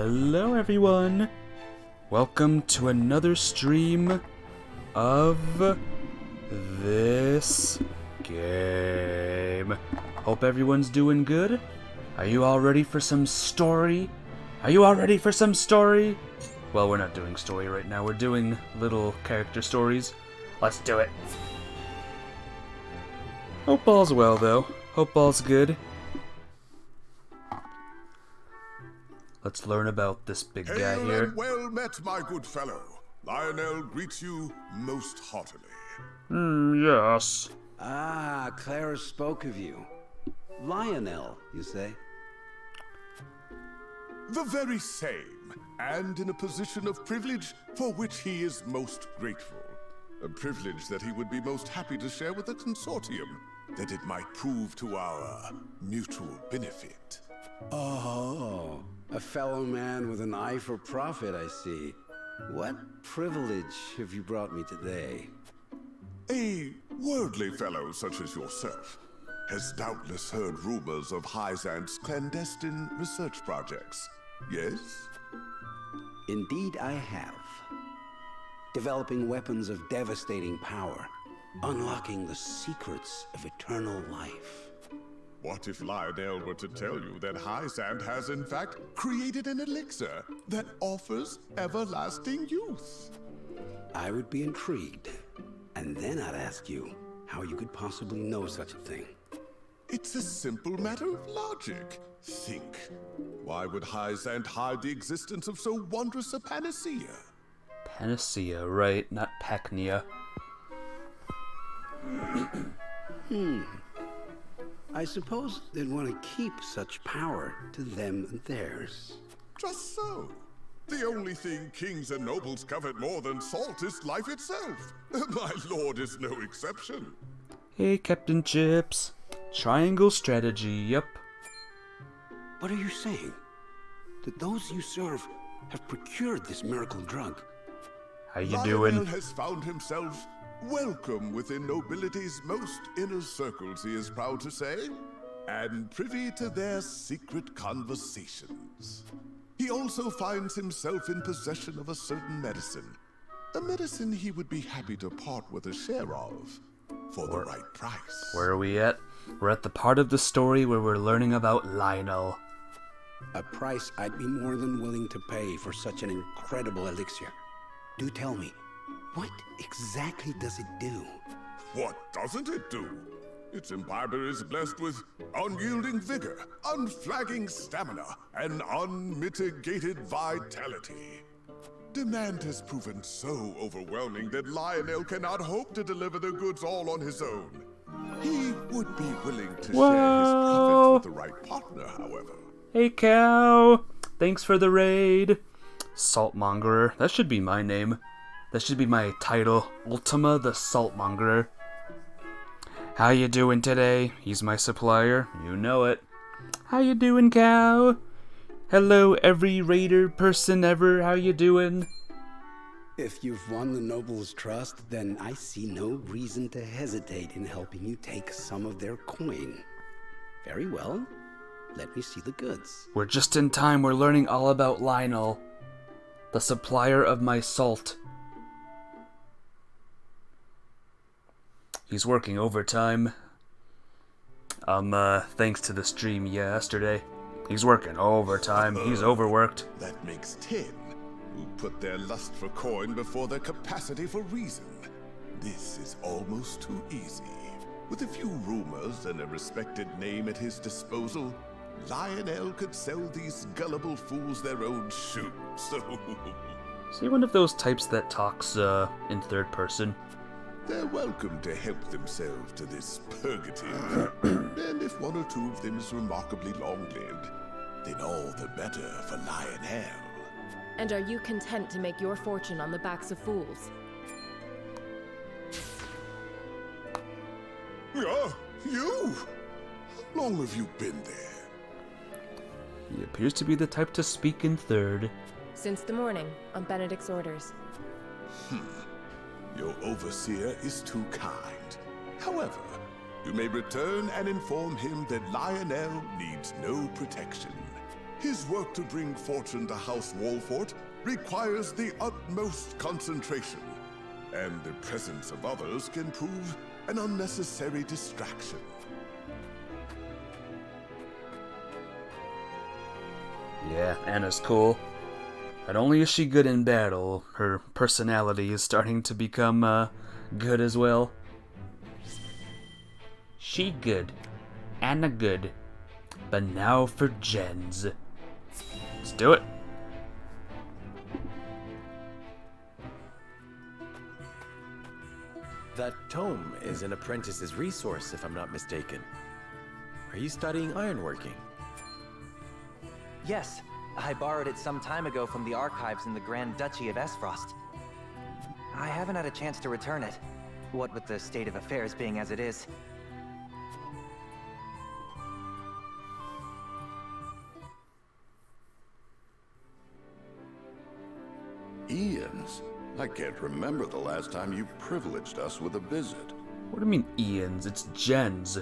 Hello everyone! Welcome to another stream of this game. Hope everyone's doing good. Are you all ready for some story? Well, we're not doing story right now. We're doing little character stories. Let's do it. Hope all's well though. Hope all's good. Let's learn about this big guy Hail here. and well met, my good fellow. Lionel greets you most heartily. Yes. Ah, Clara spoke of you. Lionel, you say? The very same, and in a position of privilege for which he is most grateful. A privilege that he would be most happy to share with the consortium, that it might prove to our mutual benefit. Oh, a fellow man with an eye for profit, I see. What privilege have you brought me today? A worldly fellow such as yourself has doubtless heard rumors of Hyzant's clandestine research projects, yes? Indeed, I have. Developing weapons of devastating power, unlocking the secrets of eternal life. What if Lionel were to tell you that Hyzant has in fact created an elixir that offers everlasting youth? I would be intrigued, and then I'd ask you how you could possibly know such a thing. It's a simple matter of logic. Think. Why would Hyzant hide the existence of so wondrous a panacea? Panacea, right, not Pacnia. I suppose they'd want to keep such power to them and theirs. Just so. The only thing kings and nobles covet more than salt is life itself. My lord is no exception. Hey, Captain Chips. Triangle strategy, yep. What are you saying? That those you serve have procured this miracle drug? How you Lionel doing? has found himself welcome within nobility's most inner circles, he is proud to say, and privy to their secret conversations. He also finds himself in possession of a certain medicine, a medicine he would be happy to part with a share of, for the right price. Where are we at? We're at the part of the story where we're learning about Lionel. A price I'd be more than willing to pay for such an incredible elixir. Do tell me, what exactly does it do? What doesn't it do? Its imbiber is blessed with unyielding vigor, unflagging stamina, and unmitigated vitality. Demand has proven so overwhelming that Lionel cannot hope to deliver the goods all on his own. He would be willing to share his profits with the right partner, however. Hey, Cow. Thanks for the raid. Saltmongerer. That should be my name. That should be my title. Ultima the Saltmongerer. How you doing today? He's my supplier. You know it. How you doing, Cow? Hello, every raider person ever. How you doing? If you've won the noble's trust, then I see no reason to hesitate in helping you take some of their coin. Very well. Let me see the goods. We're just in time. We're learning all about Lionel, the supplier of my salt. He's working overtime. Thanks to the stream yesterday. He's working overtime. He's overworked. That makes 10, who put their lust for coin before their capacity for reason. This is almost too easy. With a few rumors and a respected name at his disposal, Lionel could sell these gullible fools their own shoes. Is he one of those types that talks in third person? They're welcome to help themselves to this purgative. And if one or two of them is remarkably long-lived, then all the better for Lionel. And are you content to make your fortune on the backs of fools? You? How long have you been there? He appears to be the type to speak in third. Since the morning, on Benedict's orders. Your overseer is too kind. However, you may return and inform him that Lionel needs no protection. His work to bring fortune to House Wolfort requires the utmost concentration, and the presence of others can prove an unnecessary distraction. Yeah, Anna's cool. Not only is she good in battle, her personality is starting to become, good as well. She good. Anna good. But now for gens. Let's do it. That tome is an apprentice's resource, if I'm not mistaken. Are you studying ironworking? Yes, I borrowed it some time ago from the archives in the Grand Duchy of Esfrost. I haven't had a chance to return it, what with the state of affairs being as it is. Ian's? I can't remember the last time you privileged us with a visit. What do you mean Ian's? It's gens.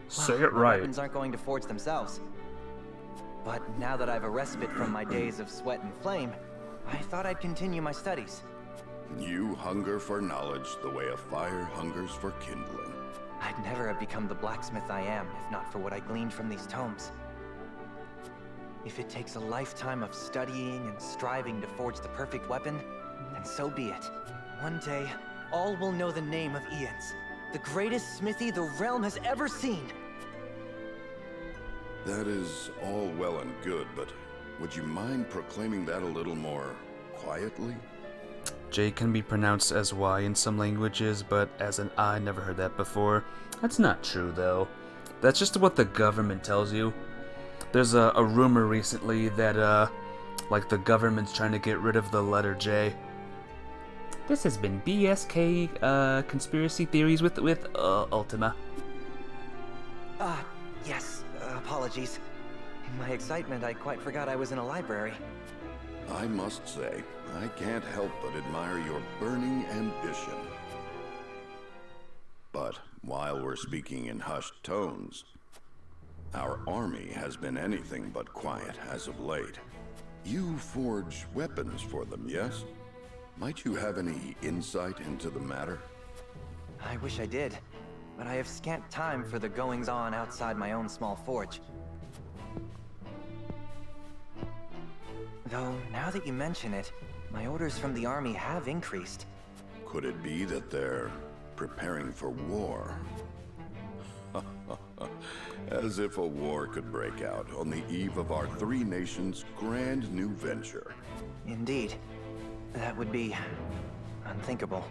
Say Well, it my right. weapons aren't going to forge themselves. But now that I've a respite from my days of sweat and flame, I thought I'd continue my studies. You hunger for knowledge the way a fire hungers for kindling. I'd never have become the blacksmith I am if not for what I gleaned from these tomes. If it takes a lifetime of studying and striving to forge the perfect weapon, then so be it. One day, all will know the name of Ian's, the greatest smithy the realm has ever seen. That is all well and good, but would you mind proclaiming that a little more quietly? J can be pronounced as Y in some languages, but as an I. Never heard that before. That's not true, though. That's just what the government tells you. There's a rumor recently that, like, the government's trying to get rid of the letter J. This has been BSK, Conspiracy Theories with Ultima. Yes, apologies. In my excitement, I quite forgot I was in a library. I must say, I can't help but admire your burning ambition. But while we're speaking in hushed tones, our army has been anything but quiet as of late. You forge weapons for them, yes? Might you have any insight into the matter? I wish I did, but I have scant time for the goings-on outside my own small forge. Though, now that you mention it, my orders from the army have increased. Could it be that they're preparing for war? As if a war could break out on the eve of our three nations' grand new venture. Indeed. That would be unthinkable.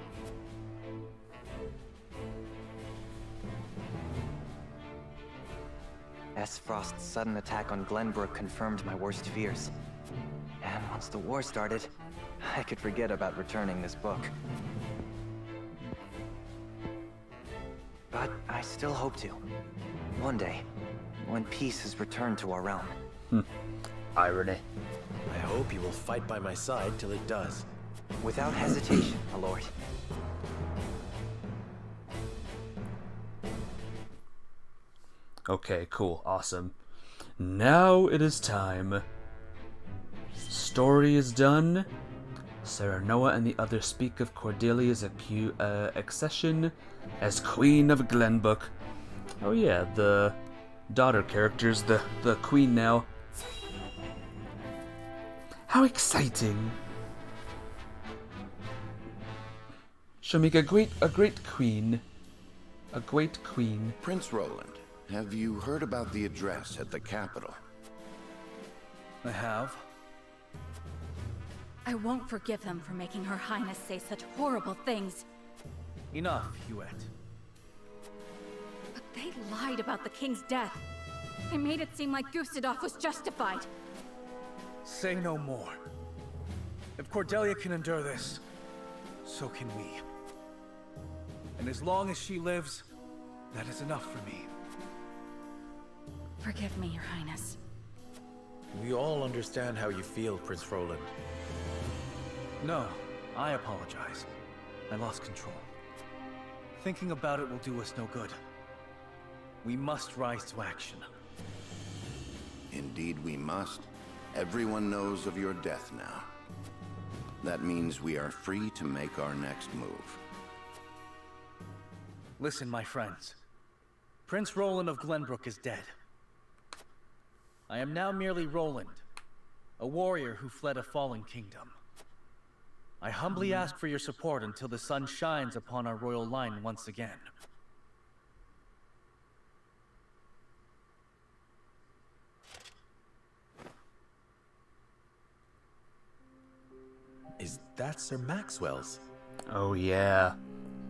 Frost's sudden attack on Glenbrook confirmed my worst fears. And once the war started, I could forget about returning this book. But I still hope to. One day, when peace has returned to our realm. Irony. I hope you will fight by my side till it does. Without hesitation, my lord. Okay, cool, awesome. Now it is time. Story is done. Sarah Noah and the others speak of Cordelia's accession as Queen of Glenbook. Oh yeah, the daughter character's the queen now. How exciting! She'll make a great queen. A great queen. Prince Roland, have you heard about the address at the capital? I have. I won't forgive them for making Her Highness say such horrible things. Enough, Huette. But they lied about the king's death. They made it seem like Gustave was justified. Say no more. If Cordelia can endure this, so can we. And as long as she lives, that is enough for me. Forgive me, Your Highness. We all understand how you feel, Prince Roland. No, I apologize. I lost control. Thinking about it will do us no good. We must rise to action. Indeed we must. Everyone knows of your death now. That means we are free to make our next move. Listen, my friends. Prince Roland of Glenbrook is dead. I am now merely Roland, a warrior who fled a fallen kingdom. I humbly ask for your support until the sun shines upon our royal line once again. Is that Sir Maxwell's? Oh yeah.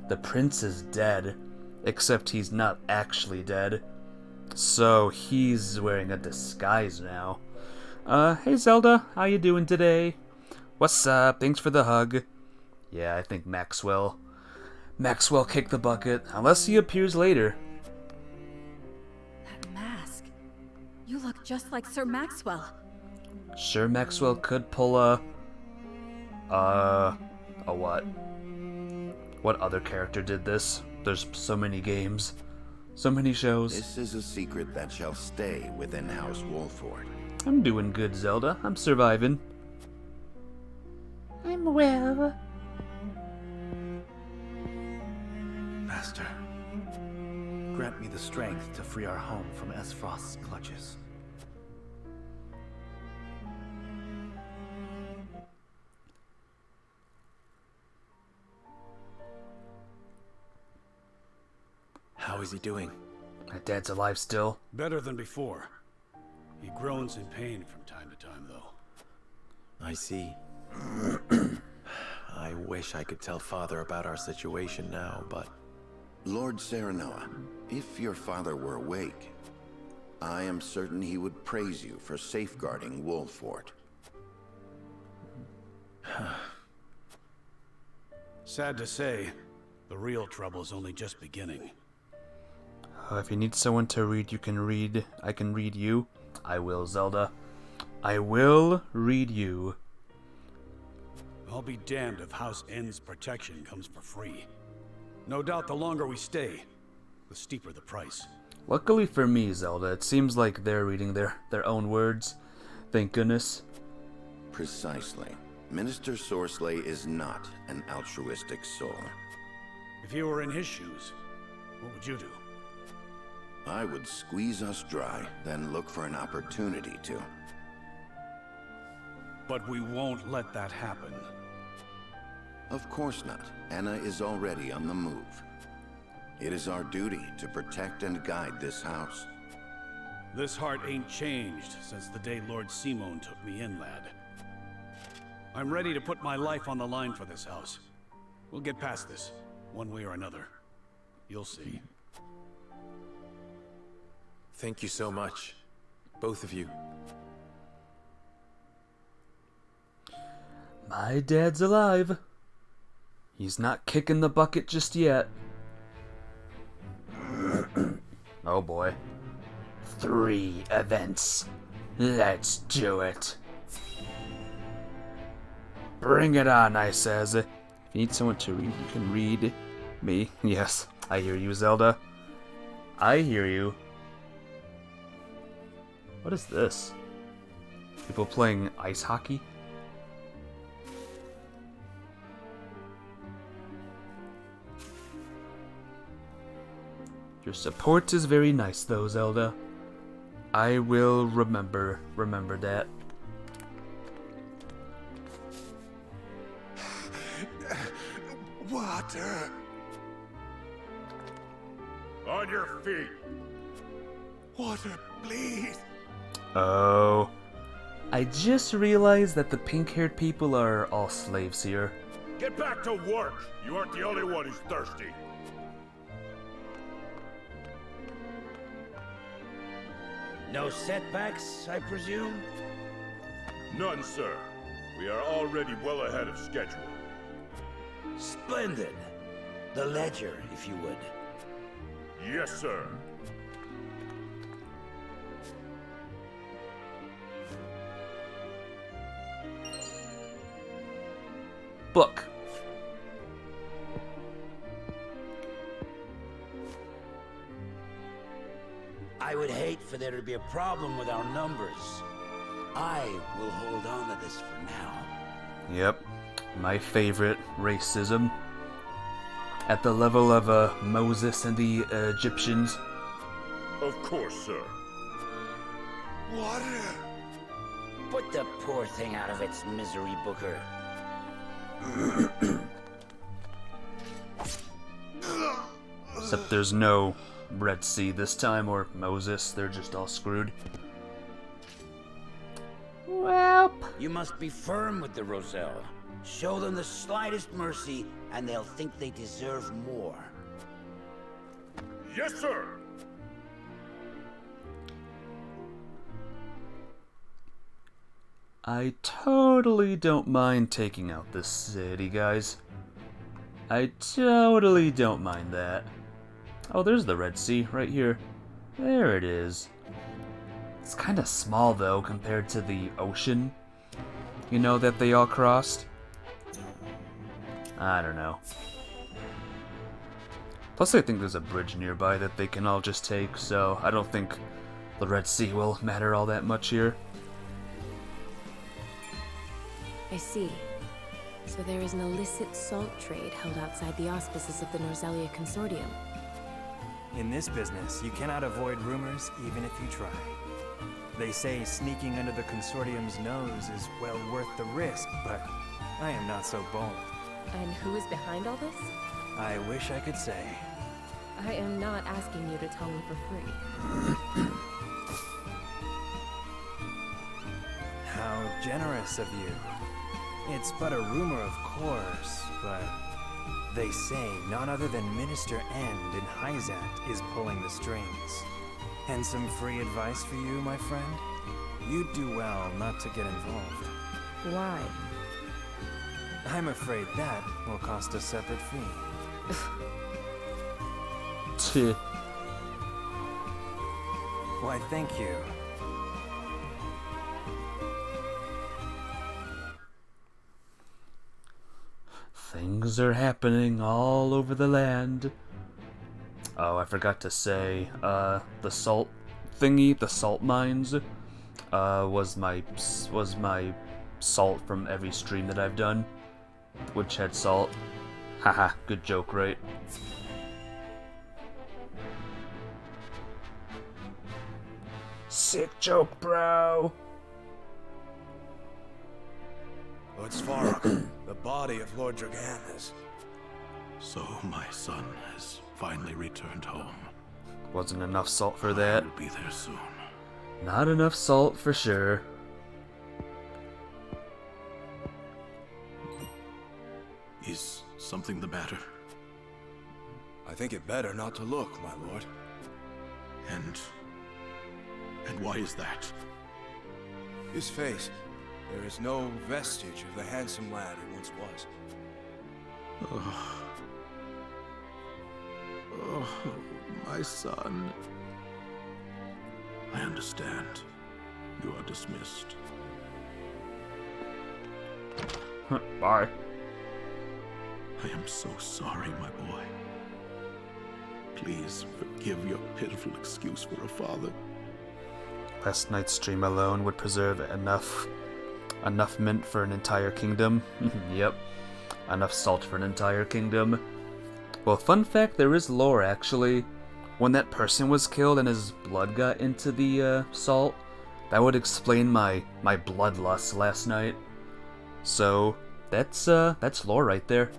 The prince is dead. Except he's not actually dead. So he's wearing a disguise now. Hey Zelda, how you doing today? What's up? Thanks for the hug. Yeah, I think Maxwell kicked the bucket, unless he appears later. That mask. You look just like Sir Maxwell. Sure, Maxwell could pull a what? What other character did this? There's so many games, so many shows. This is a secret that shall stay within House Wolford. I'm doing good, Zelda. I'm surviving. I'm well. Master, grant me the strength to free our home from Esfrost's clutches. How is he doing? My dad's alive still. Better than before. He groans in pain from time to time, though. I see. I wish I could tell Father about our situation now, but... Lord Serenoa, if your father were awake, I am certain he would praise you for safeguarding Wolford. Sad to say, the real trouble's only just beginning. If you need someone to read, you can read. I can read you. I will, Zelda. I will read you. I'll be damned if House N's protection comes for free. No doubt the longer we stay, the steeper the price. Luckily for me, Zelda, it seems like they're reading their own words. Thank goodness. Precisely. Minister Sorsley is not an altruistic soul. If you were in his shoes, what would you do? I would squeeze us dry, then look for an opportunity to. But we won't let that happen. Of course not. Anna is already on the move. It is our duty to protect and guide this house. This heart ain't changed since the day Lord Simon took me in, lad. I'm ready to put my life on the line for this house. We'll get past this, one way or another. You'll see. Thank you so much, both of you. My dad's alive. He's not kicking the bucket just yet. Oh boy. 3 events. Let's do it. Bring it on, I says. If you need someone to read, you can read me. Yes, I hear you, Zelda. I hear you. What is this? People playing ice hockey? Your support is very nice though, Zelda. I will remember that. Water! On your feet! Water, please! Oh. I just realized that the pink-haired people are all slaves here. Get back to work! You aren't the only one who's thirsty. No setbacks, I presume? None, sir. We are already well ahead of schedule. Splendid. The ledger, if you would. Yes, sir. Book. I would hate for there to be a problem with our numbers. I will hold on to this for now. Yep, my favorite, racism. At the level of Moses and the Egyptians. Of course, sir. Water! Put the poor thing out of its misery, Booker. Except there's no Red Sea this time, or Moses. They're just all screwed. Welp. You must be firm with the Roselle. Show them the slightest mercy, and they'll think they deserve more. Yes, sir! I totally don't mind taking out this city, guys. I totally don't mind that. Oh, there's the Red Sea, right here. There it is. It's kind of small, though, compared to the ocean, you know, that they all crossed. I don't know. Plus, I think there's a bridge nearby that they can all just take, so I don't think the Red Sea will matter all that much here. I see. So there is an illicit salt trade held outside the auspices of the Norzelia Consortium. In this business, you cannot avoid rumors even if you try. They say sneaking under the Consortium's nose is well worth the risk, but I am not so bold. And who is behind all this? I wish I could say. I am not asking you to tell me for free. How generous of you. It's but a rumor, of course, but they say none other than Minister End in Hyzant is pulling the strings. And some free advice for you, my friend? You'd do well not to get involved. Why? I'm afraid that will cost a separate fee. Why, thank you. Things are happening all over the land. Oh, I forgot to say, the salt thingy, the salt mines, was my salt from every stream that I've done, which had salt. Haha, good joke, right? Sick joke, bro. Lord Svarog, the body of Lord Dragan is... So my son has finally returned home. Wasn't enough salt for that. I'll be there soon. Not enough salt for sure. Is something the matter? I think it better not to look, my lord. And why is that? His face. There is no vestige of the handsome lad he once was. Oh, my son. I understand. You are dismissed. Bye. I am so sorry, my boy. Please forgive your pitiful excuse for a father. Last night's stream alone would preserve enough mint for an entire kingdom. Yep. Enough salt for an entire kingdom. Well, fun fact, there is lore actually. When that person was killed and his blood got into the salt, that would explain my bloodlust last night. So that's lore right there.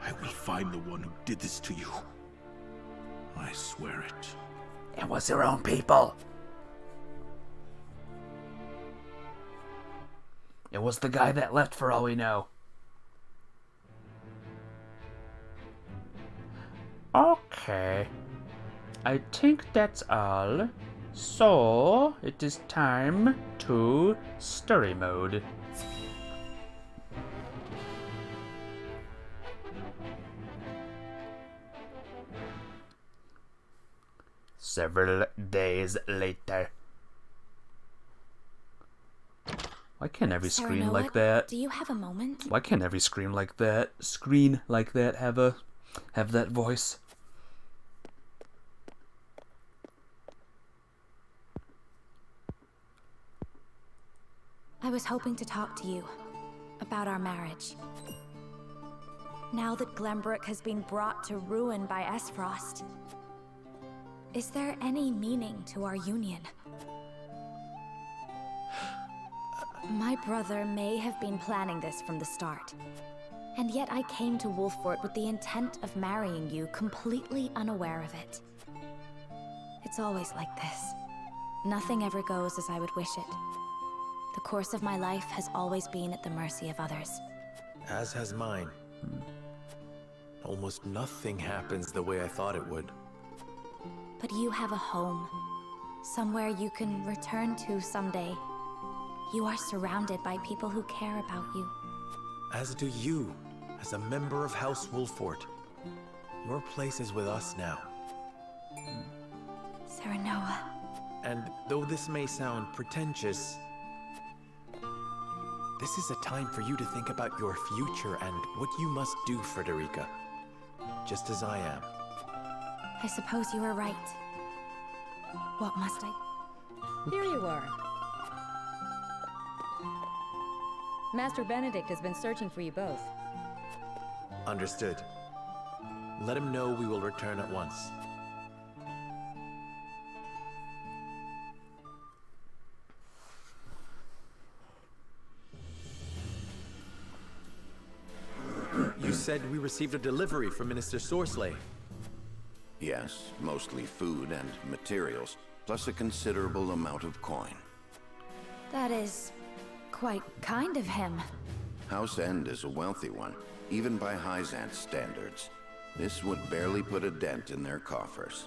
I will find the one who did this to you. I swear it. It was their own people. It was the guy that left for all we know. Okay. I think that's all. So, it is time to story mode. Several days later. Why can't every screen like that? Do you have a moment? Why can't every screen like that have that voice? I was hoping to talk to you about our marriage. Now that Glenbrook has been brought to ruin by Esfrost, is there any meaning to our union? My brother may have been planning this from the start, and yet I came to Wolffort with the intent of marrying you, completely unaware of it. It's always like this. Nothing ever goes as I would wish it. The course of my life has always been at the mercy of others. As has mine. Almost nothing happens the way I thought it would. But you have a home. Somewhere you can return to someday. You are surrounded by people who care about you. As do you, as a member of House Wolffort. Your place is with us now. Serenoa. And though this may sound pretentious, this is a time for you to think about your future and what you must do, Frederica. Just as I am. I suppose you are right. What must I... Here you are. Master Benedict has been searching for you both. Understood. Let him know we will return at once. You said we received a delivery from Minister Sorsley. Yes, mostly food and materials, plus a considerable amount of coin. That is... quite kind of him. House End is a wealthy one, even by Hyzant's standards. This would barely put a dent in their coffers.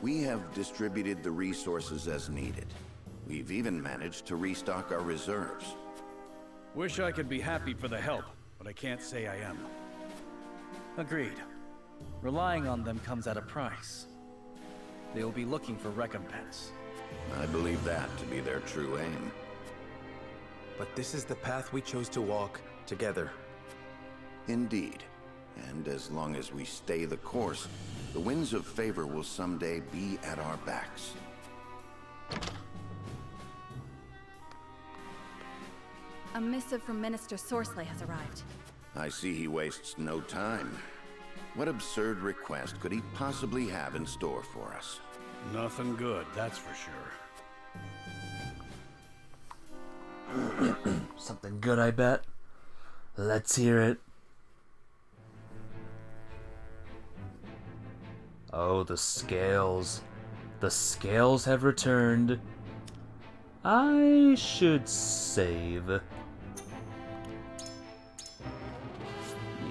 We have distributed the resources as needed. We've even managed to restock our reserves. Wish I could be happy for the help, but I can't say I am. Agreed. Relying on them comes at a price. They will be looking for recompense. I believe that to be their true aim. But this is the path we chose to walk together. Indeed. And as long as we stay the course, the winds of favor will someday be at our backs. A missive from Minister Sorsley has arrived. I see he wastes no time. What absurd request could he possibly have in store for us? Nothing good, that's for sure. Something good, I bet. Let's hear it. Oh, the scales. The scales have returned. I should save.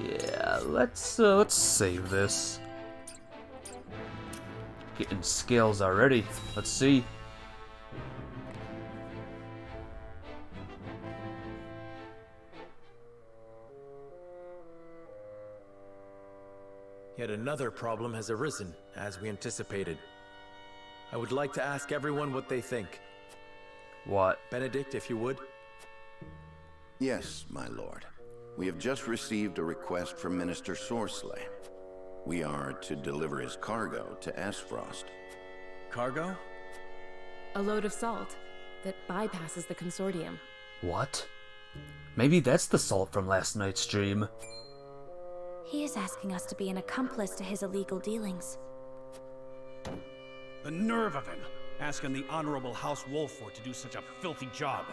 Yeah, let's save this. Getting scales already. Let's see. Yet another problem has arisen, as we anticipated. I would like to ask everyone what they think. What? Benedict, if you would. Yes, my lord. We have just received a request from Minister Sorsley. We are to deliver his cargo to Esfrost. Cargo? A load of salt that bypasses the consortium. What? Maybe that's the salt from last night's stream. He is asking us to be an accomplice to his illegal dealings. The nerve of him, asking the Honorable House Wolffort to do such a filthy job.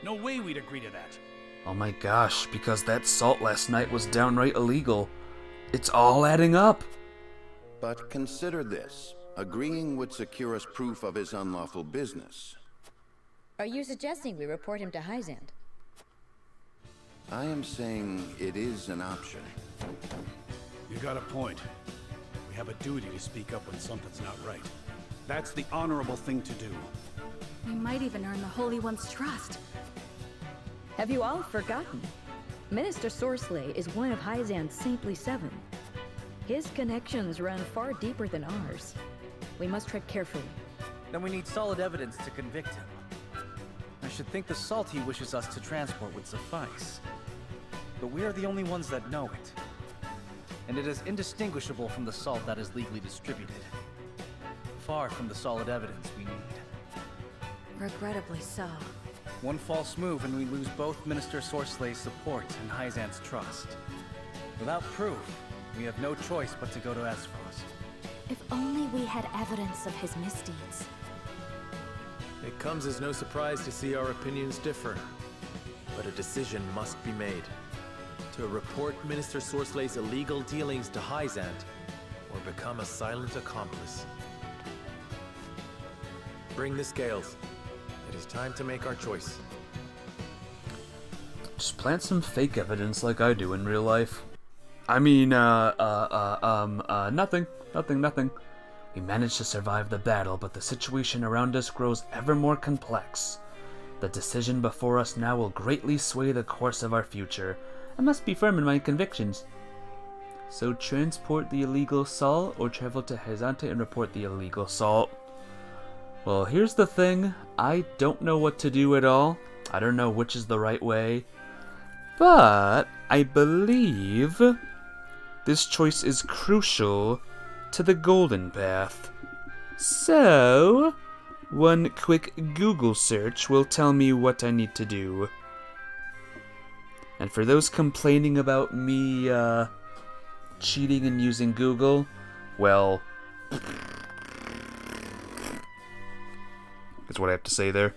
No way we'd agree to that. Oh my gosh, because that salt last night was downright illegal. It's all adding up. But consider this. Agreeing would secure us proof of his unlawful business. Are you suggesting we report him to Hyzant? I am saying it is an option. You got a point. We have a duty to speak up when something's not right. That's the honorable thing to do. We might even earn the Holy One's trust. Have you all forgotten? Minister Sorsley is one of Hyzant's Saintly Seven. His connections run far deeper than ours. We must tread carefully. Then we need solid evidence to convict him. I should think the salt he wishes us to transport would suffice. But we are the only ones that know it. And it is indistinguishable from the salt that is legally distributed. Far from the solid evidence we need. Regrettably so. One false move and we lose both Minister Sorslay's support and Hyzant's trust. Without proof, we have no choice but to go to Esphos. If only we had evidence of his misdeeds. It comes as no surprise to see our opinions differ. But a decision must be made. To report Minister Sorslay's illegal dealings to Hyzant, or become a silent accomplice. Bring the scales. It is time to make our choice. Just plant some fake evidence like I do in real life. I mean, nothing. We managed to survive the battle, but the situation around us grows ever more complex. The decision before us now will greatly sway the course of our future. I must be firm in my convictions. So transport the illegal salt, or travel to Hyzante and report the illegal salt. Well, here's the thing. I don't know what to do at all. I don't know which is the right way. But I believe this choice is crucial to the golden path. So, one quick Google search will tell me what I need to do. And for those complaining about me cheating and using Google, well, that's what I have to say there.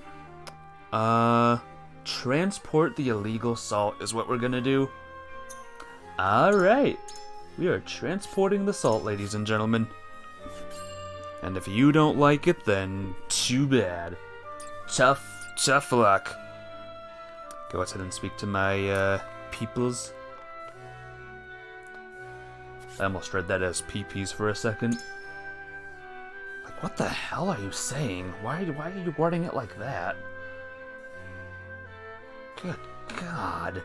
Transport the illegal salt is what we're gonna do. Alright. We are transporting the salt, ladies and gentlemen. And if you don't like it, then too bad. Tough luck. Go ahead and speak to my peoples. I almost read that as peepees for a second. Like, what the hell are you saying? Why are you wording it like that? Good God.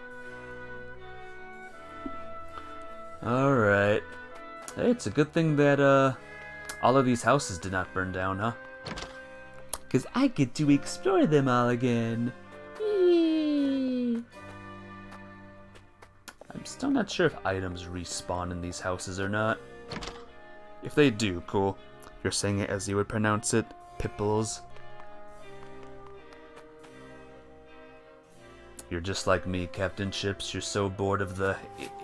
Alright. Hey, it's a good thing that, all of these houses did not burn down, huh? Because I get to explore them all again. Yee. I'm still not sure if items respawn in these houses or not. If they do, cool. You're saying it as you would pronounce it, Pipples. You're just like me, Captain Chips. You're so bored of the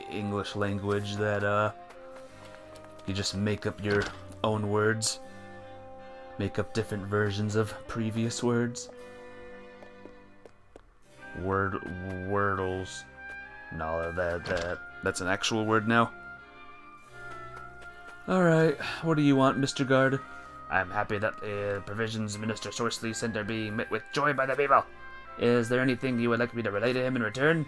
English language that, you just make up your own words. Make up different versions of previous words. Wordles. No, that's an actual word now. Alright, what do you want, Mr. Guard? I'm happy that the provisions Minister Sorsley sent are being met with joy by the people. Is there anything you would like me to relay to him in return?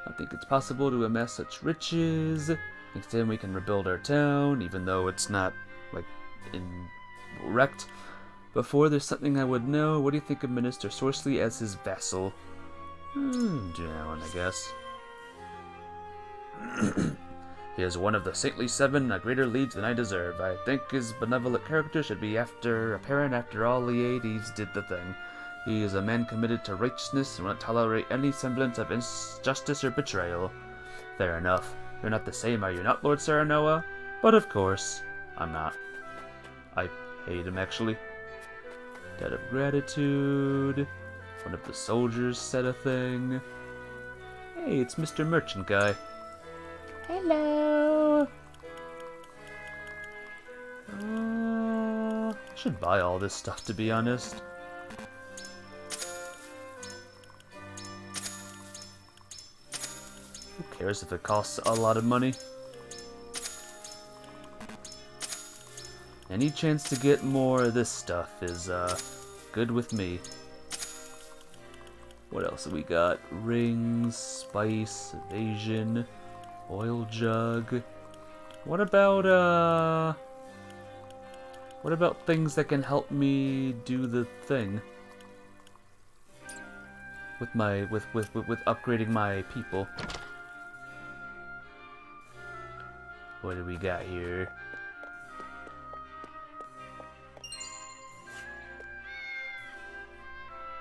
I think it's possible to amass such riches. Next time we can rebuild our town, even though it's not, like, wrecked. Before there's something I would know. What do you think of Minister Sorsley as his vassal? Down, I guess. He is one of the saintly seven, a greater lead than I deserve. I think his benevolent character should be apparent after all the deeds did the thing. He is a man committed to righteousness and will not tolerate any semblance of injustice or betrayal. Fair enough. You're not the same, are you not, Lord Saranoa? But of course, I'm not. I hate him, actually. Debt of gratitude. One of the soldiers said a thing. Hey, it's Mr. Merchant Guy. Hello! I should buy all this stuff, to be honest. Who cares if it costs a lot of money? Any chance to get more of this stuff is, good with me. What else have we got? Rings, spice, evasion, oil jug. What about things that can help me do the thing? With upgrading my people. What do we got here?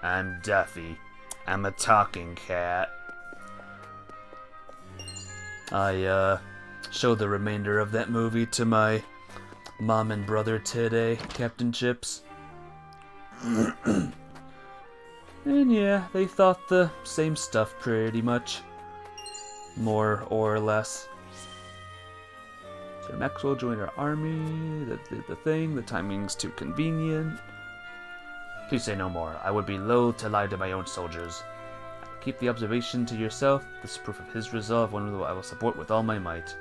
I'm Duffy. I'm a talking cat. I showed the remainder of that movie to my mom and brother today, Captain Chips. And yeah, they thought the same stuff pretty much. More or less. Sir Maxwell joined our army. The thing. The timing's too convenient. Please say no more. I would be loath to lie to my own soldiers. Keep the observation to yourself. This is proof of his resolve, one I will support with all my might.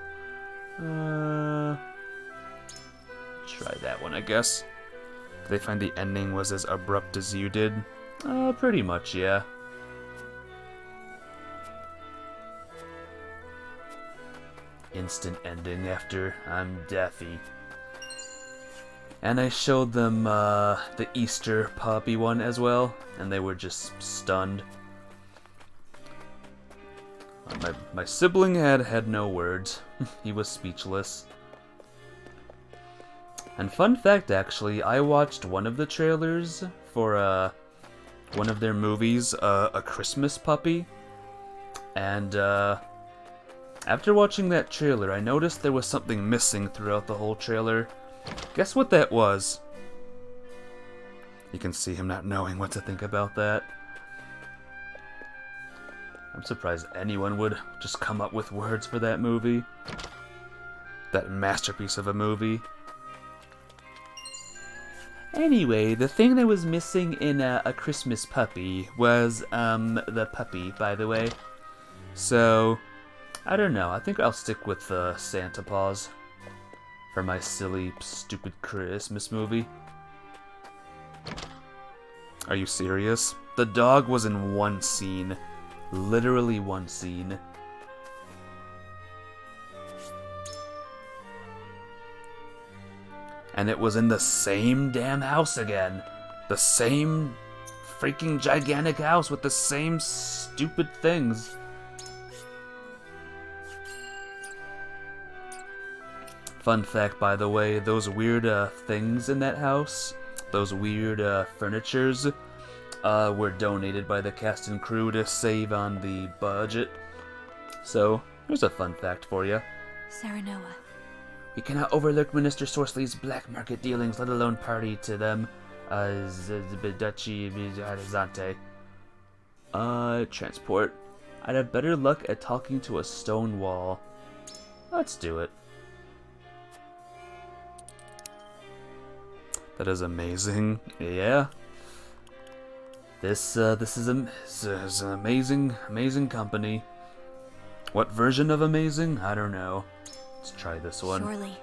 Try that one, I guess. Did they find the ending was as abrupt as you did? Pretty much, yeah. Instant ending after I'm deathy. And I showed them the Easter puppy one as well, and they were just stunned. My sibling had no words. He was speechless. And fun fact, actually, I watched one of the trailers for one of their movies, A Christmas Puppy. And after watching that trailer, I noticed there was something missing throughout the whole trailer. Guess what that was? You can see him not knowing what to think about that. I'm surprised anyone would just come up with words for that movie. That masterpiece of a movie. Anyway, the thing that was missing in A Christmas Puppy was, the puppy, by the way. So, I don't know. I think I'll stick with Santa Paws for my silly, stupid Christmas movie. Are you serious? The dog was in one scene. Literally one scene. And it was in the same damn house again. The same freaking gigantic house with the same stupid things. Fun fact, by the way, those weird things in that house, those weird furnitures, were donated by the cast and crew to save on the budget. So, here's a fun fact for you. Serenoa. We cannot overlook Minister Sorsley's black market dealings, let alone party to them. Duchy Horizonte. Transport. I'd have better luck at talking to a stone wall. Let's do it. That is amazing. Yeah. This is an amazing company. What version of amazing? I don't know. Let's try this one. Surely.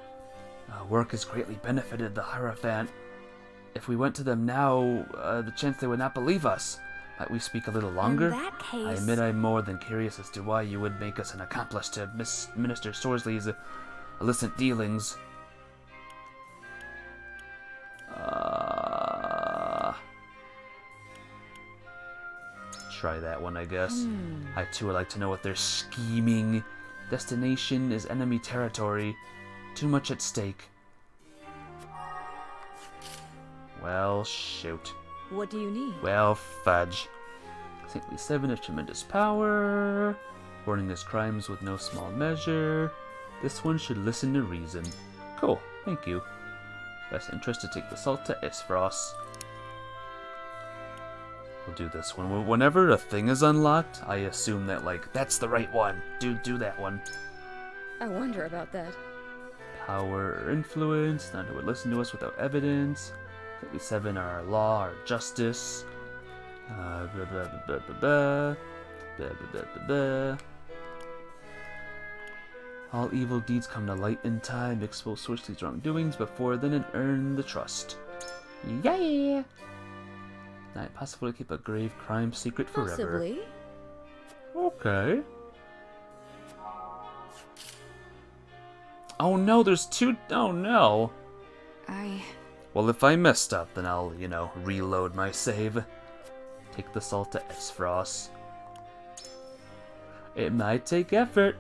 Work has greatly benefited the Hierophant. If we went to them now, the chance they would not believe us. Might we speak a little longer? In that case... I admit I'm more than curious as to why you would make us an accomplice to Minister Sorsley's illicit dealings. Try that one, I guess. I too would like to know what they're scheming. Destination is enemy territory. Too much at stake. Well, shoot. What do you need? Well, fudge. Saintly 7 of tremendous power. Warning his crimes with no small measure. This one should listen to reason. Cool, thank you. Best interest to take the salt to Isfros. We'll do this one. Whenever a thing is unlocked, I assume that, like, that's the right one. Do that one. I wonder about that. Power or influence. None who would listen to us without evidence. 57 are our law, our justice. Blah, blah, blah, blah, blah, blah. Blah, blah, blah, blah. All evil deeds come to light in time. Expose Sorsley's wrongdoings before then and earn the trust. Yeah! Not possible to keep a grave crime secret forever. Possibly. Okay. Oh no, there's two. Oh no. Well, if I messed up, then I'll, reload my save. Take the salt to Isfros. It might take effort.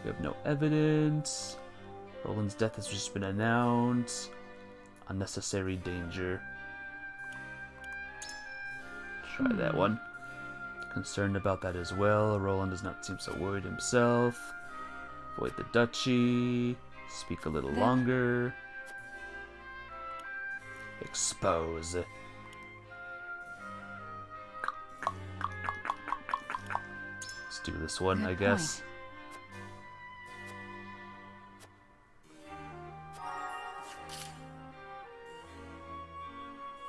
We have no evidence. Roland's death has just been announced. Unnecessary danger. Try that one. Concerned about that as well. Roland does not seem so worried himself. Avoid the duchy. Speak a little longer. Expose. do this one, Good I guess.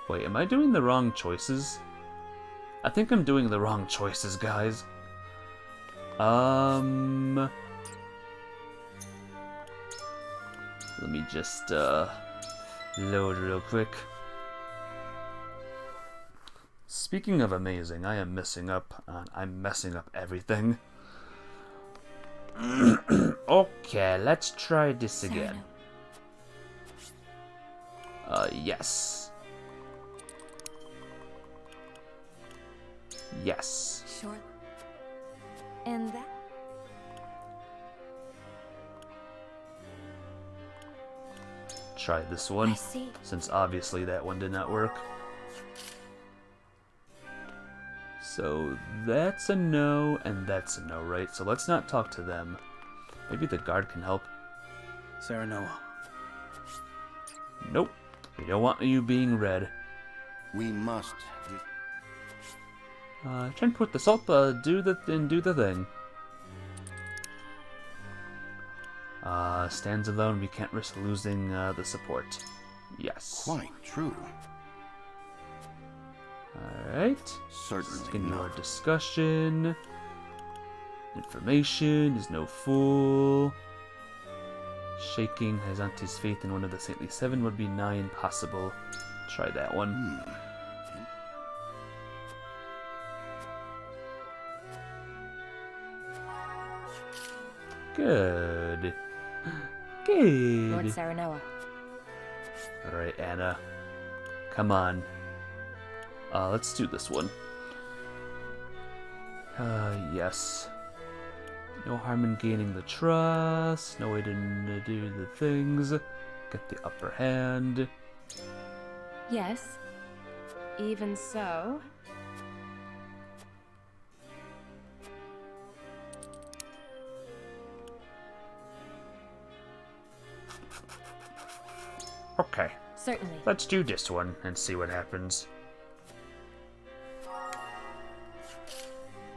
Wait, am I doing the wrong choices? I think I'm doing the wrong choices, guys. Let me just, load real quick. Speaking of amazing, I am messing up. I'm messing up everything. Okay, let's try this again. Yes. Yes. Sure. And that... Try this one, I see. since obviously that one did not work. So that's a no, and that's a no, right? So let's not talk to them. Maybe the guard can help. Serenoa. Nope. We don't want you being red. We must. Transport the salt, do the thing. Stands alone, we can't risk losing the support. Yes. Quite true. Alright. Certainly Continue our not. discussion. Information is no fool. Shaking Hyzante's faith in one of the saintly seven would be nigh impossible. Try that one. Good. Good. Lord Serenoa. Alright, Anna. Come on. Let's do this one. Yes. No harm in gaining the trust. No way to do the things. Get the upper hand. Yes. Even so. Okay. Certainly. Let's do this one and see what happens.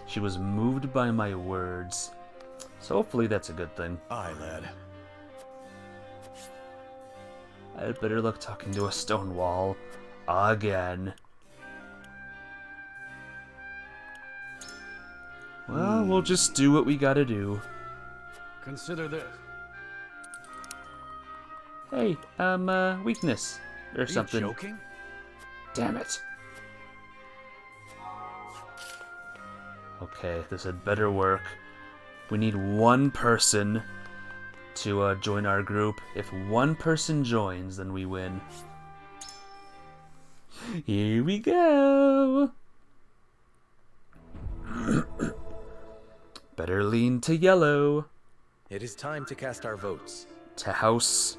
She was moved by my words. So hopefully that's a good thing. Aye, lad. I had better luck talking to a stone wall. Again. Well, we'll just do what we gotta do. Consider this. Hey, weakness. Or something. Are you joking? Damn it. Okay, this had better work. We need one person to join our group. If one person joins, then we win. Here we go. Better lean to yellow. It is time to cast our votes. To house,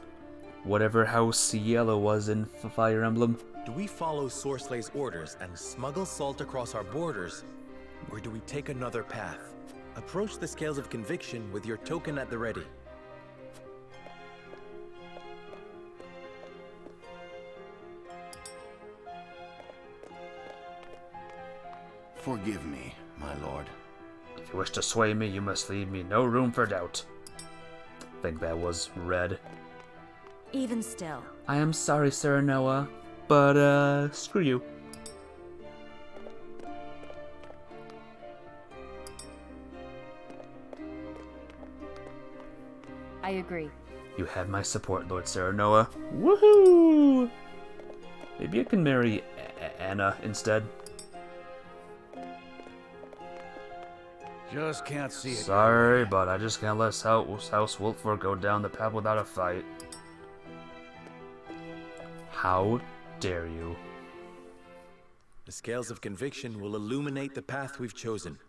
whatever house yellow was in Fire Emblem. Do we follow Sorslay's orders and smuggle salt across our borders? Or do we take another path? Approach the scales of conviction with your token at the ready. Forgive me, my lord. If you wish to sway me, you must leave me no room for doubt. I think that was red. Even still. I am sorry, Serenoa, but screw you. I agree. You have my support, Lord Serenoa. Woohoo! Maybe I can marry Anna instead. Just can't see it. Sorry, but I just can't let House Wolford go down the path without a fight. How dare you? The scales of conviction will illuminate the path we've chosen.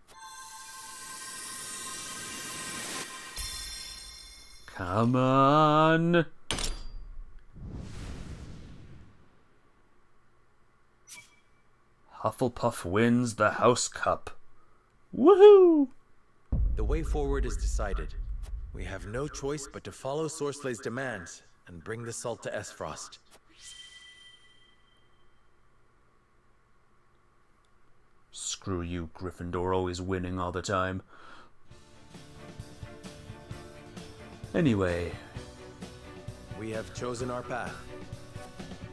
Come on! Hufflepuff wins the House Cup. Woohoo! The way forward is decided. We have no choice but to follow Sorslay's demands and bring the salt to Esfrost. Screw you, Gryffindor, always winning all the time. Anyway. We have chosen our path.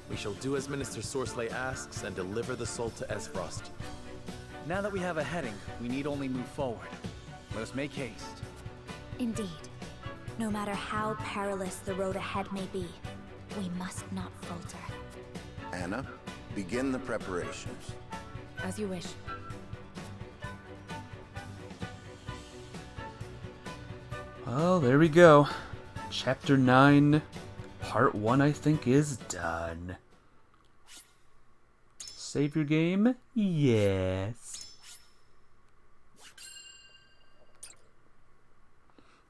We shall do as Minister Sorsley asks and deliver the soul to Esfrost. Now that we have a heading, we need only move forward. Let us make haste. Indeed. No matter how perilous the road ahead may be, we must not falter. Anna, begin the preparations. As you wish. Well, there we go. Chapter 9, Part 1, I think, is done. Save your game? Yes.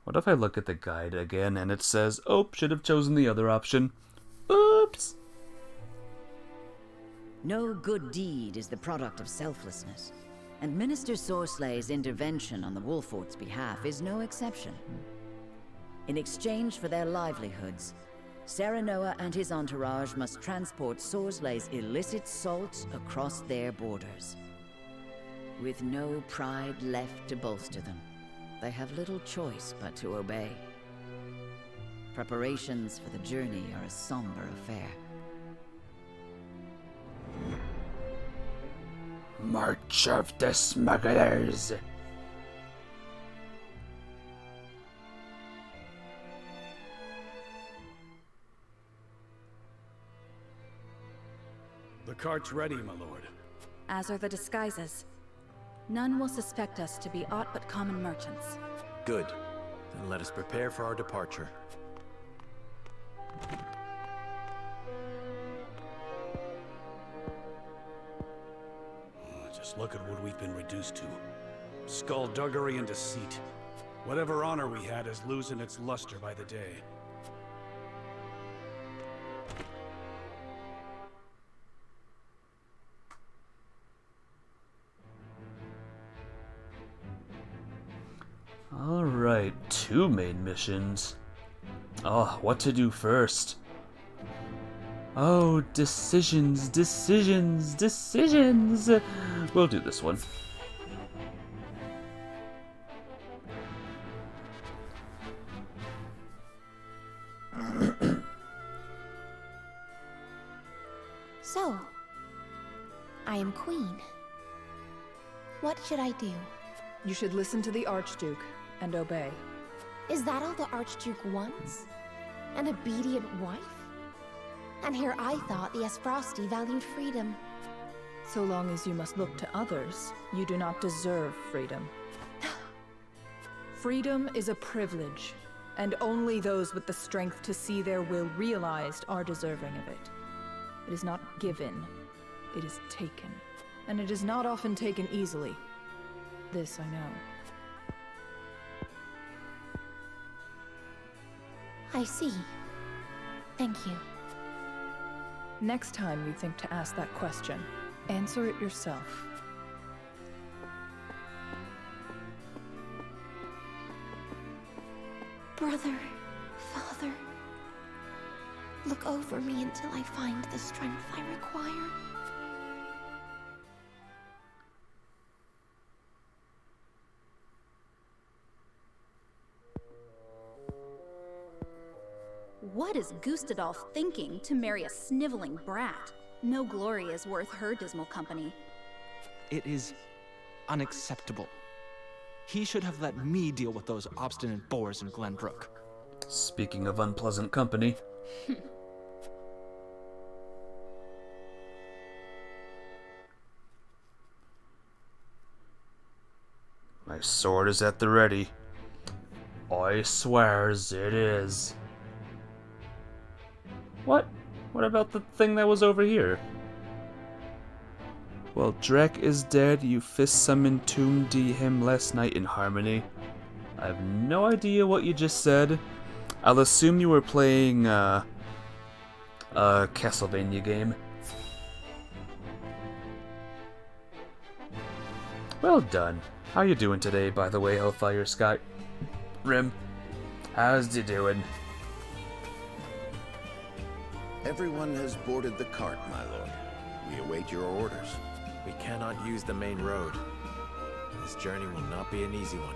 What if I look at the guide again and it says, oh, should have chosen the other option. Oops. No good deed is the product of selflessness, and Minister Sorsley's intervention on the Wolfort's behalf is no exception. In exchange for their livelihoods, Serenoa and his entourage must transport Sorsley's illicit salt across their borders. With no pride left to bolster them, they have little choice but to obey. Preparations for the journey are a somber affair. March of the Smugglers. The cart's ready, my lord. As are the disguises. None will suspect us to be aught but common merchants. Good. Then let us prepare for our departure. Just look at what we've been reduced to. Skullduggery and deceit. Whatever honor we had is losing its luster by the day. Alright, 2 main missions. Oh, what to do first? Oh, decisions, decisions, decisions! We'll do this one. So, I am queen. What should I do? You should listen to the Archduke and obey. Is that all the Archduke wants? An obedient wife? And here I thought the Esfrosti valued freedom. So long as you must look to others, you do not deserve freedom. Freedom is a privilege, and only those with the strength to see their will realized are deserving of it. It is not given, it is taken. And it is not often taken easily. This I know. I see. Thank you. Next time you think to ask that question, answer it yourself. Brother, father, look over me until I find the strength I require. What is Gustadolf thinking to marry a sniveling brat? No glory is worth her dismal company. It is unacceptable. He should have let me deal with those obstinate boors in Glenbrook. Speaking of unpleasant company. My sword is at the ready. I swears it is. What? What about the thing that was over here? Well, Drek is dead. You fist summoned Tomb D him last night in Harmony. I have no idea what you just said. I'll assume you were playing a Castlevania game. Well done. How you doing today, by the way, Hellfire Sky? Rim, how's you doing? Everyone has boarded the cart, my lord. We await your orders. We cannot use the main road. This journey will not be an easy one.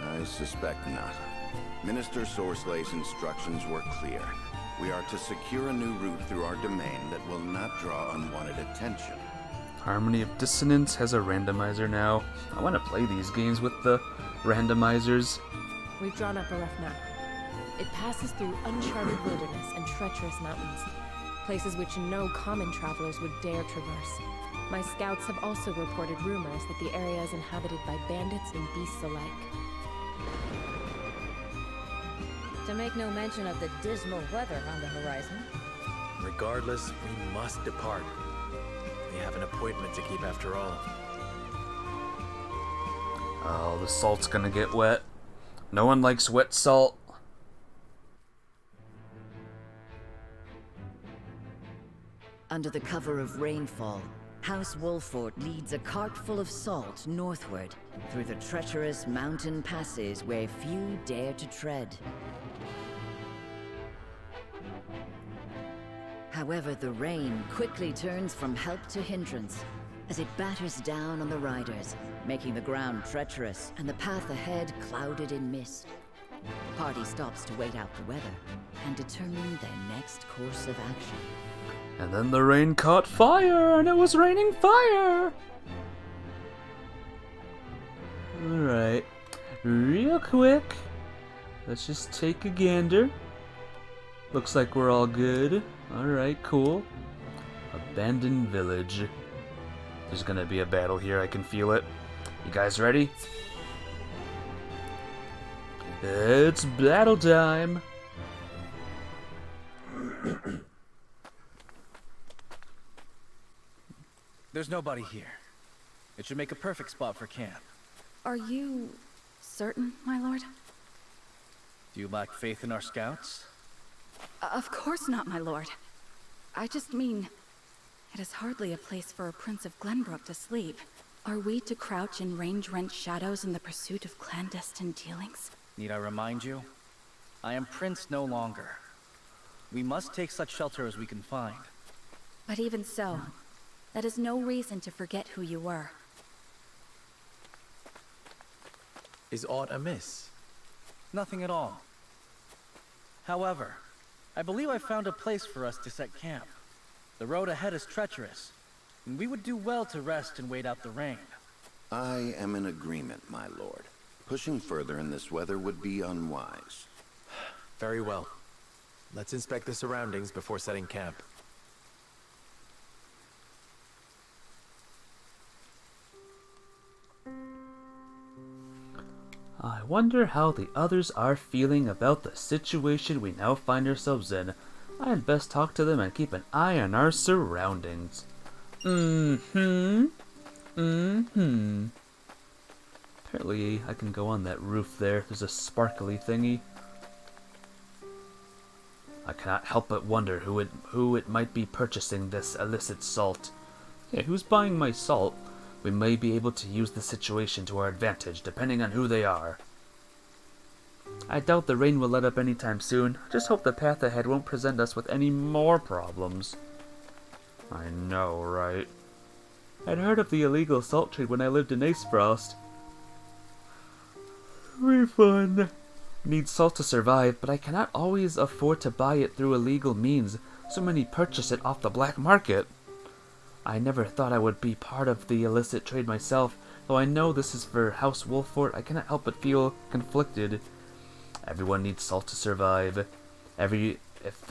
I suspect not. Minister Sorslay's instructions were clear. We are to secure a new route through our domain that will not draw unwanted attention. Harmony of Dissonance has a randomizer now. I want to play these games with the randomizers. We've drawn up a rough map. It passes through uncharted wilderness and treacherous mountains, places which no common travelers would dare traverse. My scouts have also reported rumors that the area is inhabited by bandits and beasts alike. To make no mention of the dismal weather on the horizon. Regardless, we must depart. We have an appointment to keep after all. Oh, the salt's gonna get wet. No one likes wet salt. Under the cover of rainfall, House Wolfort leads a cart full of salt northward, through the treacherous mountain passes where few dare to tread. However, the rain quickly turns from help to hindrance, as it batters down on the riders, making the ground treacherous and the path ahead clouded in mist. The party stops to wait out the weather and determine their next course of action. And then the rain caught fire, and it was raining fire! Alright, real quick, let's just take a gander. Looks like we're all good. Alright, cool. Abandoned village. There's gonna be a battle here, I can feel it. You guys ready? It's battle time! There's nobody here. It should make a perfect spot for camp. Are you certain, my lord? Do you lack faith in our scouts? Of course not, my lord. I just mean, it is hardly a place for a Prince of Glenbrook to sleep. Are we to crouch in range-rent shadows in the pursuit of clandestine dealings? Need I remind you? I am Prince no longer. We must take such shelter as we can find. But even so, that is no reason to forget who you were. Is aught amiss? Nothing at all. However, I believe I found a place for us to set camp. The road ahead is treacherous, and we would do well to rest and wait out the rain. I am in agreement, my lord. Pushing further in this weather would be unwise. Very well. Let's inspect the surroundings before setting camp. I wonder how the others are feeling about the situation we now find ourselves in. I had best talk to them and keep an eye on our surroundings. Apparently, I can go on that roof there. There's a sparkly thingy. I cannot help but wonder who it might be purchasing this illicit salt. Yeah, who's buying my salt? We may be able to use the situation to our advantage, depending on who they are. I doubt the rain will let up anytime soon. Just hope the path ahead won't present us with any more problems. I know, right? I'd heard of the illegal salt trade when I lived in Acefrost. Be fun. Need salt to survive, but I cannot always afford to buy it through illegal means. So many purchase it off the black market. I never thought I would be part of the illicit trade myself, though I know this is for House Wolfort. I cannot help but feel conflicted. Everyone needs salt to survive. If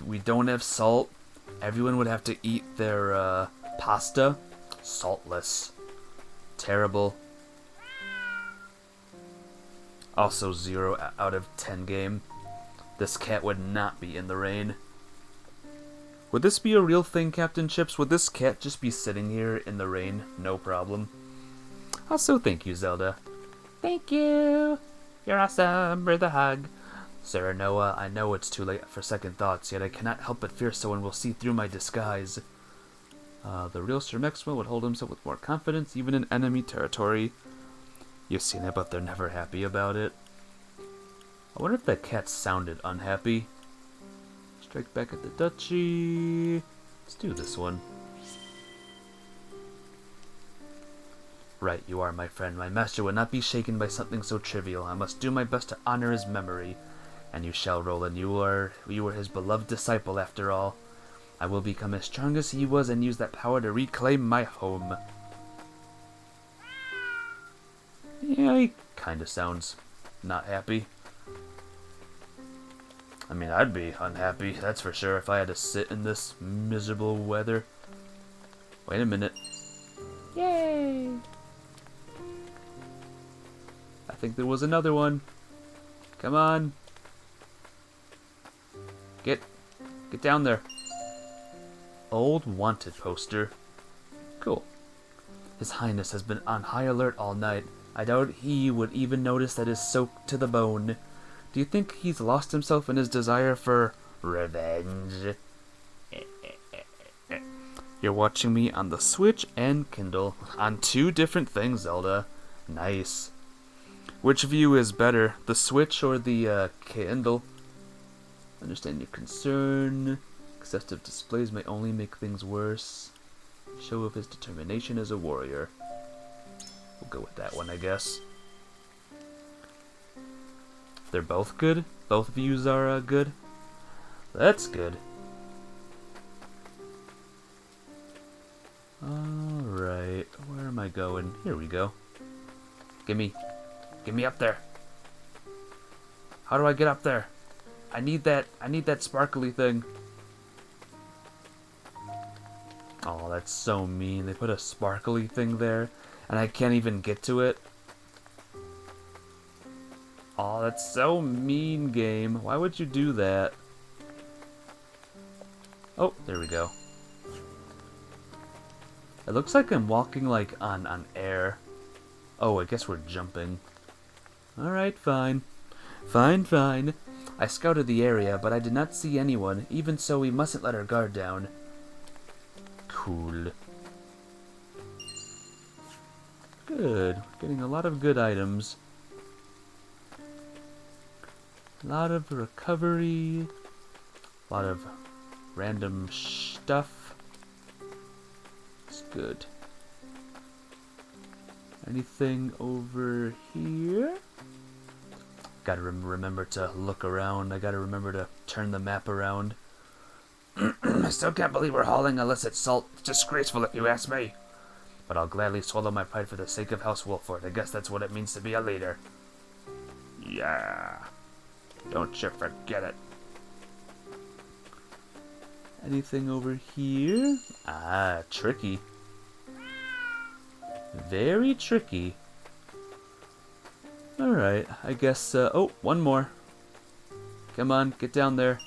we don't have salt, everyone would have to eat their pasta saltless. Terrible. Also 0 out of 10 game. This cat would not be in the rain. Would this be a real thing, Captain Chips? Would this cat just be sitting here in the rain? No problem. Also, thank you, Zelda. Thank you! You're awesome! With a hug. Sarah Noah, I know it's too late for second thoughts, yet I cannot help but fear someone will see through my disguise. The real Sir Maxwell would hold himself with more confidence, even in enemy territory. You've seen it, but they're never happy about it. I wonder if that cat sounded unhappy. Strike back at the duchy. Let's do this one. Right, you are my friend. My master would not be shaken by something so trivial. I must do my best to honor his memory. And you shall, Roland. You were his beloved disciple after all. I will become as strong as he was and use that power to reclaim my home. Yeah, he kinda sounds not happy. I mean, I'd be unhappy, that's for sure, if I had to sit in this miserable weather. Wait a minute. Yay! I think there was another one. Come on. Get down there. Old wanted poster. Cool. His Highness has been on high alert all night. I doubt he would even notice that it's soaked to the bone. Do you think he's lost himself in his desire for revenge? You're watching me on the Switch and Kindle. On 2 different things, Zelda. Nice. Which view is better, the Switch or the Kindle? Understand your concern. Excessive displays may only make things worse. Show of his determination as a warrior. We'll go with that one, I guess. They're both good? Both views are good? That's good. Alright, where am I going? Here we go. Get me up there. How do I get up there? I need that sparkly thing. Oh, that's so mean. They put a sparkly thing there, and I can't even get to it. Oh, that's so mean, game. Why would you do that? Oh, there we go. It looks like I'm walking like on air. Oh, I guess we're jumping. Alright, fine. Fine. I scouted the area, but I did not see anyone. Even so, we mustn't let our guard down. Cool. Good. Getting a lot of good items. A lot of recovery. A lot of random stuff. It's good. Anything over here? Gotta remember to look around. I gotta remember to turn the map around. I still can't believe we're hauling illicit salt. It's disgraceful if you ask me. But I'll gladly swallow my pride for the sake of House Wolford. I guess that's what it means to be a leader. Yeah. Don't you forget it. Anything over here? Ah, tricky. Very tricky. Alright, I guess, oh, one more. Come on, get down there.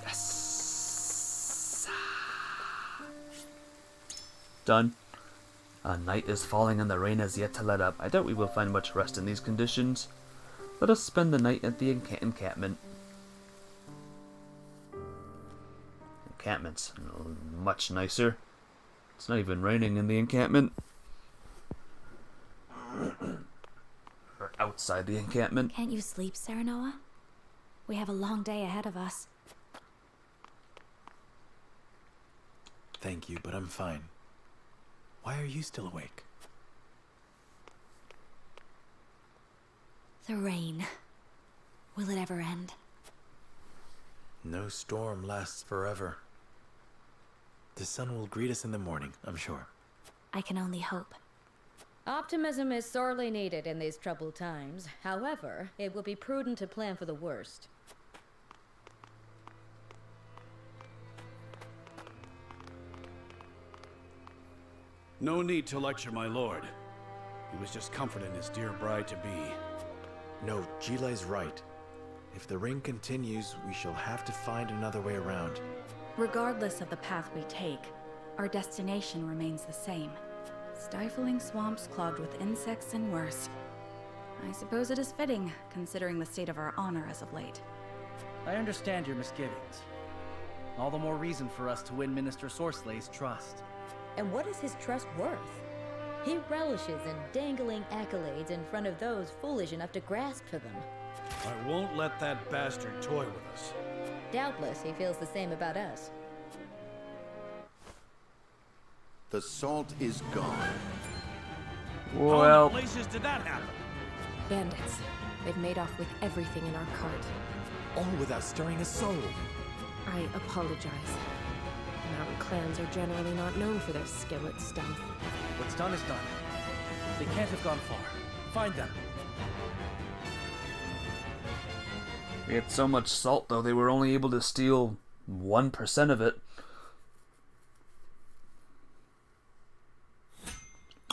Yes! Done. Night is falling and the rain has yet to let up. I doubt we will find much rest in these conditions. Let us spend the night at the encampment. Encampment's much nicer. It's not even raining in the encampment. Or outside the encampment. Can't you sleep, Serenoa? We have a long day ahead of us. Thank you, but I'm fine. Why are you still awake? The rain. Will it ever end? No storm lasts forever. The sun will greet us in the morning, I'm sure. I can only hope. Optimism is sorely needed in these troubled times. However, it will be prudent to plan for the worst. No need to lecture my lord. He was just comforting his dear bride-to-be. No, Gilai's right. If the rain continues, we shall have to find another way around. Regardless of the path we take, our destination remains the same. Stifling swamps clogged with insects and worse. I suppose it is fitting, considering the state of our honor as of late. I understand your misgivings. All the more reason for us to win Minister Sorslay's trust. And what is his trust worth? He relishes in dangling accolades in front of those foolish enough to grasp for them. I won't let that bastard toy with us. Doubtless he feels the same about us. The salt is gone. How in the places did that happen? Bandits. They've made off with everything in our cart. All without stirring a soul. I apologize. Mountain clans are generally not known for their skill at stealth. What's done is done. They can't have gone far. Find them. We had so much salt, though, they were only able to steal 1% of it.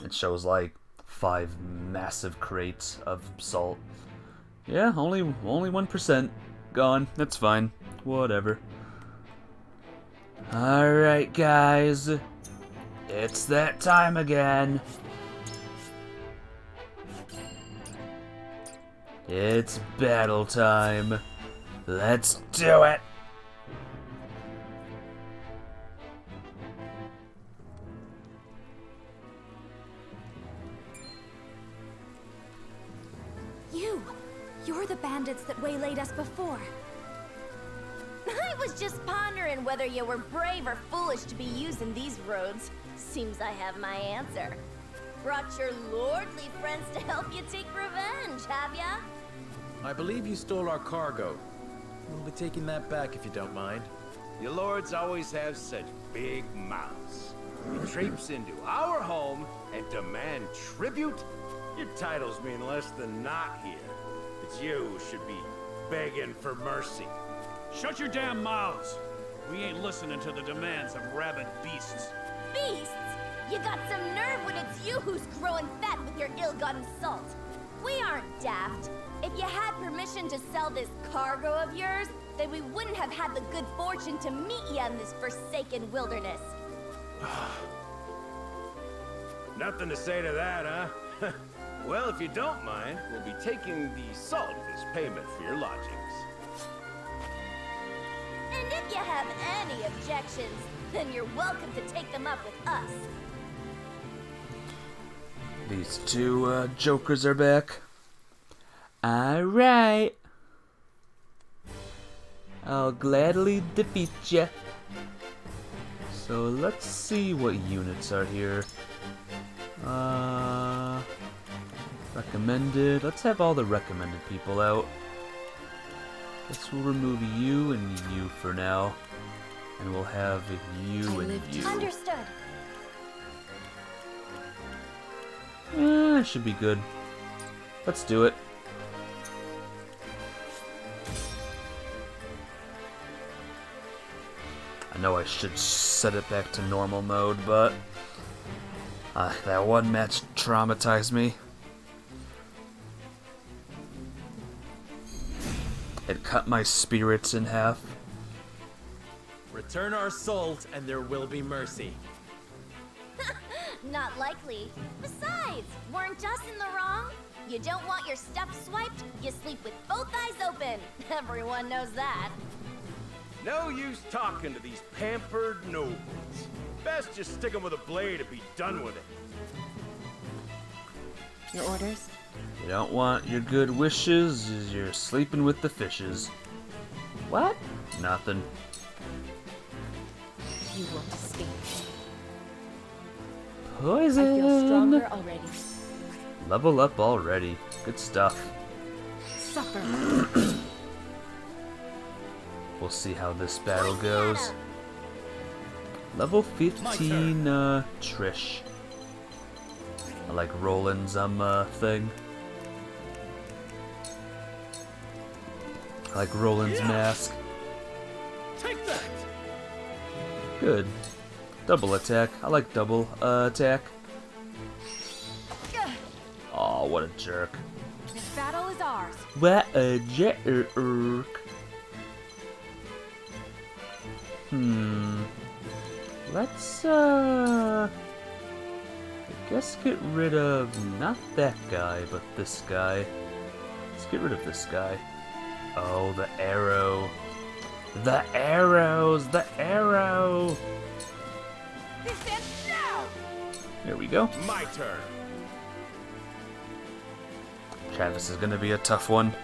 It shows like 5 massive crates of salt. Yeah, only 1% gone. That's fine. Whatever. Alright, guys. It's that time again. It's battle time. Let's do it! You're the bandits that waylaid us before. I was just pondering whether you were brave or foolish to be using these roads. Seems I have my answer. Brought your lordly friends to help you take revenge, have ya? I believe you stole our cargo. We'll be taking that back if you don't mind. Your lords always have such big mouths. You traipse into our home and demand tribute? Your titles mean less than not here. It's you who should be begging for mercy. Shut your damn mouths! We ain't listening to the demands of rabid beasts. Beasts? You got some nerve when it's you who's growing fat with your ill-gotten salt. We aren't daft. If you had permission to sell this cargo of yours, then we wouldn't have had the good fortune to meet you in this forsaken wilderness. Nothing to say to that, huh? Well, if you don't mind, we'll be taking the salt as payment for your lodgings. And if you have any objections, then you're welcome to take them up with us. These two jokers are back. Alright. I'll gladly defeat ya. So let's see what units are here. Recommended. Let's have all the recommended people out. Let's remove you and you for now. And we'll have you and you. Understood. Should be good. Let's do it. I know I should set it back to normal mode, but that one match traumatized me. It cut my spirits in half. Return our salt and there will be mercy. Not likely. Besides, weren't us in the wrong? You don't want your stuff swiped, you sleep with both eyes open. Everyone knows that. No use talking to these pampered nobles. Best just stick them with a blade and be done with it. Your orders? You don't want your good wishes, as you're sleeping with the fishes. What? Nothing. You won't escape. Poison! I feel stronger already. Level up already. Good stuff. Suffer. We'll see how this battle goes. Level 15, Trish. I like Roland's, thing. I like Roland's mask. Take that! Good. Double attack. I like double, attack. Aw, what a jerk. This battle is ours. What a jerk. Let's, I guess get rid of, not that guy, but this guy. Let's get rid of this guy. Oh, the arrow. The arrows! The arrow! This ends now! There we go. My turn. Travis is gonna be a tough one.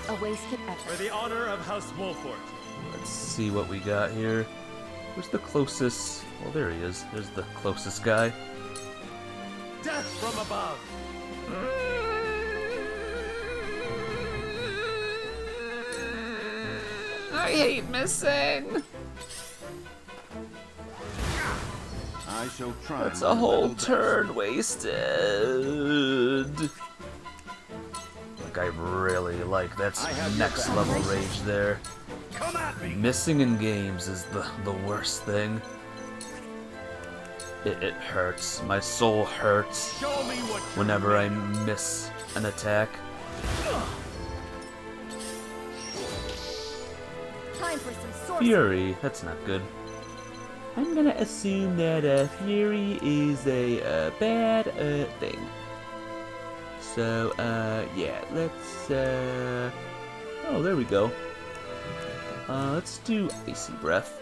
A wasted effort. For the honor of House Wolfort. Let's see what we got here. Where's the closest? Well, there he is. There's the closest guy. Death from above! I hate missing. I shall try. That's a whole turn wasted. Like, I really like that's next level rage there. Missing in games is the worst thing. It hurts. My soul hurts whenever I miss an attack. Time for some Fury, that's not good. I'm gonna assume that Fury is a bad thing. So, yeah, let's, oh, there we go. Let's do Icy Breath.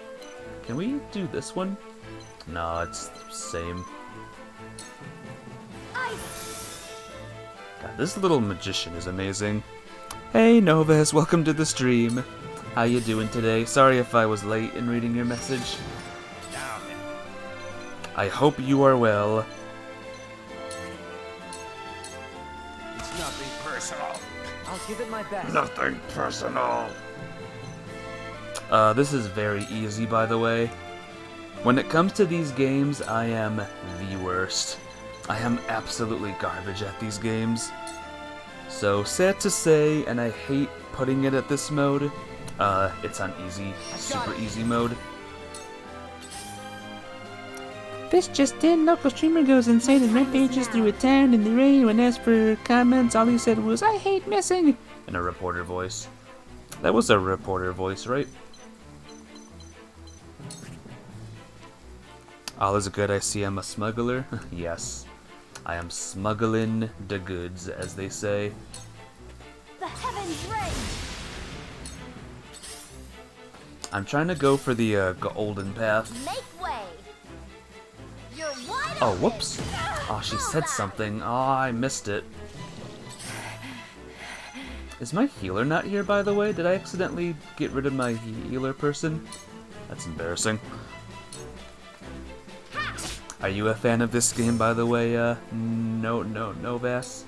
Can we do this one? No, it's the same. God, this little magician is amazing. Hey, Novus, welcome to the stream. How you doing today? Sorry if I was late in reading your message. I hope you are well. It's nothing personal. I'll give it my best. Nothing personal. This is very easy, by the way. When it comes to these games, I am the worst. I am absolutely garbage at these games. So, sad to say, and I hate putting it at this mode, it's on easy, super easy mode. This just in, local streamer goes insane and rampages through a town in the rain. When asked for comments, all he said was, "I hate missing," in a reporter voice. That was a reporter voice, right? All is good, I see I'm a smuggler. Yes, I am smuggling the goods, as they say. The heavens rage. I'm trying to go for the golden path. Make way. You're wide Oh, whoops. Oh, she said something. Oh, I missed it. Is my healer not here, by the way? Did I accidentally get rid of my healer person? That's embarrassing. Are you a fan of this game, by the way, no, Vass?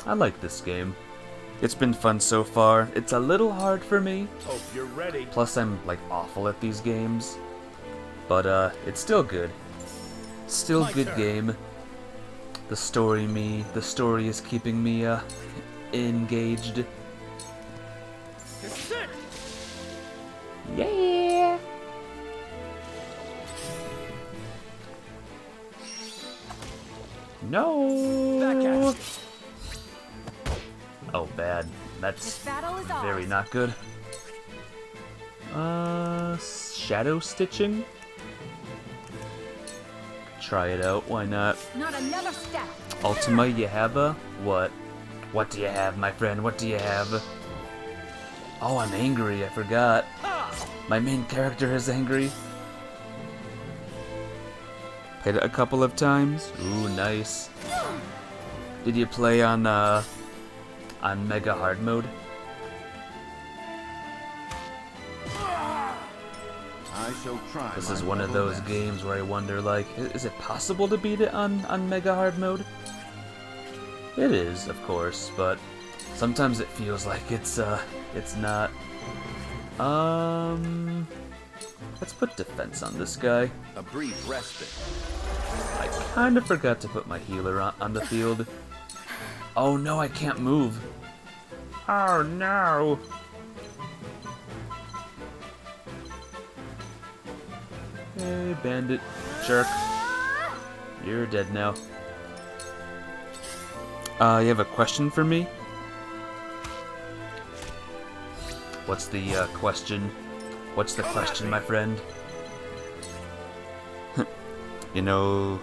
I like this game. It's been fun so far. It's a little hard for me. Hope you're ready. Plus, I'm, like, awful at these games. But, it's still good. Still good game. The story is keeping me, engaged. Yeah! No! Oh, bad. That's very not good. Shadow stitching? Try it out, why not? Not another step. Ultima, you have a? What? What do you have, my friend? What do you have? Oh, I'm angry, I forgot. My main character is angry. Played it a couple of times. Ooh, nice. Did you play on Mega Hard mode? I shall try. This is one of those games where I wonder, like, is it possible to beat it on Mega Hard mode? It is, of course, but sometimes it feels like it's not. Let's put defense on this guy. A brief respite. I kind of forgot to put my healer on the field. Oh no, I can't move. Oh no. Hey, bandit. Jerk. You're dead now. You have a question for me? What's the question? What's the question, my friend? You know,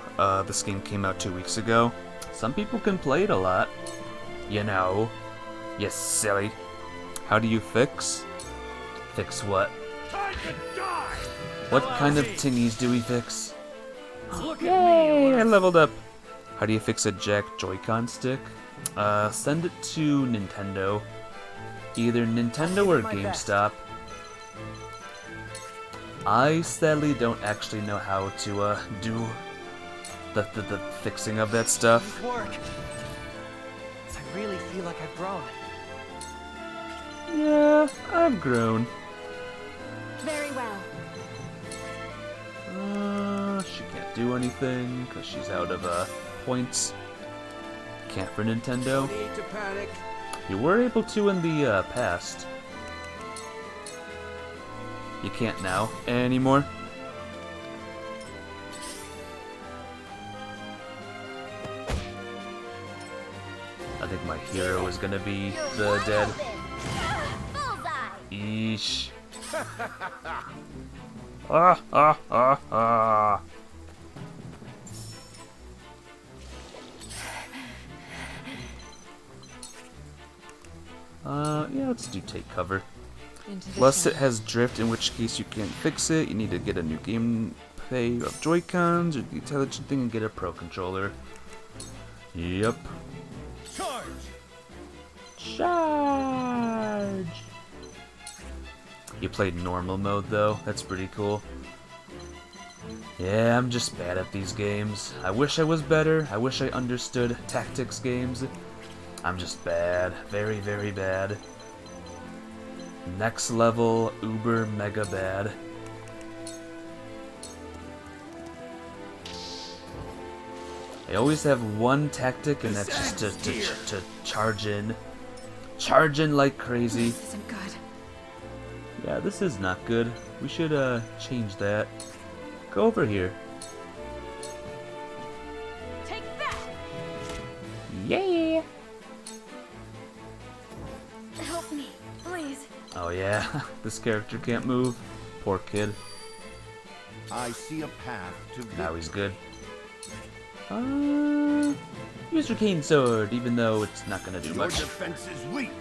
this game came out 2 weeks ago. Some people can play it a lot. You know. You silly. How do you fix? Fix what? What kind of tinnies do we fix? Yay! I leveled up. How do you fix a jack Joy-Con stick? Send it to Nintendo. Either Nintendo or GameStop. I sadly don't actually know how to do the fixing of that stuff. Work. I really feel like I've grown. Yeah, I've grown. Very well. She can't do anything because she's out of points. Can't for Nintendo. No need to panic. You were able to in the past. You can't now anymore. I think my hero is gonna be the dead. Eesh. Ah. Yeah, let's do take cover. Unless it has drift, in which case you can't fix it. You need to get a new gameplay of Joy-Cons or the intelligent thing and get a Pro Controller. Yep. Charge! You played normal mode though, that's pretty cool. Yeah, I'm just bad at these games. I wish I was better. I wish I understood tactics games. I'm just bad. Very, very bad. Next level, uber mega bad. I always have one tactic, and that's just to charge in. Charge in like crazy. This isn't good. Yeah, this is not good. We should change that. Go over here. Take that! Yeah! Help me, please. Oh yeah, this character can't move. Poor kid. I see a path to Now he's good. Use your cane sword, even though it's not gonna do much. Your defense is weak.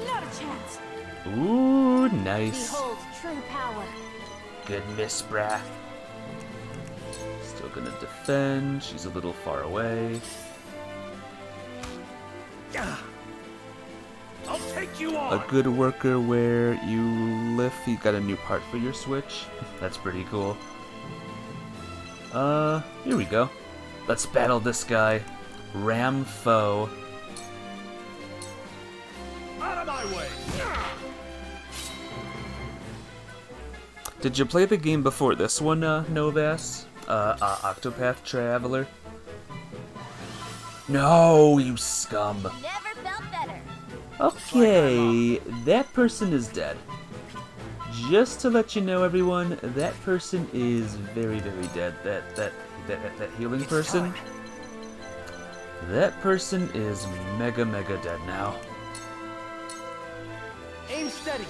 Not a chance. Ooh, nice. Behold true power. Good miss, brah. Still gonna defend. She's a little far away. I'll take you on. A good worker where you lift. You got a new part for your Switch. That's pretty cool. Here we go. Let's battle this guy. Ram foe. Out of my way. Did you play the game before this one, Novas? Octopath Traveler? No, you scum. Never felt better. Okay, that person is dead. Just to let you know, everyone, that person is very, very dead. That healing person. That person is mega, mega dead now. Aim steady.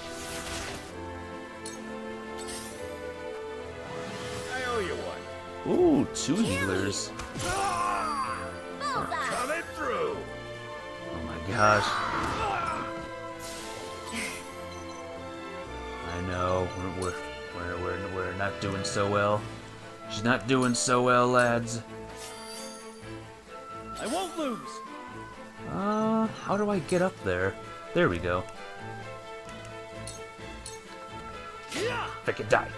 I owe you one. Ooh, 2 healers. Coming through. Oh my gosh. I know, we're not doing so well. She's not doing so well, lads. I won't lose. How do I get up there? There we go. If I could die.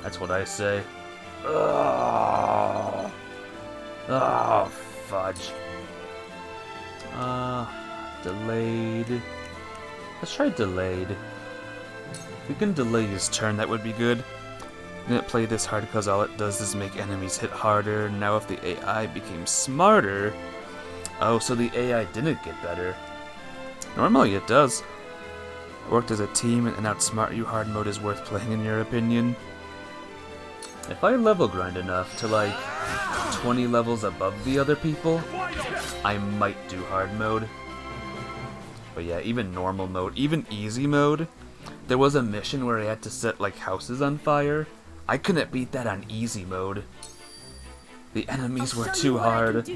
That's what I say. Oh, fudge. Delayed. Let's try delayed. If we can delay his turn, that would be good. I didn't play this hard because all it does is make enemies hit harder. Now if the AI became smarter... Oh, so the AI didn't get better. Normally it does. Worked as a team and outsmart you hard mode is worth playing in your opinion. If I level grind enough to like 20 levels above the other people, I might do hard mode. But yeah, even normal mode, even easy mode, there was a mission where I had to set like houses on fire. I couldn't beat that on easy mode. The enemies were too hard.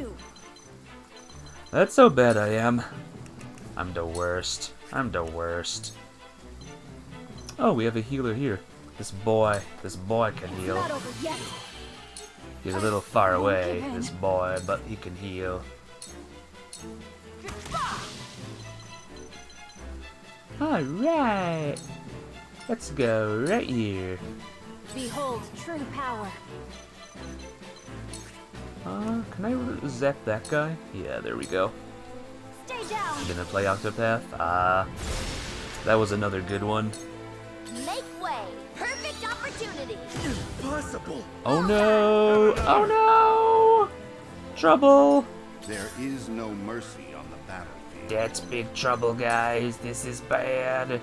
That's how bad I am. I'm the worst. I'm the worst. Oh, we have a healer here. This boy can heal. He's a little far away, this boy, but he can heal. Alright. Let's go right here. Behold true power. Can I zap that guy? Yeah, there we go. Stay down. I'm gonna play Octopath. That was another good one. Make way. Perfect opportunity. Impossible. Oh no! Oh no! Trouble! There is no mercy on the battlefield. That's big trouble, guys. This is bad.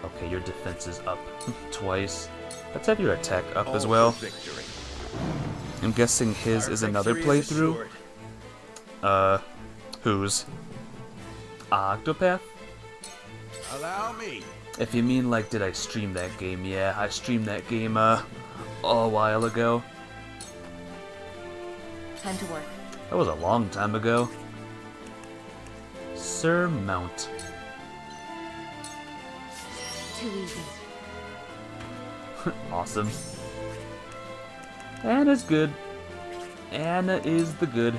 Okay, your defense is up twice. Let's have your attack up as well. I'm guessing his is another playthrough. Whose? Octopath? Allow me. If you mean like, did I stream that game? Yeah, I streamed that game, a while ago. Time to work. That was a long time ago. Surmount. Too easy. Awesome. Anna's good. Anna is the good.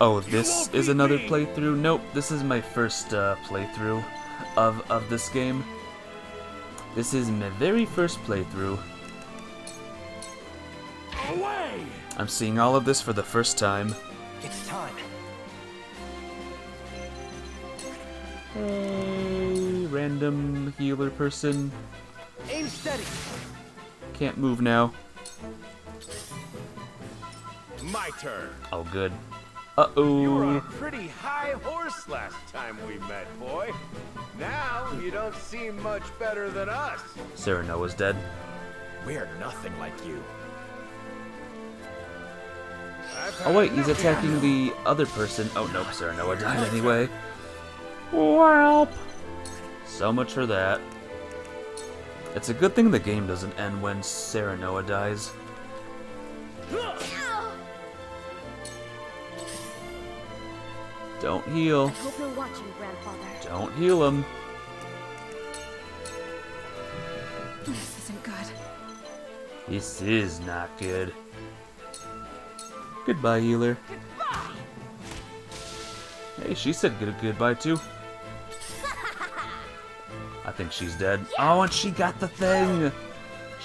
Oh, this is another playthrough? Nope, this is my first playthrough of this game. This is my very first playthrough. Away! I'm seeing all of this for the first time. It's time. Hey, random healer person. Aim steady. Can't move now. My turn. Oh, good. You were on a Uh-oh. pretty high horse last time we met, boy. Now you don't seem much better than us. Serenoa's dead. We're nothing like you. Oh wait, he's attacking the other person. Oh nope, Serenoa died anyway. Welp. So much for that. It's a good thing the game doesn't end when Serenoa dies. Don't heal. I hope you're watching, Grandfather. Don't heal him. This isn't good. This is not good. Goodbye, healer. Hey, she said goodbye too. I think she's dead. Oh, and she got the thing!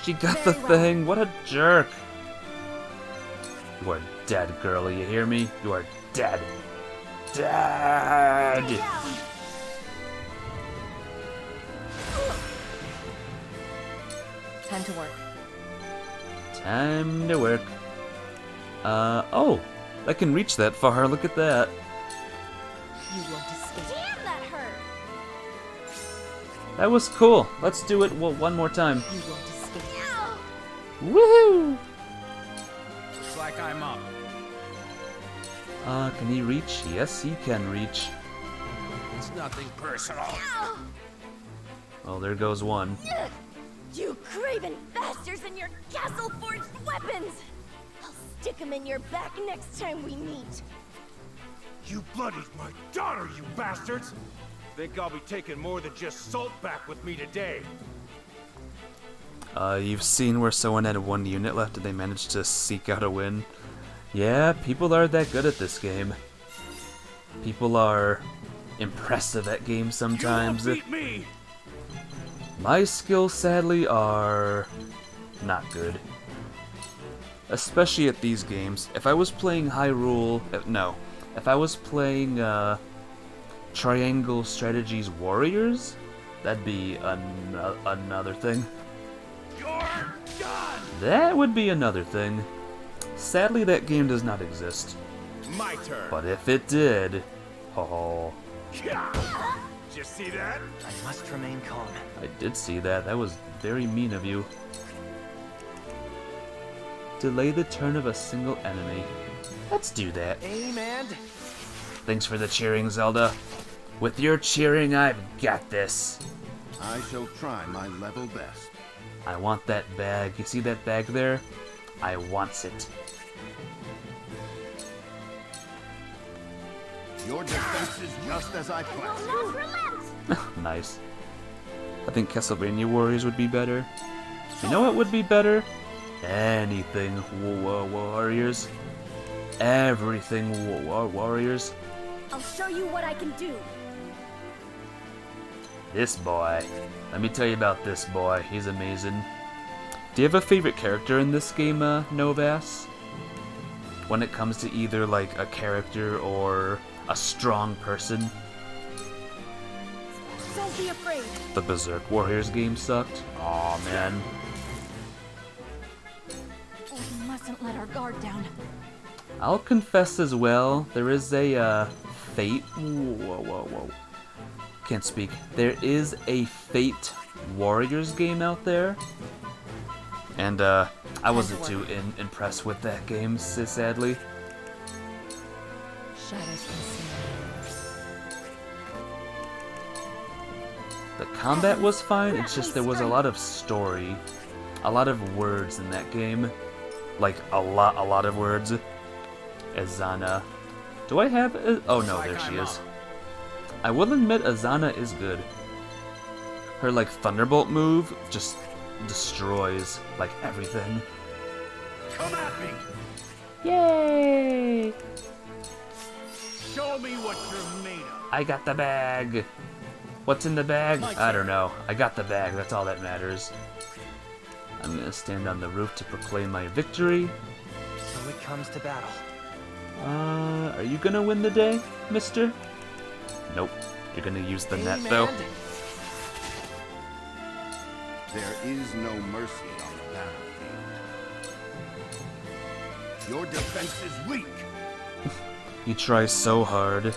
She got the thing! What a jerk! You are dead, girlie, you hear me? You are dead. Dead! Time to work. Time to work. Oh! I can reach that far, look at that. You won't escape. Damn, that hurt. That was cool. Let's do it one more time. You won't escape. Woohoo! Looks like I'm up. Can he reach? Yes, he can reach. It's nothing personal. Well, there goes one. You craven bastards and your castle-forged weapons! I'll stick them in your back next time we meet. You bloodied my daughter, you bastards! Think I'll be taking more than just salt back with me today. You've seen where someone had one unit left and they managed to seek out a win. Yeah, people are that good at this game. People are impressive at games sometimes. You won't beat me! My skills, sadly, are not good. Especially at these games. If I was playing Hyrule... no. If I was playing, Triangle Strategies Warriors, that'd be another thing. You're done! That would be another thing. Sadly, that game does not exist. My turn. But if it did... oh... Did you see that? I must remain calm. I did see that. That was very mean of you. Delay the turn of a single enemy. Let's do that. Aim and... Thanks for the cheering, Zelda. With your cheering, I've got this. I shall try my level best. I want that bag. You see that bag there? I wants it. Your defense is just as I planned. Not relent! Nice. I think Castlevania Warriors would be better. You know what would be better? Anything Warriors. Everything Warriors. I'll show you what I can do. This boy. Let me tell you about this boy. He's amazing. Do you have a favorite character in this game, Novas? When it comes to either like a character or a strong person? Don't be afraid. The Berserk Warriors game sucked. Aw, man. We mustn't let our guard down. I'll confess as well, there is a, Fate... Whoa. Can't speak. There is a Fate Warriors game out there. And, I wasn't too impressed with that game, sadly. Shadows The combat was fine, it's just there was a lot of story. A lot of words in that game. Like, a lot of words. Azana. Do I have... Oh no, there she is. I will admit Azana is good. Her, like, Thunderbolt move just destroys, like, everything. Come at me! Yay! Show me what you're made of. I got the bag! What's in the bag? I don't know. I got the bag, that's all that matters. I'm gonna stand on the roof to proclaim my victory. So it comes to battle. Are you gonna win the day, mister? Nope. You're gonna use the net, though. There is no mercy on the battlefield. Your defense is weak. You try so hard.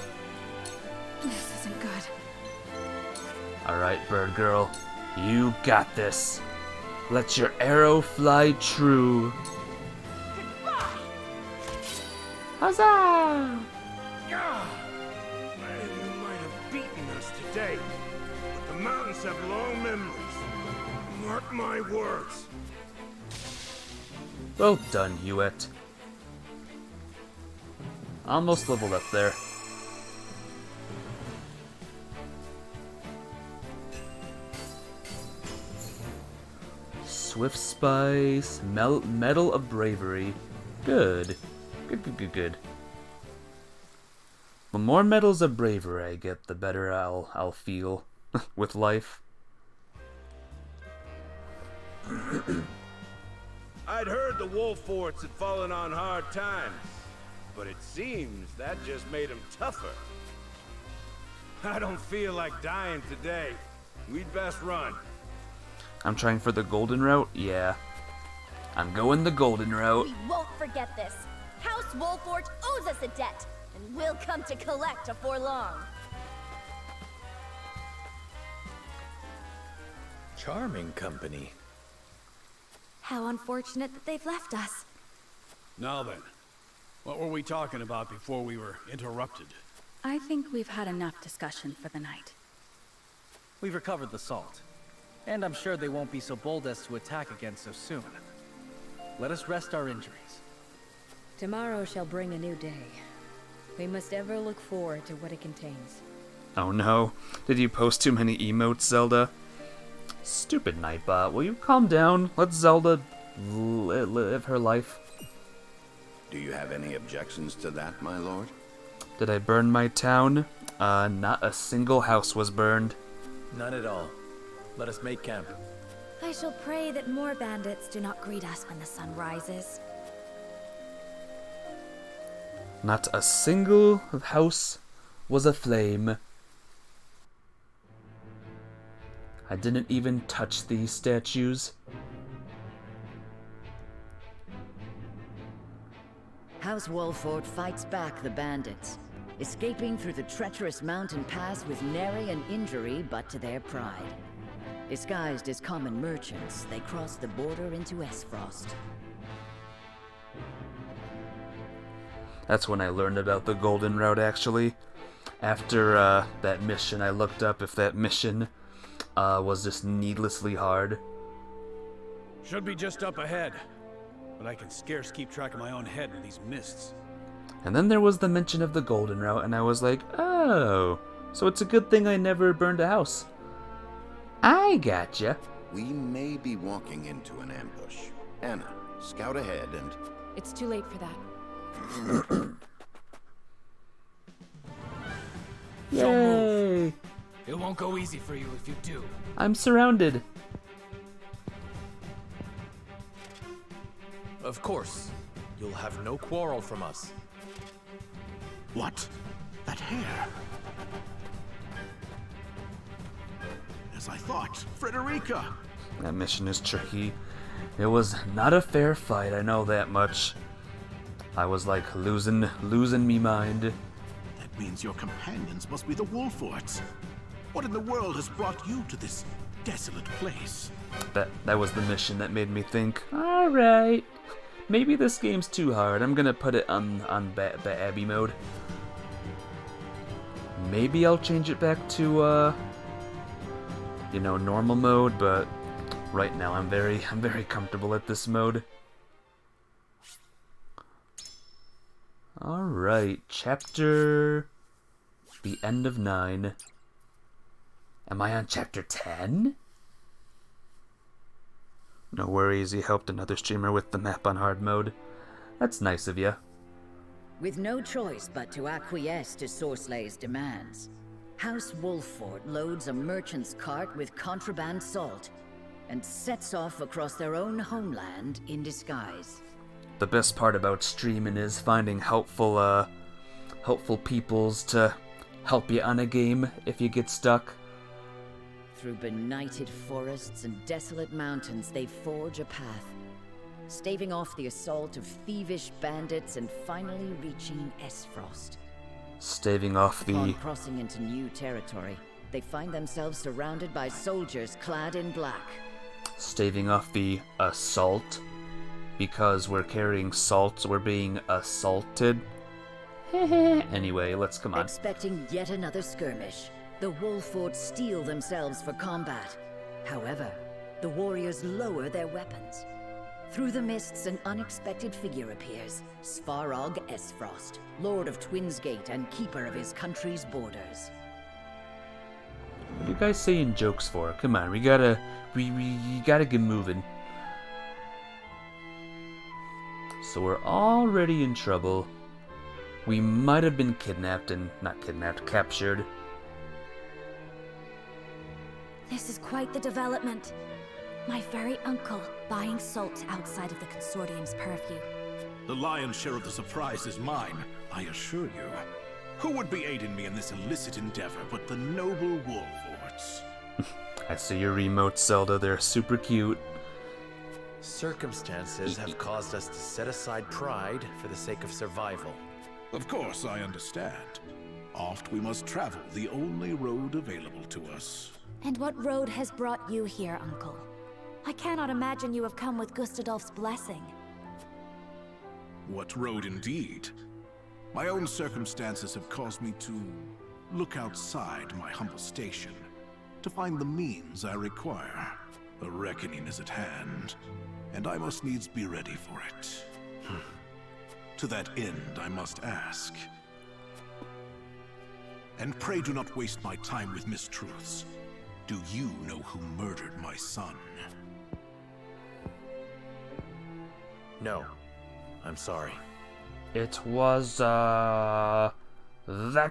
This isn't good. Alright, bird girl. You got this. Let your arrow fly true. Huzzah! Man, you might have beaten us today, but the mountains have long memories. Mark my words. Well done, Hewitt. Almost leveled up there. Swift Spice, Medal of Bravery. Good. Good. The more medals of bravery I get, the better I'll feel with life. I'd heard the wolf forts had fallen on hard times, but it seems that just made them tougher. I don't feel like dying today. We'd best run. I'm trying for the golden route? Yeah. I'm going the golden route. We won't forget this. House Wolfort owes us a debt, and we'll come to collect afore long. Charming company. How unfortunate that they've left us. Now then, what were we talking about before we were interrupted? I think we've had enough discussion for the night. We've recovered the salt, and I'm sure they won't be so bold as to attack again so soon. Let us rest our injuries. Tomorrow shall bring a new day. We must ever look forward to what it contains. Oh no. Did you post too many emotes, Zelda? Stupid Nightbot, will you calm down? Let Zelda live her life. Do you have any objections to that, my lord? Did I burn my town? Not a single house was burned. None at all. Let us make camp. I shall pray that more bandits do not greet us when the sun rises. Not a single house was aflame. I didn't even touch these statues. House Wolfort fights back the bandits, escaping through the treacherous mountain pass with nary an injury but to their pride. Disguised as common merchants, they cross the border into Esfrost. That's when I learned about the golden route, actually. After that mission, I looked up if that mission was just needlessly hard. Should be just up ahead, but I can scarce keep track of my own head in these mists. And then there was the mention of the golden route, and I was like, oh, so it's a good thing I never burned a house. I gotcha. We may be walking into an ambush. Anna, scout ahead and... It's too late for that. Yay! It won't go easy for you if you do. I'm surrounded. Of course. You'll have no quarrel from us. What? That hair? As I thought, Frederica! That mission is tricky. It was not a fair fight, I know that much. I was like losing me mind. That means your companions must be the Wolforts. What in the world has brought you to this desolate place? That was the mission that made me think, alright, maybe this game's too hard. I'm gonna put it on Abby mode. Maybe I'll change it back to, you know, normal mode, but right now I'm very comfortable at this mode. Alright, chapter... The end of 9. Am I on chapter 10? No worries, he helped another streamer with the map on hard mode. That's nice of you. With no choice but to acquiesce to Sorslay's demands, House Wolfort loads a merchant's cart with contraband salt and sets off across their own homeland in disguise. The best part about streaming is finding helpful peoples to help you on a game if you get stuck. Through benighted forests and desolate mountains, they forge a path, staving off the assault of thievish bandits and finally reaching Esfrost. Staving off the... Upon crossing into new territory, they find themselves surrounded by soldiers clad in black. Staving off the assault? Because we're carrying salt, we're being assaulted? Anyway, let's come on. Expecting yet another skirmish, the Wolforts steel themselves for combat. However, the warriors lower their weapons. Through the mists, an unexpected figure appears. Svarog Esfrost, Lord of Twinsgate and keeper of his country's borders. What are you guys saying jokes for? Come on, we gotta get moving. So we're already in trouble. We might have been kidnapped and... not kidnapped, captured. This is quite the development. My very uncle buying salt outside of the Consortium's purview. The lion's share of the surprise is mine, I assure you. Who would be aiding me in this illicit endeavor but the noble Wolforts? I see your remote, Zelda. They're super cute. Circumstances have caused us to set aside pride for the sake of survival. Of course, I understand. Oft we must travel the only road available to us. And what road has brought you here, Uncle? I cannot imagine you have come with Gustadolf's blessing. What road indeed? My own circumstances have caused me to look outside my humble station, to find the means I require. A reckoning is at hand, and I must needs be ready for it. To that end, I must ask. And pray do not waste my time with mistruths. Do you know who murdered my son? No. I'm sorry. It was, that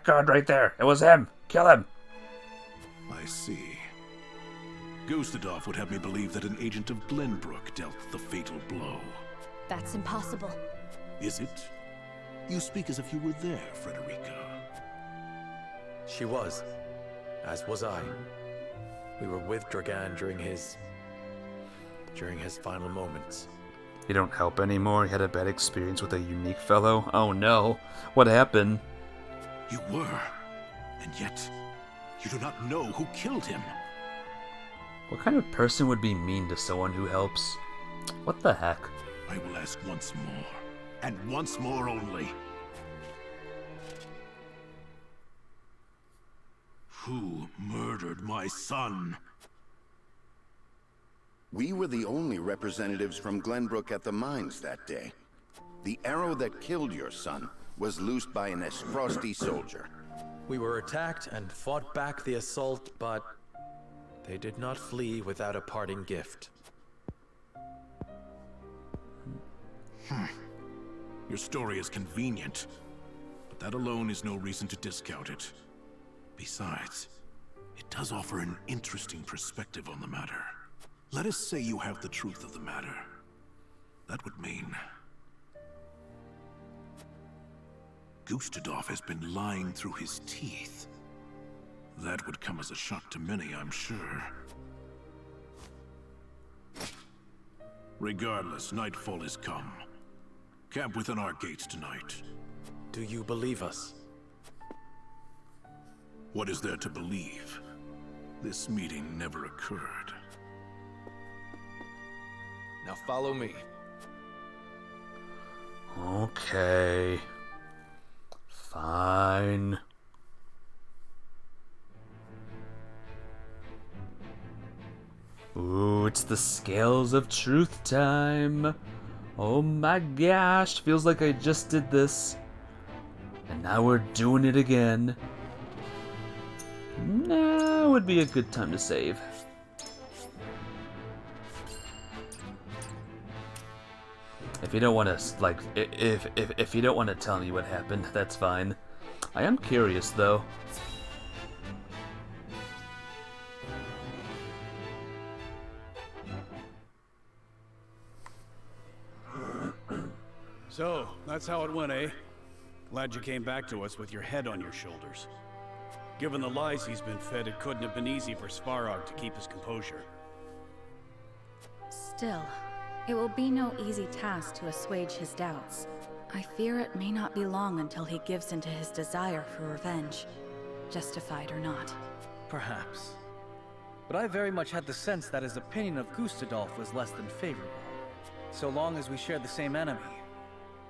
guard right there. It was him. Kill him. I see. Gustadolf would have me believe that an agent of Glenbrook dealt the fatal blow. That's impossible. Is it? You speak as if you were there, Frederica. She was. As was I. We were with Dragan during his final moments. You don't help anymore? You had a bad experience with a unique fellow? Oh no. What happened? You were. And yet, you do not know who killed him. What kind of person would be mean to someone who helps? What the heck? I will ask once more. And once more only. Who murdered my son? We were the only representatives from Glenbrook at the mines that day. The arrow that killed your son was loosed by an Esfrosti soldier. We were attacked and fought back the assault, but they did not flee without a parting gift. Your story is convenient, but that alone is no reason to discount it. Besides, it does offer an interesting perspective on the matter. Let us say you have the truth of the matter. That would mean Gustadolf has been lying through his teeth. That would come as a shock to many, I'm sure. Regardless, nightfall is come. Camp within our gates tonight. Do you believe us? What is there to believe? This meeting never occurred. Now follow me. Okay. Fine. Ooh, it's the scales of truth time. Oh my gosh, feels like I just did this. And now we're doing it again. Now would be a good time to save. If you don't want to, like, if you don't want to tell me what happened, that's fine. I am curious, though. So, that's how it went, eh? Glad you came back to us with your head on your shoulders. Given the lies he's been fed, it couldn't have been easy for Svarog to keep his composure. Still, it will be no easy task to assuage his doubts. I fear it may not be long until he gives into his desire for revenge, justified or not. Perhaps. But I very much had the sense that his opinion of Gustadolf was less than favorable. So long as we share the same enemy,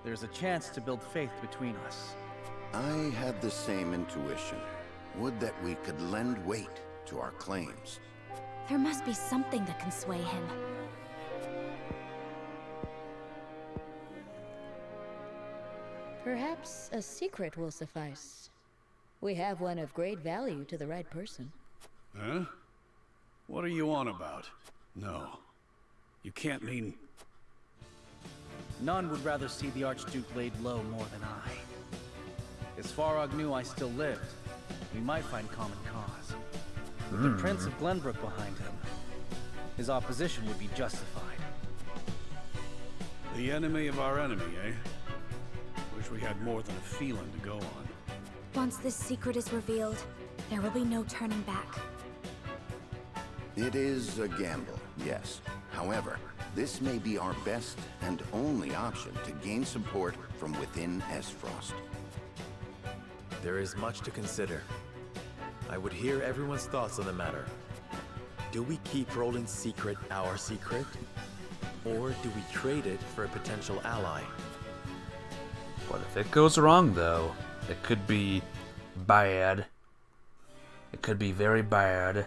there's a chance to build faith between us. I had the same intuition. Would that we could lend weight to our claims. There must be something that can sway him. Perhaps a secret will suffice. We have one of great value to the right person. Huh? What are you on about? No. You can't mean... None would rather see the Archduke laid low more than I. If Svarog knew I still lived, we might find common cause. With the Prince of Glenbrook behind him, his opposition would be justified. The enemy of our enemy, eh? Wish we had more than a feeling to go on. Once this secret is revealed, there will be no turning back. It is a gamble, yes. However, this may be our best and only option to gain support from within Esfrost. There is much to consider. I would hear everyone's thoughts on the matter. Do we keep Roland's secret our secret? Or do we trade it for a potential ally? What if it goes wrong, though? It could be bad. It could be very bad.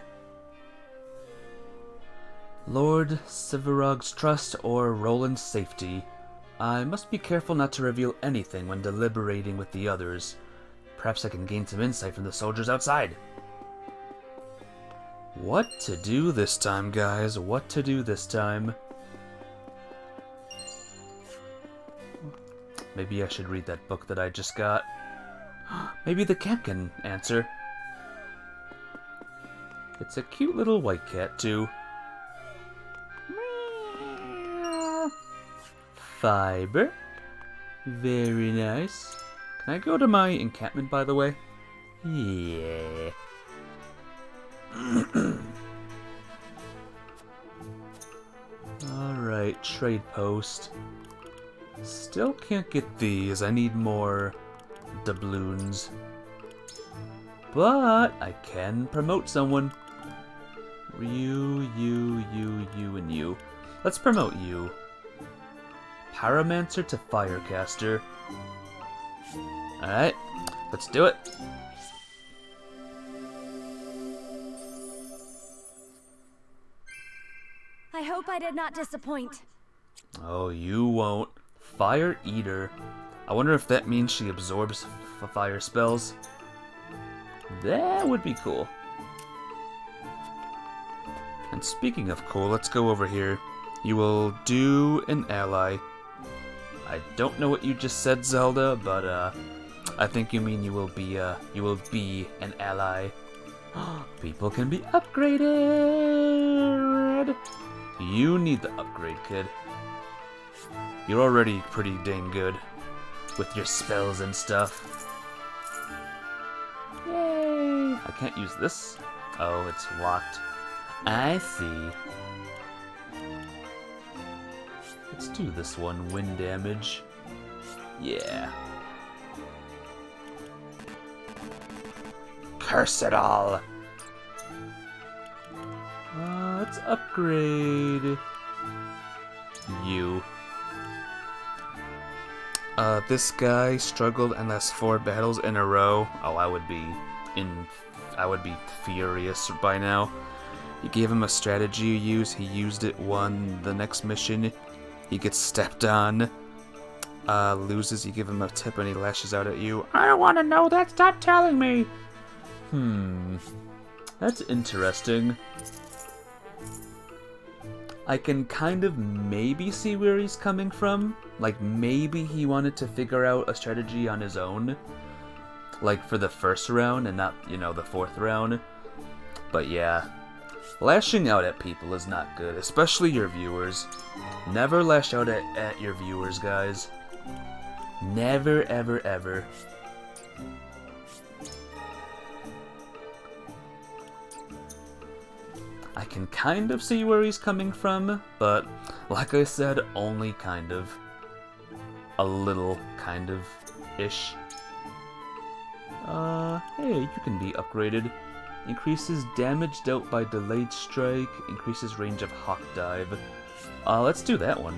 Lord Svarog's trust or Roland's safety. I must be careful not to reveal anything when deliberating with the others. Perhaps I can gain some insight from the soldiers outside. What to do this time, guys? What to do this time? Maybe I should read that book that I just got. Maybe the cat can answer. It's a cute little white cat, too. Fiber. Very nice. Can I go to my encampment, by the way? Yeah. Alright, trade post. Still can't get these. I need more doubloons. But I can promote someone. You, and you. Let's promote you. Pyromancer to Firecaster. Alright, let's do it. I hope I did not disappoint. Oh, you won't. Fire Eater. I wonder if that means she absorbs fire spells. That would be cool. And speaking of cool, let's go over here. You will do an ally. I don't know what you just said, Zelda, but I think you mean you will be an ally. People can be upgraded. You need the upgrade, kid. You're already pretty dang good with your spells and stuff. Yay! I can't use this. Oh, it's locked. I see. Let's do this one. Wind damage. Yeah. Curse it all! Let's upgrade you. This guy struggled and lost 4 battles in a row. Oh, I would be furious by now. You gave him a strategy you use, he used it, won the next mission, he gets stepped on, loses, you give him a tip and he lashes out at you. I don't want to know that, stop telling me! That's interesting. I can kind of maybe see where he's coming from. Like, maybe he wanted to figure out a strategy on his own. Like, for the first round and not, you know, the 4th round. But yeah, lashing out at people is not good, especially your viewers. Never lash out at your viewers, guys. Never, ever, ever. I can kind of see where he's coming from, but like I said, only kind of. A little kind of ish. Hey, you can be upgraded. Increases damage dealt by delayed strike, increases range of hawk dive. Let's do that one.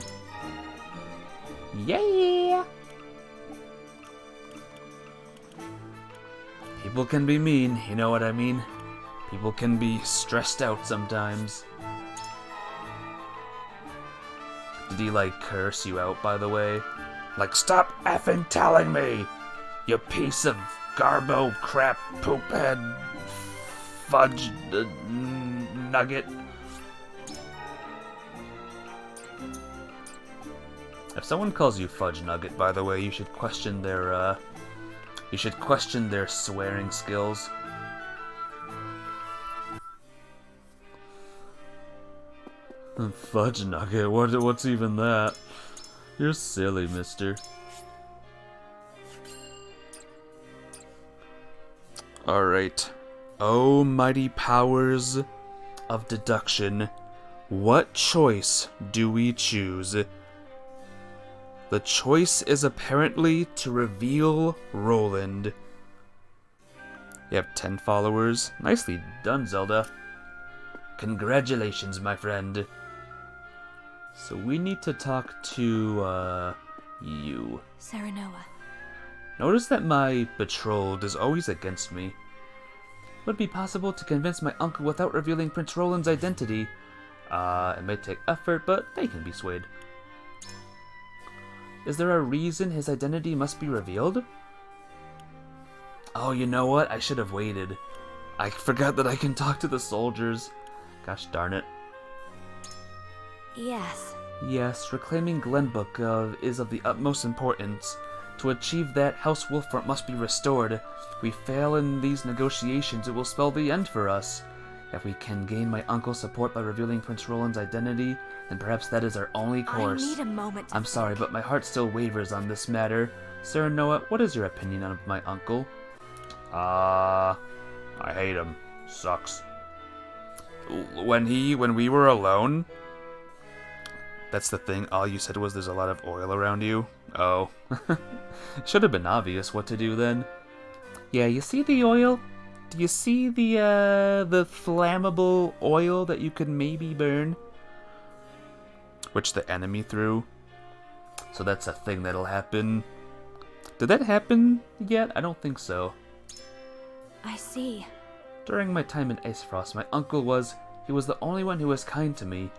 Yeah! People can be mean, you know what I mean? People can be stressed out sometimes. Did he, like, curse you out, by the way? Like, stop effing telling me! You piece of garbo crap poop head fudge nugget. If someone calls you fudge nugget, by the way, you should question their swearing skills. Fudge nugget? What's even that? You're silly, mister. Alright. Oh, mighty powers of deduction. What choice do we choose? The choice is apparently to reveal Roland. You have 10 followers. Nicely done, Zelda. Congratulations, my friend. So we need to talk to, you. Serenoa. Notice that my betrothed is always against me. Would it be possible to convince my uncle without revealing Prince Roland's identity? It may take effort, but they can be swayed. Is there a reason his identity must be revealed? Oh, you know what? I should have waited. I forgot that I can talk to the soldiers. Gosh darn it. Yes. Yes, reclaiming Glenbrook is of the utmost importance. To achieve that, House Wolffort must be restored. If we fail in these negotiations, it will spell the end for us. If we can gain my uncle's support by revealing Prince Roland's identity, then perhaps that is our only course. I need a moment to I'm sorry, but my heart still wavers on this matter. Serenoa, what is your opinion of my uncle? I hate him. Sucks. When we were alone... That's the thing, all you said was there's a lot of oil around you? Oh. Should have been obvious what to do then. Yeah, you see the oil? Do you see the flammable oil that you could maybe burn? Which the enemy threw. So that's a thing that'll happen. Did that happen yet? I don't think so. I see. During my time in Icefrost, my uncle was the only one who was kind to me.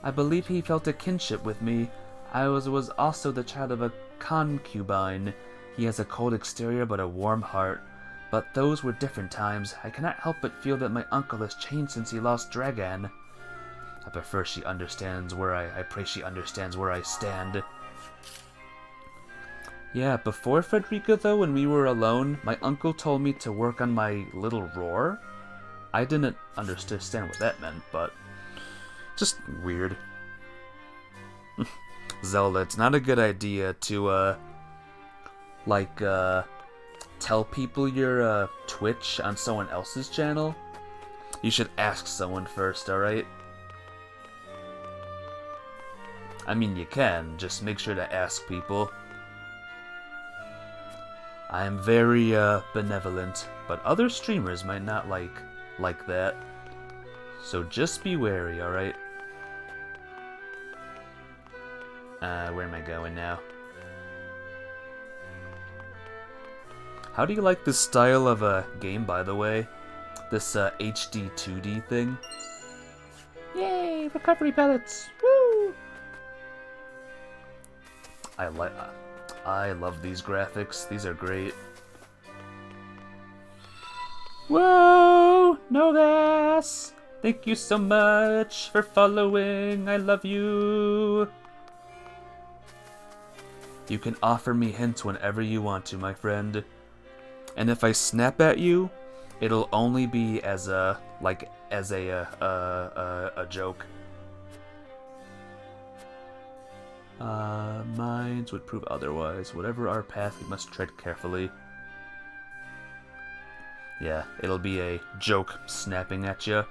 I believe he felt a kinship with me. I was also the child of a concubine. He has a cold exterior but a warm heart. But those were different times. I cannot help but feel that my uncle has changed since he lost Dragan. I pray she understands where I stand. Yeah, before Frederica though, when we were alone, my uncle told me to work on my little roar. I didn't understand what that meant, but just weird. Zelda, it's not a good idea to, tell people your Twitch on someone else's channel, you should ask someone first, alright? I mean, you can, just make sure to ask people. I am very benevolent, but other streamers might not like that. So just be wary, alright? Where am I going now? How do you like this style of a game, by the way? This HD 2D thing? Yay, recovery pellets! Woo! I love these graphics. These are great. Whoa! Novas! Thank you so much for following. I love you. You can offer me hints whenever you want to, my friend. And if I snap at you, it'll only be as a joke. Minds would prove otherwise. Whatever our path, we must tread carefully. Yeah, it'll be a joke snapping at you.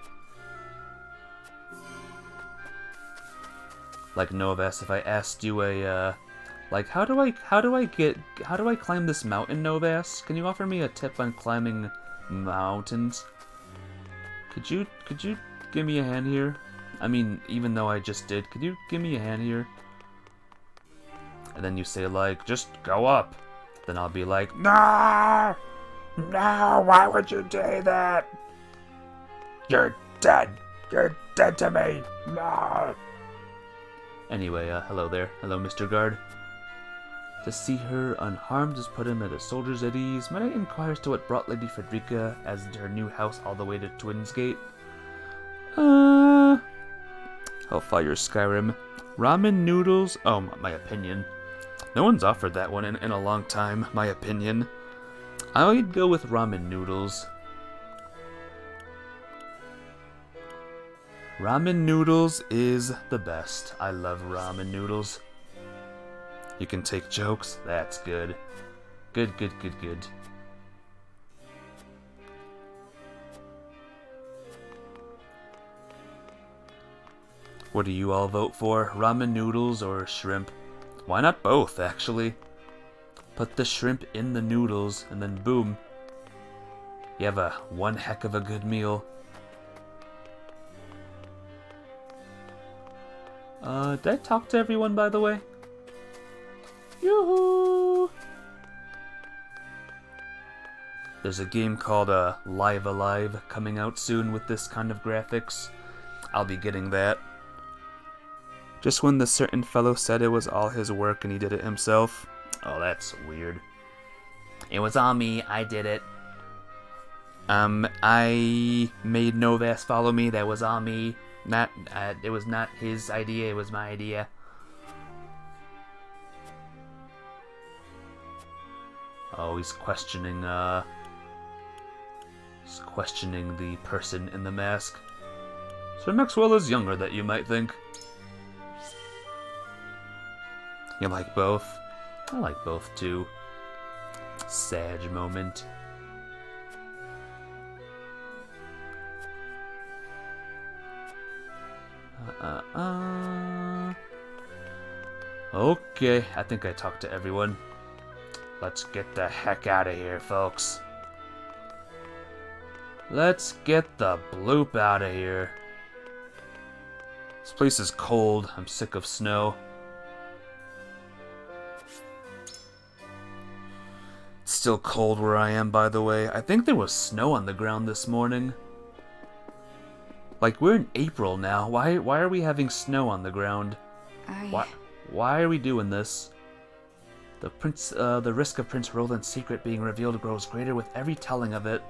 Like Novas, if I asked you a, like, how do I climb this mountain, Novas? Can you offer me a tip on climbing mountains? Could you give me a hand here? I mean, even though I just did, could you give me a hand here? And then you say, like, just go up. Then I'll be like, no! No, why would you do that? You're dead. You're dead to me. No! Anyway, hello there. Hello, Mr. Guard. To see her unharmed has put him at a soldier's at ease. Might I inquire as to what brought Lady Frederica as her new house all the way to Twins Gate? Hellfire Skyrim. Ramen noodles? Oh, my opinion. No one's offered that one in a long time, my opinion. I'd go with ramen noodles. Ramen noodles is the best. I love ramen noodles. You can take jokes? That's good. Good. What do you all vote for? Ramen noodles or shrimp? Why not both, actually? Put the shrimp in the noodles, and then boom. You have one heck of a good meal. Did I talk to everyone, by the way? Yoo-hoo! There's a game called Live Alive coming out soon with this kind of graphics. I'll be getting that. Just when the certain fellow said it was all his work and he did it himself. Oh, that's weird. It was all me, I did it. I made Novas follow me, that was all me. It was not his idea, it was my idea. Oh, he's questioning the person in the mask. Sir Maxwell is younger than you might think. You like both? I like both too. Sag moment. Okay, I think I talked to everyone. Let's get the heck out of here, folks. Let's get the bloop out of here. This place is cold. I'm sick of snow. It's still cold where I am, by the way. I think there was snow on the ground this morning. Like, we're in April now. Why are we having snow on the ground? Why are we doing this? The risk of Prince Roland's secret being revealed grows greater with every telling of it.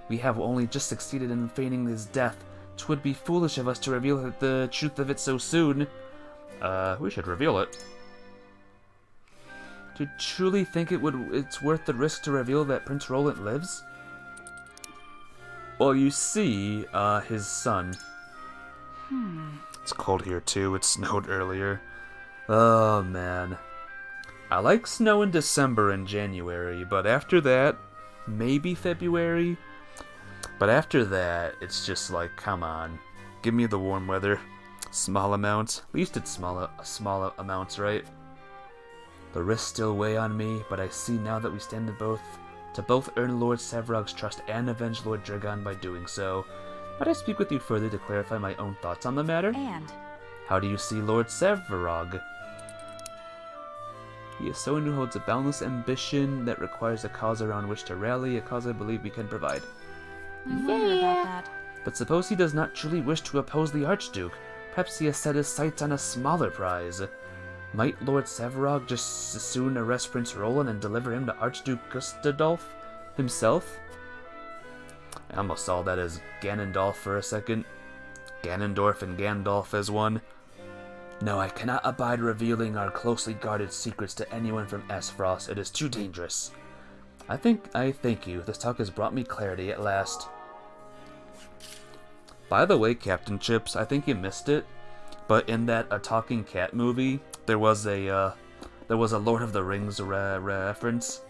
We have only just succeeded in feigning his death. 'Twould be foolish of us to reveal the truth of it so soon. We should reveal it. Do you truly think it's worth the risk to reveal that Prince Roland lives? Well, you see, his son. It's cold here too, it snowed earlier. Oh man. I like snow in December and January, but after that, maybe February. But after that, it's just like, come on. Give me the warm weather. Small amounts. At least it's small amounts, right? The risks still weigh on me, but I see now that we stand to both earn Lord Sevrog's trust and avenge Lord Dragon by doing so. But I speak with you further to clarify my own thoughts on the matter. And? How do you see Lord Sevrog? He is someone who holds a boundless ambition that requires a cause around which to rally, a cause I believe we can provide. I wonder about that. But suppose he does not truly wish to oppose the Archduke. Perhaps he has set his sights on a smaller prize. Might Lord Sevrog just as soon arrest Prince Roland and deliver him to Archduke Gustadolf himself? I almost saw that as Ganondorf for a second. Ganondorf and Gandalf as one. No, I cannot abide revealing our closely guarded secrets to anyone from Aesfrost. It is too dangerous. I thank you. This talk has brought me clarity at last. By the way, Captain Chips, I think you missed it, but in that A Talking Cat movie, there was a Lord of the Rings reference.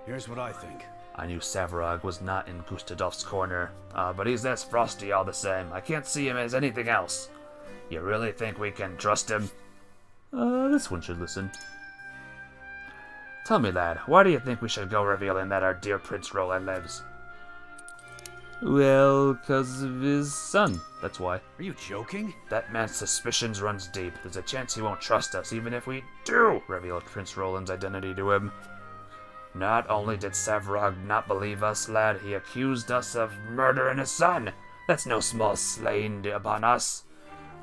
Here's what I think. I knew Sevrog was not in Gustadolf's corner, but he's as frosty all the same. I can't see him as anything else. You really think we can trust him? This one should listen. Tell me, lad, why do you think we should go revealing that our dear Prince Roland lives? Well, 'cause of his son, that's why. Are you joking? That man's suspicions runs deep. There's a chance he won't trust us, even if we do reveal Prince Roland's identity to him. Not only did Sevrog not believe us, lad, he accused us of murdering his son. That's no small slaying upon us.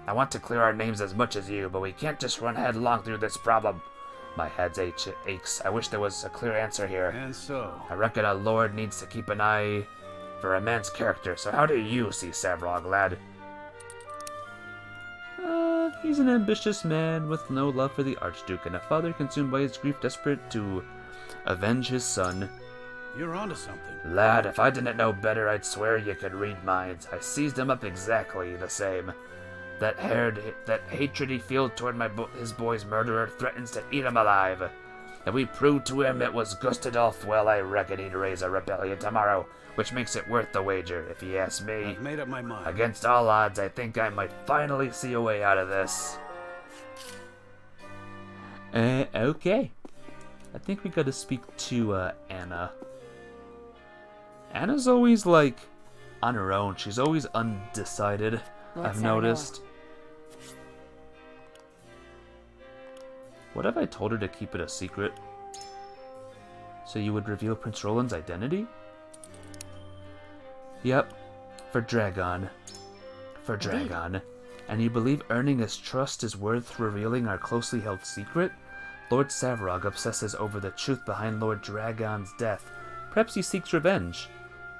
I want to clear our names as much as you, but we can't just run headlong through this problem. My head aches. I wish there was a clear answer here. And so? I reckon a lord needs to keep an eye for a man's character, so how do you see Sevrog, lad? He's an ambitious man with no love for the Archduke, and a father consumed by his grief desperate to avenge his son. You're onto something. Lad, if I didn't know better, I'd swear you could read minds. I seized him up exactly the same. That hatred he feels toward his boy's murderer threatens to eat him alive. If we prove to him it was Gustadolf, well, I reckon he'd raise a rebellion tomorrow, which makes it worth the wager, if you ask me. I've made up my mind. Against all odds, I think I might finally see a way out of this. Okay. I think we gotta speak to, Anna. Anna's always, like, on her own. She's always undecided, I've noticed. What if I told her to keep it a secret? So you would reveal Prince Roland's identity? Yep. For Dragon. For Dragon. And you believe earning his trust is worth revealing our closely held secret? Lord Sevrog obsesses over the truth behind Lord Dragon's death. Perhaps he seeks revenge.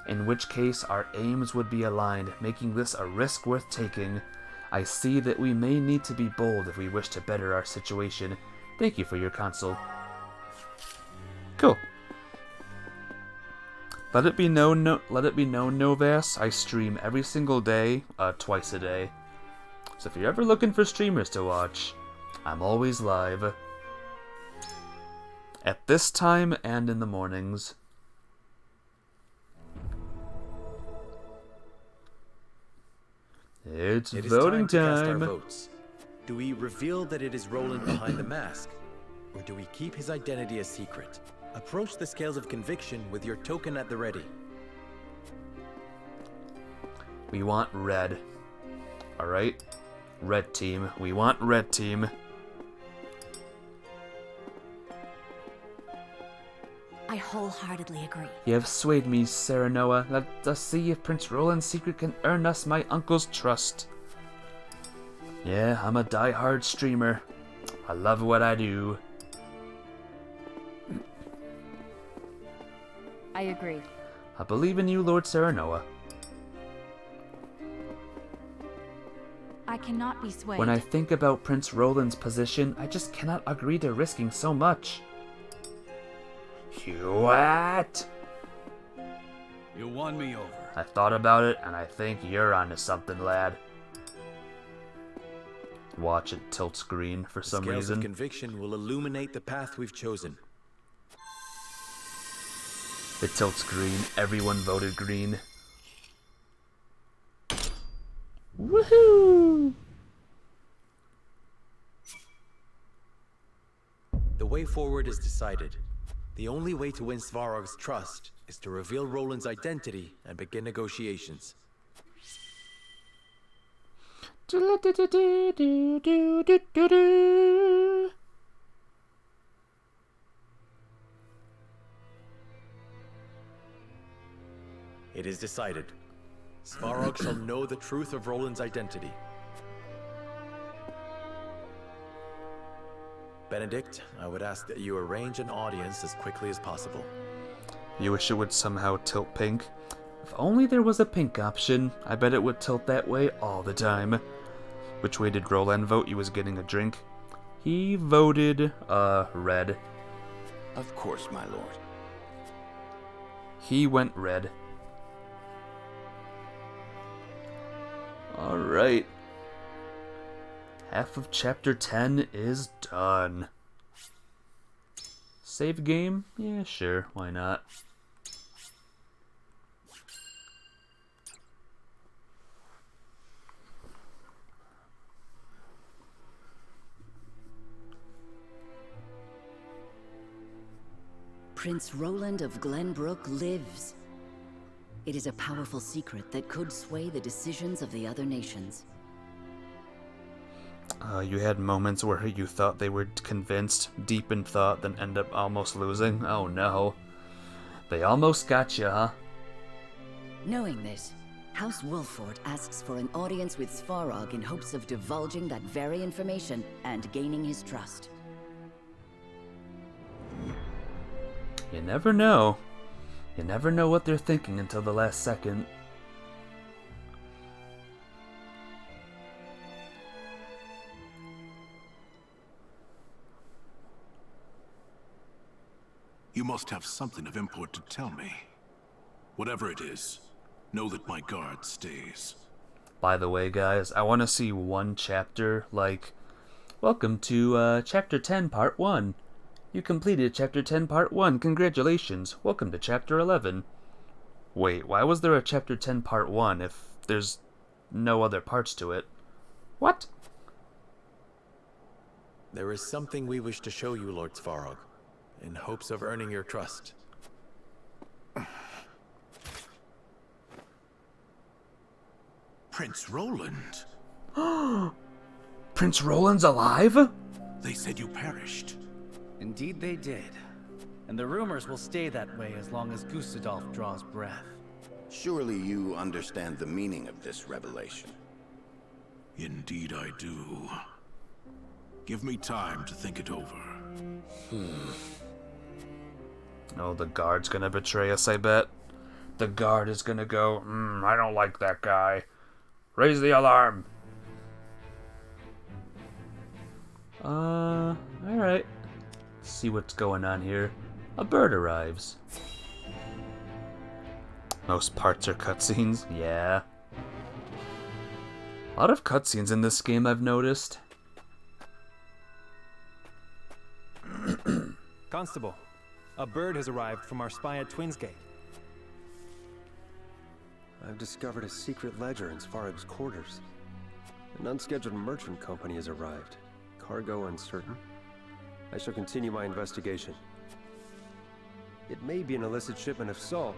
In which case, our aims would be aligned, making this a risk worth taking. I see that we may need to be bold if we wish to better our situation. Thank you for your counsel. Cool. Let it be known, Novas, I stream every single day, twice a day. So if you're ever looking for streamers to watch, I'm always live. At this time and in the mornings. It's voting time to cast our time. votes. Do we reveal that it is Roland behind the mask? Or do we keep his identity a secret? Approach the scales of conviction with your token at the ready. We want red. Alright? Red team. We want red team. I wholeheartedly agree. You have swayed me, Serenoa. Let us see if Prince Roland's secret can earn us my uncle's trust. Yeah, I'm a die-hard streamer. I love what I do. I agree. I believe in you, Lord Serenoa. I cannot be swayed. When I think about Prince Roland's position, I just cannot agree to risking so much. What? You won me over. I thought about it, and I think you're onto something, lad. Watch it tilt screen for some Scales reason. of conviction will illuminate the path we've chosen. It tilts green. Everyone voted green. Woohoo! The way forward is decided. The only way to win Svarog's trust is to reveal Roland's identity and begin negotiations. It is decided. Svarog shall know the truth of Roland's identity. Benedict, I would ask that you arrange an audience as quickly as possible. You wish it would somehow tilt pink? If only there was a pink option, I bet it would tilt that way all the time. Which way did Roland vote? He was getting a drink. He voted, red. Of course, my lord. He went red. Alright. Half of chapter 10 is done. Save game? Yeah, sure, why not? Prince Roland of Glenbrook lives. It is a powerful secret that could sway the decisions of the other nations. You had moments where you thought they were convinced, deep in thought, then end up almost losing. Oh no. They almost got you, huh? Knowing this, House Wolffort asks for an audience with Svarog in hopes of divulging that very information and gaining his trust. You never know. You never know what they're thinking until the last second. You must have something of import to tell me. Whatever it is, know that my guard stays. By the way, guys, I want to see one chapter, like, welcome to Chapter 10, Part 1. You completed Chapter 10, Part 1. Congratulations. Welcome to Chapter 11. Wait, why was there a Chapter 10, Part 1 if there's no other parts to it? What? There is something we wish to show you, Lord Svarog, in hopes of earning your trust. Prince Roland. Prince Roland's alive? They said you perished. Indeed they did. And the rumors will stay that way as long as Gustadolf draws breath. Surely you understand the meaning of this revelation. Indeed I do. Give me time to think it over. Oh, the guard's gonna betray us, I bet. The guard is gonna go, I don't like that guy. Raise the alarm. Alright. See what's going on here. A bird arrives. Most parts are cutscenes, yeah. A lot of cutscenes in this game, I've noticed. Constable, a bird has arrived from our spy at Twinsgate. I've discovered a secret ledger in Svarog's quarters. An unscheduled merchant company has arrived. Cargo uncertain. I shall continue my investigation. It may be an illicit shipment of salt.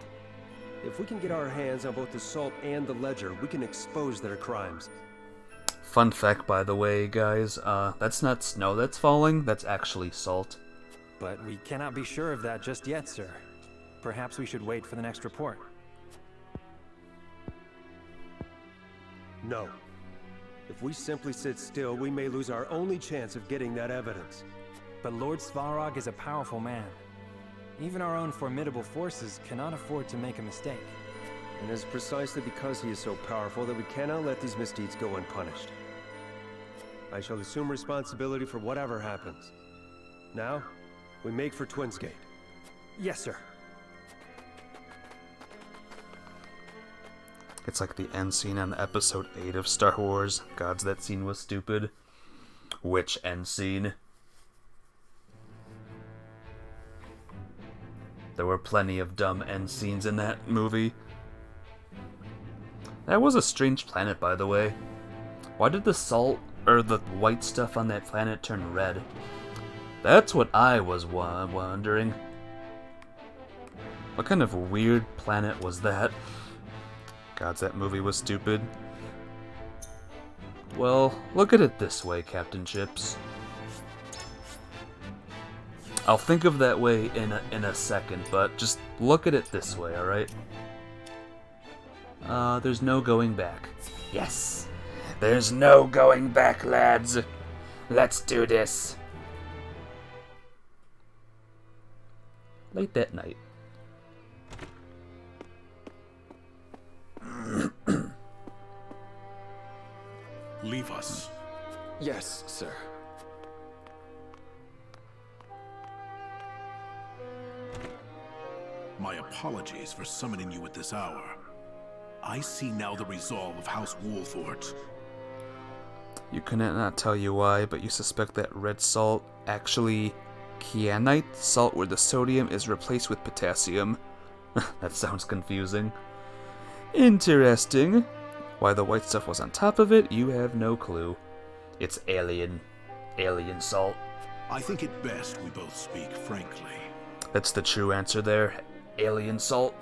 If we can get our hands on both the salt and the ledger, we can expose their crimes. Fun fact, by the way, guys, that's not snow that's falling, that's actually salt. But we cannot be sure of that just yet, sir. Perhaps we should wait for the next report. No. If we simply sit still, we may lose our only chance of getting that evidence. But Lord Svarog is a powerful man. Even our own formidable forces cannot afford to make a mistake. And it is precisely because he is so powerful that we cannot let these misdeeds go unpunished. I shall assume responsibility for whatever happens. Now, we make for Twinsgate. Yes, sir. It's like the end scene on episode 8 of Star Wars. Gods, that scene was stupid. Which end scene? There were plenty of dumb end scenes in that movie. That was a strange planet, by the way. Why did the salt, or the white stuff on that planet turn red? That's what I was wondering. What kind of weird planet was that? Gods, that movie was stupid. Well, look at it this way, Captain Chips. I'll think of that way in a second, but just look at it this way, alright? There's no going back. Yes! There's no going back, lads! Let's do this! Late that night. Leave us. Yes, sir. My apologies for summoning you at this hour. I see now the resolve of House Wolfort. You cannot tell you why, but you suspect that red salt actually kyanite, salt where the sodium is replaced with potassium. That sounds confusing. Interesting. Why the white stuff was on top of it, you have no clue. It's alien salt. I think it best we both speak frankly. That's the true answer there. Alien salt.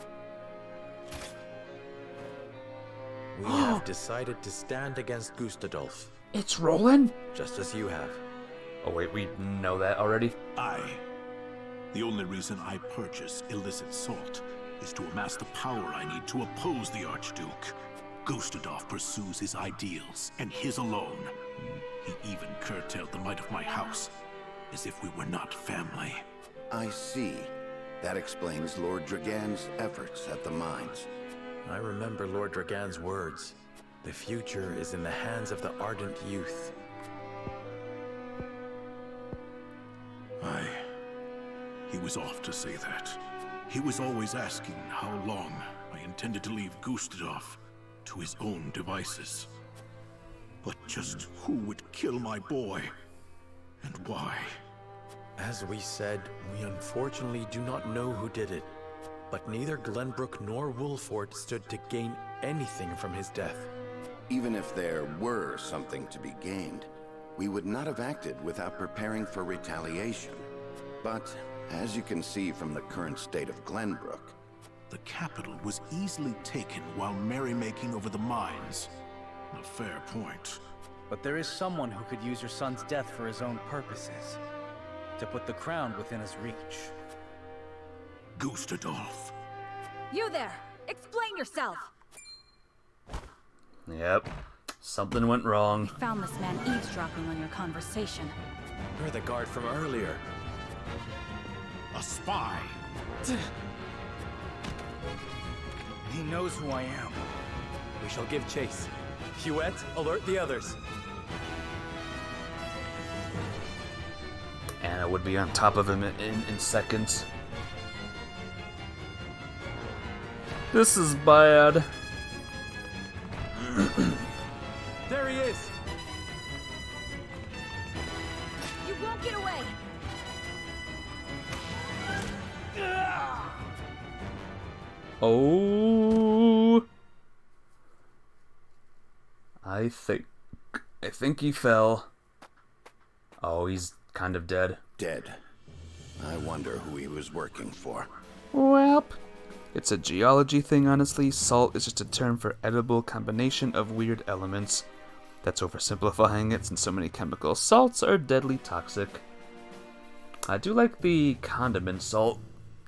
We have decided to stand against Gustadolf. It's Roland? Just as you have. Oh wait, we know that already? The only reason I purchase illicit salt is to amass the power I need to oppose the Archduke. Gustadolf pursues his ideals, and his alone. He even curtailed the might of my house, as if we were not family. I see. That explains Lord Dragan's efforts at the mines. I remember Lord Dragan's words. The future is in the hands of the ardent youth. He was off to say that. He was always asking how long I intended to leave Gustadolf to his own devices. But just who would kill my boy? And why? As we said, we unfortunately do not know who did it. But neither Glenbrook nor Wolfort stood to gain anything from his death. Even if there were something to be gained, we would not have acted without preparing for retaliation. But, as you can see from the current state of Glenbrook, the capital was easily taken while merrymaking over the mines. A fair point. But there is someone who could use your son's death for his own purposes. To put the crown within his reach. Gustadolf. You there! Explain yourself! Yep. Something went wrong. I found this man eavesdropping on your conversation. You're the guard from earlier. A spy! He knows who I am. We shall give chase. Huet, alert the others. Anna would be on top of him in seconds. This is bad. There he is! You won't get away! Oh, I think he fell. Oh, he's kind of dead. Dead. I wonder who he was working for. Welp. It's a geology thing, honestly. Salt is just a term for edible combination of weird elements. That's oversimplifying it since so many chemical salts are deadly toxic. I do like the condiment salt,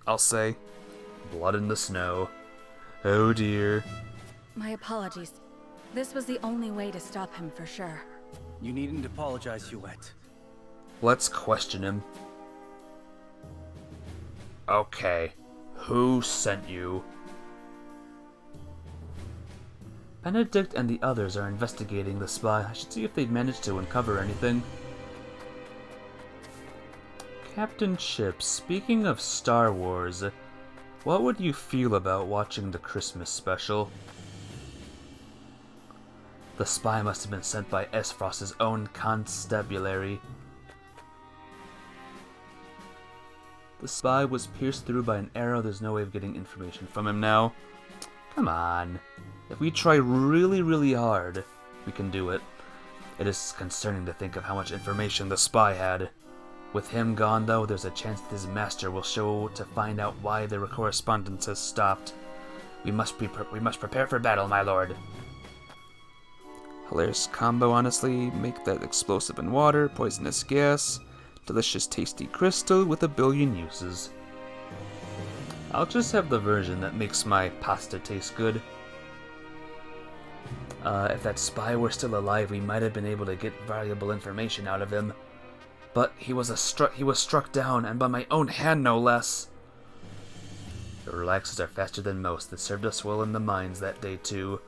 I'll say. Blood in the snow. Oh dear. My apologies. This was the only way to stop him for sure. You needn't apologize, Huet. Let's question him. Okay. Who sent you? Benedict and the others are investigating the spy. I should see if they've managed to uncover anything. Captain Chip, speaking of Star Wars, what would you feel about watching the Christmas special? The spy must have been sent by Esfrost's own constabulary. The spy was pierced through by an arrow. There's no way of getting information from him now. Come on. If we try really, really hard, we can do it. It is concerning to think of how much information the spy had. With him gone, though, there's a chance that his master will show to find out why their correspondence has stopped. We must prepare for battle, my lord. Hilarious combo, honestly. Make that explosive in water, poisonous gas, delicious tasty crystal with a billion uses. I'll just have the version that makes my pasta taste good. If that spy were still alive, we might have been able to get valuable information out of him. But he was struck down, and by my own hand, no less. The relaxes are faster than most. That served us well in the mines that day, too.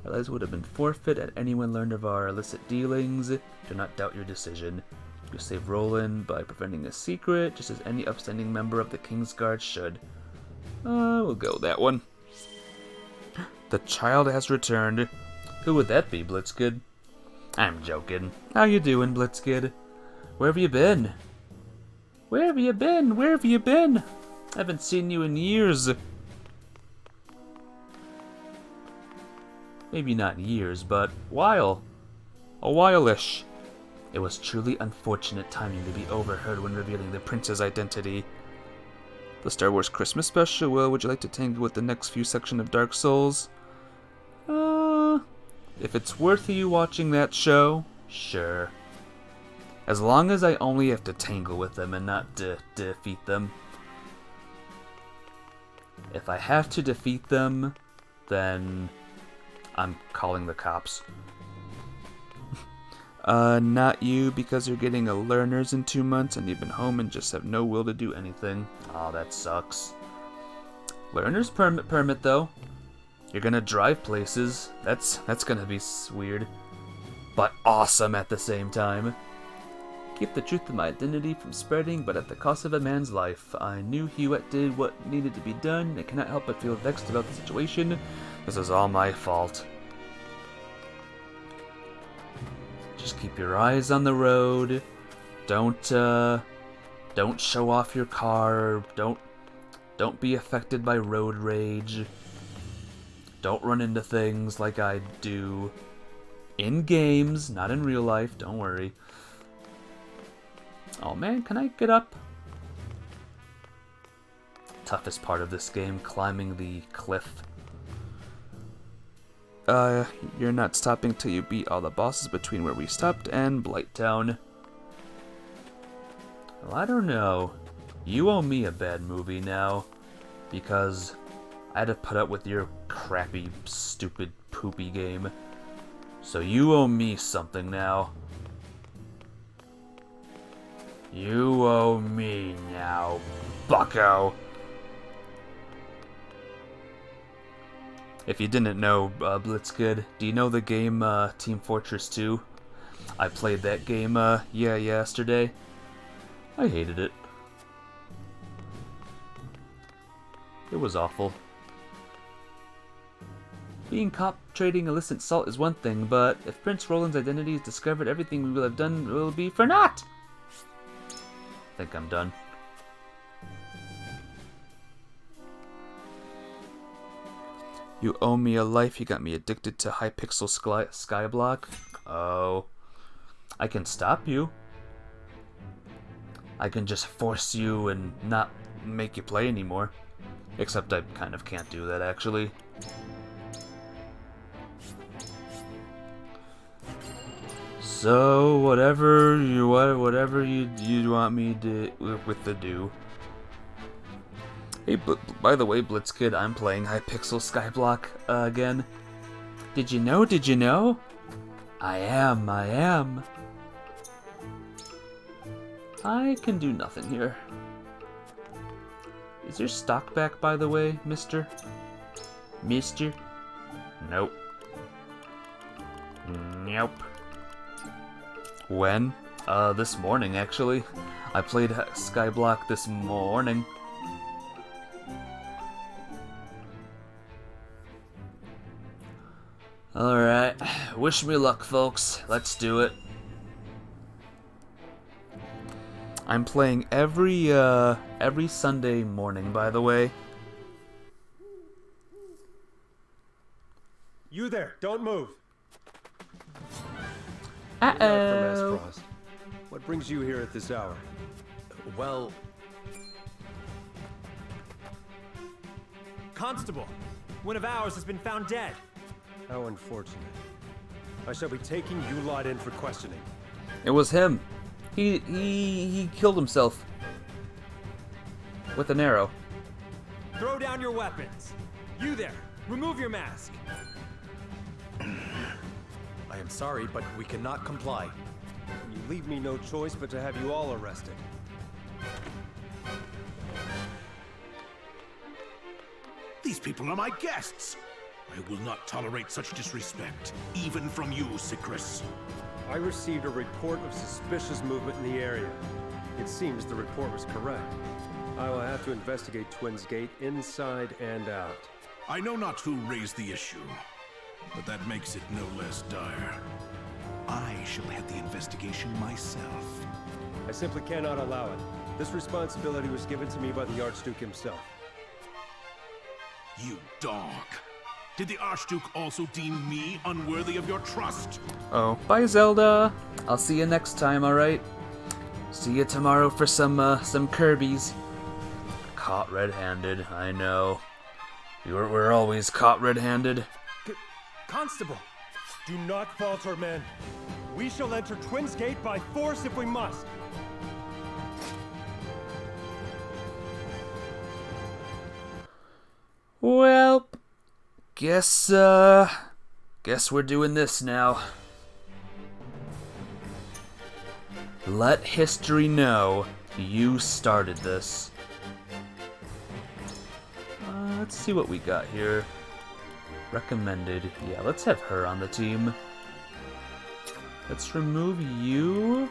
Our lives would have been forfeit had anyone learned of our illicit dealings. Do not doubt your decision. You saved Roland by preventing a secret, just as any upstanding member of the King's Guard should. We'll go that one. The child has returned. Who would that be, Blitzkid? I'm joking. How you doing, Blitzkid? Where have you been? Where have you been? Where have you been? I haven't seen you in years. Maybe not years, but while. A while-ish. It was truly unfortunate timing to be overheard when revealing the prince's identity. The Star Wars Christmas special, well, would you like to tangle with the next few sections of Dark Souls? If it's worth you watching that show, sure. As long as I only have to tangle with them and not defeat them. If I have to defeat them, then I'm calling the cops. Not you, because you're getting a learner's in 2 months and you've been home and just have no will to do anything. Oh, that sucks. Learner's permit though. You're gonna drive places. That's gonna be weird. But awesome at the same time. Keep the truth of my identity from spreading, but at the cost of a man's life. I knew Hewitt did what needed to be done. I cannot help but feel vexed about the situation. This is all my fault. Just keep your eyes on the road. Don't show off your car. Don't be affected by road rage. Don't run into things like I do. In games, not in real life, don't worry. Oh man, can I get up? Toughest part of this game, climbing the cliff. You're not stopping till you beat all the bosses between where we stopped and Blighttown. Well, I don't know. You owe me a bad movie now. Because I had to put up with your crappy, stupid, poopy game. So you owe me something now. You owe me now, bucko. If you didn't know, Blitzkid, do you know the game Team Fortress 2? I played that game, yesterday. I hated it. It was awful. Being caught trading illicit salt is one thing, but if Prince Roland's identity is discovered, everything we will have done will be for naught! I think I'm done. You owe me a life. You got me addicted to high-pixel skyblock. Oh. I can stop you. I can just force you and not make you play anymore. Except I kind of can't do that, actually. So, whatever you want me to with the do. Hey, by the way, Blitzkid, I'm playing Hypixel Skyblock again. Did you know? Did you know? I am. I can do nothing here. Is your stock back, by the way, mister? Mister? Nope. Nope. When? This morning, actually. I played Skyblock this morning. Alright, wish me luck, folks. Let's do it. I'm playing every Sunday morning, by the way. You there, don't move. Uh-oh. Frost. What brings you here at this hour? Well... Constable, one of ours has been found dead. How unfortunate. I shall be taking you lot in for questioning. It was him. He killed himself with an arrow. Throw down your weapons. You there, remove your mask. I am sorry, but we cannot comply. You leave me no choice but to have you all arrested. These people are my guests. I will not tolerate such disrespect, even from you, Sicris. I received a report of suspicious movement in the area. It seems the report was correct. I will have to investigate Twins Gate inside and out. I know not who raised the issue, but that makes it no less dire. I shall head the investigation myself. I simply cannot allow it. This responsibility was given to me by the Archduke himself. You dog. Did the Archduke also deem me unworthy of your trust? Oh, bye Zelda. I'll see you next time, alright? See you tomorrow for some Kirby's. Caught red-handed, I know. We're always caught red-handed. Constable! Do not falter, men. We shall enter Twins Gate by force if we must. Well, guess we're doing this now. Let history know you started this. Let's see what we got here. Recommended. Yeah, let's have her on the team. Let's remove you.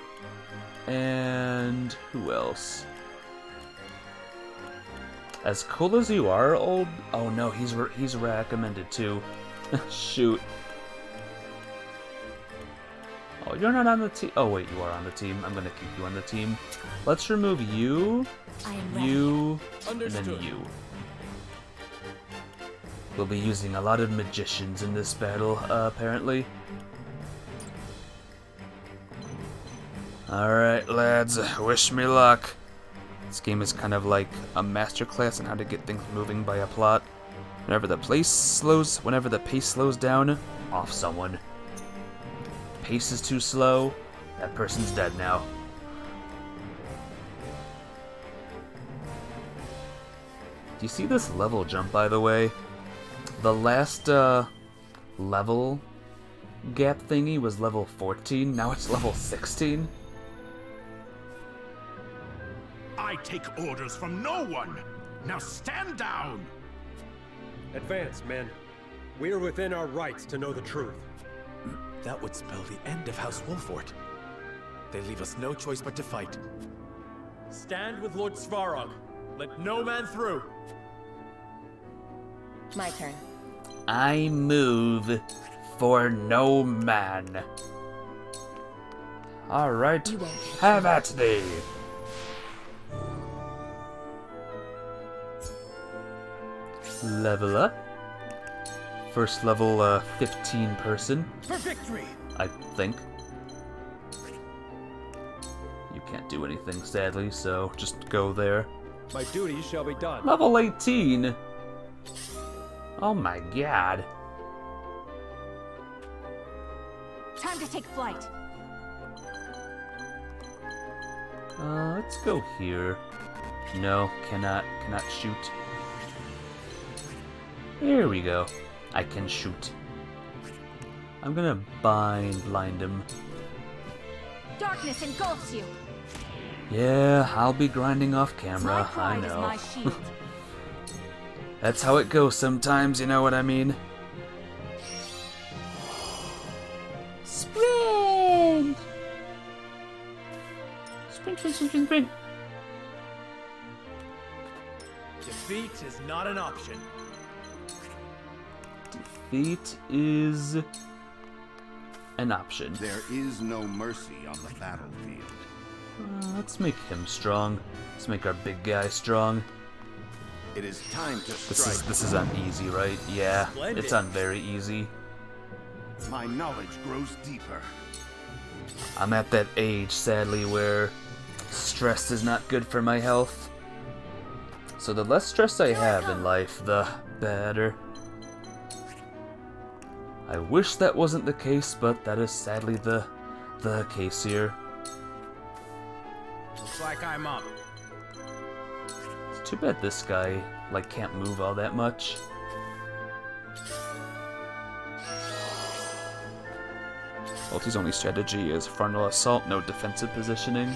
And who else? As cool as you are, old... Oh no, he's recommended too. Shoot. Oh, you're not on the team. Oh wait, you are on the team. I'm gonna keep you on the team. Let's remove you, you, and then you. We'll be using a lot of magicians in this battle, apparently. Alright, lads, wish me luck. This game is kind of like a masterclass on how to get things moving by a plot. Whenever the pace slows down, off someone. Pace is too slow, that person's dead now. Do you see this level jump, by the way? The last level gap thingy was level 14, now it's level 16. I take orders from no one. Now stand down. Advance, men. We are within our rights to know the truth. That would spell the end of House Wolfort. They leave us no choice but to fight. Stand with Lord Svarog. Let no man through. My turn. I move for no man. Alright, have at thee. Level up. First level 15 person. For victory! I think. You can't do anything, sadly, so just go there. My duty shall be done. Level 18! Oh my god. Time to take flight. Let's go here. No, cannot shoot. Here we go. I can shoot. I'm gonna blind him. Darkness engulfs you. Yeah, I'll be grinding off camera, My I pride is know. my shield. That's how it goes sometimes, you know what I mean? Sprint! Sprint. Defeat is not an option. Defeat is an option. There is no mercy on the battlefield. Let's make him strong. Let's make our big guy strong. It is time to strike. This is on easy, right? Yeah, Splendid. it's on very easy. My knowledge grows deeper. I'm at that age, sadly, where stress is not good for my health. So the less stress I have in life, the better. I wish that wasn't the case, but that is sadly the case here. Looks like I'm up. It's too bad this guy, like, can't move all that much. Ulti's only strategy is frontal assault, no defensive positioning.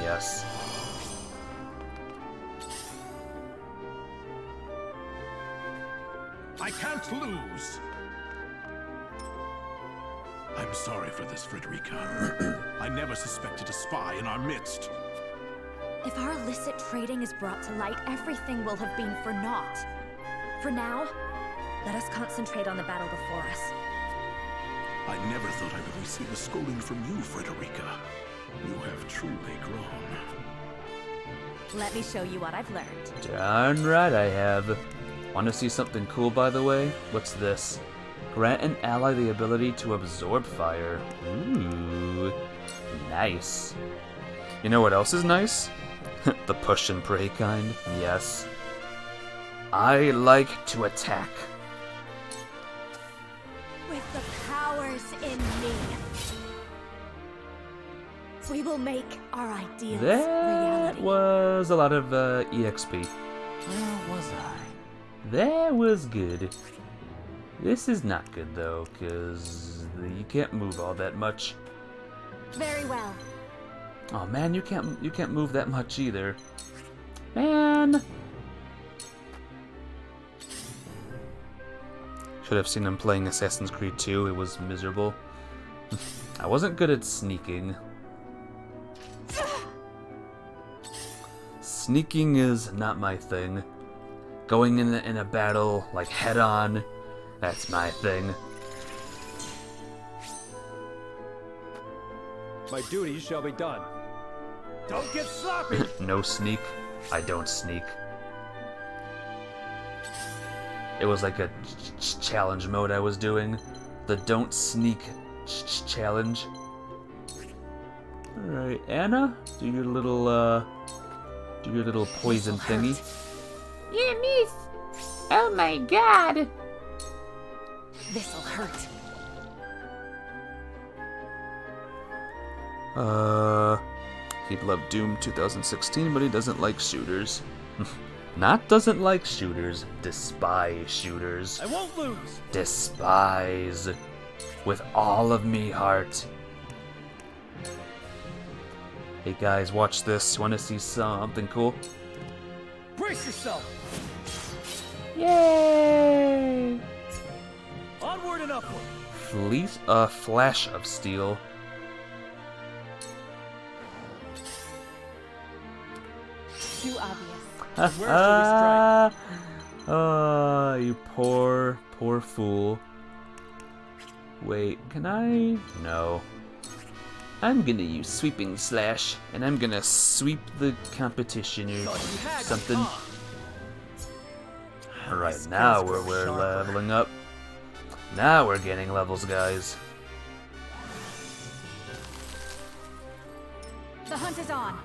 Yes. I can't lose. I'm sorry for this, Frederica. I never suspected a spy in our midst. If our illicit trading is brought to light, everything will have been for naught. For now, let us concentrate on the battle before us. I never thought I would receive a scolding from you, Frederica. You have truly grown. Let me show you what I've learned. Darn right I have. Want to see something cool, by the way? What's this? Grant an ally the ability to absorb fire. Ooh, nice. You know what else is nice? The push and pray kind. Yes. I like to attack. With the powers in me, we will make our ideals That was a lot of EXP. Where was I? That was good. This is not good though, cause you can't move all that much. Very well. Oh man, you can't move that much either. Man. Should have seen him playing Assassin's Creed 2. It was miserable. I wasn't good at sneaking. Sneaking is not my thing. Going in a battle like head on, that's my thing. My duty shall be done. Don't get sloppy! No sneak. I don't sneak. It was like a challenge mode I was doing. The don't sneak challenge. Alright, Anna, do your little poison thingy. Yeah, miss. Oh my god. This'll hurt. He'd love Doom 2016, but he doesn't like shooters. Not doesn't like shooters, despise shooters. I won't lose. Despise. With all of me heart. Hey guys, watch this. You wanna see something cool? Brace yourself. Yay! Onward and upward. Flash of steel. Too obvious. Where should we strike? Oh, you poor fool. Wait, can I? No. I'm gonna use sweeping slash, and I'm gonna sweep the competition or something. Alright, now we're leveling up. Now we're gaining levels, guys. The hunt is on.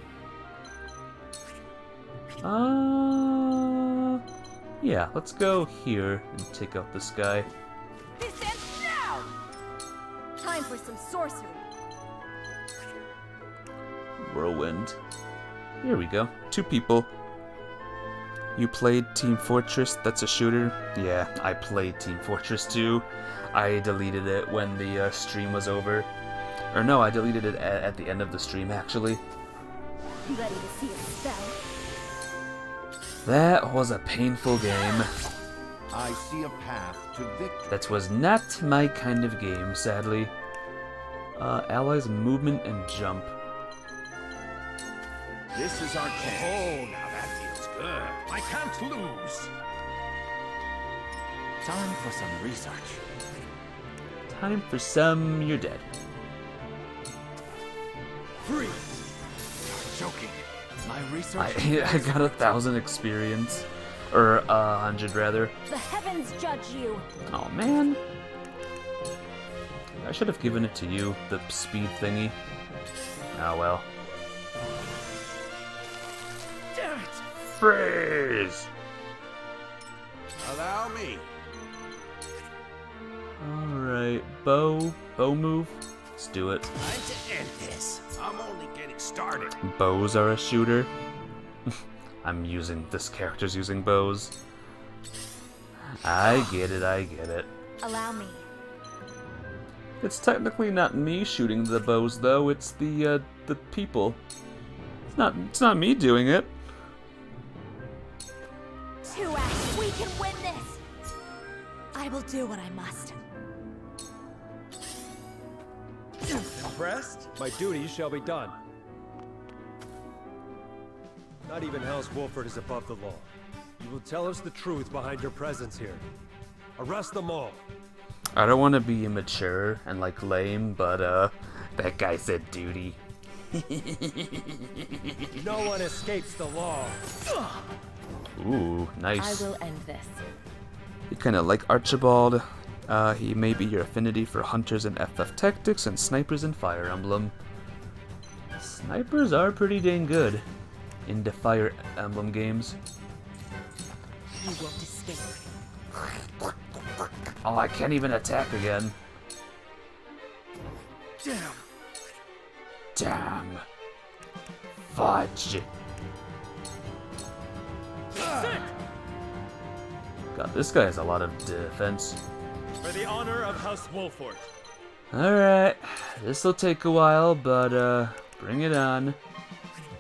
Yeah, let's go here and take out this guy. This ends now! Time for some sorcery. Whirlwind. Here we go. 2 people. You played Team Fortress? That's a shooter? Yeah, I played Team Fortress 2. I deleted it when the stream was over. Or no, I deleted it at the end of the stream, actually. Ready to see a spell? That was a painful game. I see a path to victory. That was not my kind of game, sadly. Allies movement and jump. This is our chance. Oh, now that feels good. I can't lose. Time for some research. Time for some, you're dead. Freeze. choking. My research. I got 1,000 experience. Or 100 rather. The heavens judge you. Oh man. I should have given it to you, the speed thingy. Oh well. Damn it! Freeze! Allow me. Alright, bow move. Let's do it. Time to end this. I'm only getting started. Bows are a shooter. this character's using bows. I get it. Allow me. It's technically not me shooting the bows though, it's the people. It's not me doing it. 2X, we can win this! I will do what I must. Impressed? My duty shall be done. Not even House Wolford is above the law. You will tell us the truth behind your presence here. Arrest them all. I don't want to be immature and like lame, but that guy said duty. No one escapes the law. Ooh, nice. I will end this. You kind of like Archibald. He may be your affinity for hunters in FF Tactics and snipers in Fire Emblem. Snipers are pretty dang good in the Fire Emblem games. You won't escape. Oh, I can't even attack again. Damn. Damn. Fudge. God, this guy has a lot of defense. For the honor of House Wolford. Alright, this'll take a while, but bring it on,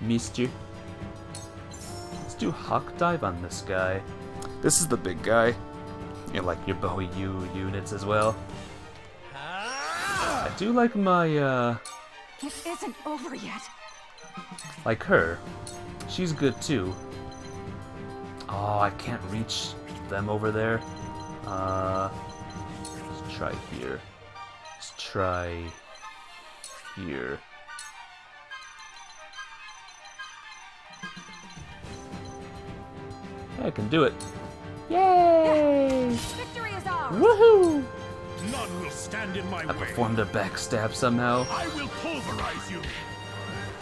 mister. Let's do Hawk Dive on this guy. This is the big guy. You like your Bowie U units as well. I do like my, It isn't over yet. like her. She's good too. Oh, I can't reach them over there. Let's try here. Let's try here. Yeah, I can do it. Yay! Victory is ours! Woohoo! None will stand in my I way. performed a backstab somehow. I will pulverize you.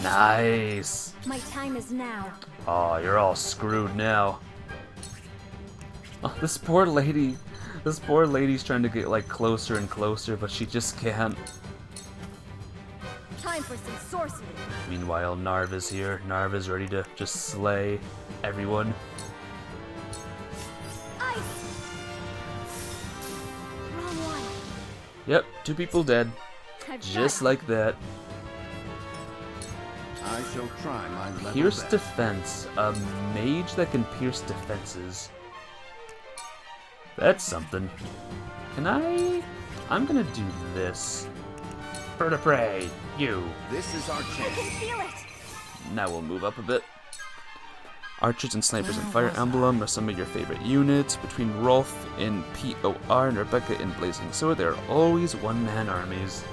Nice! My time is now. Oh, you're all screwed now. Oh, this poor lady. This poor lady's trying to get like closer and closer, but she just can't. Time for some sorcery. Meanwhile, Narv is here. Narv is ready to just slay everyone. Ice! Wrong one. Yep, 2 people dead. I've Just got like that. I shall try my level Pierce best. defense. A mage that can pierce defenses. That's something. Can I? I'm gonna do this. Bird of prey, you. This is our I chance. can feel it! Now we'll move up a bit. Archers and snipers in Fire Emblem are some of your favorite units. Between Rolf in POR and Rebecca in Blazing Sword, there are always one-man armies.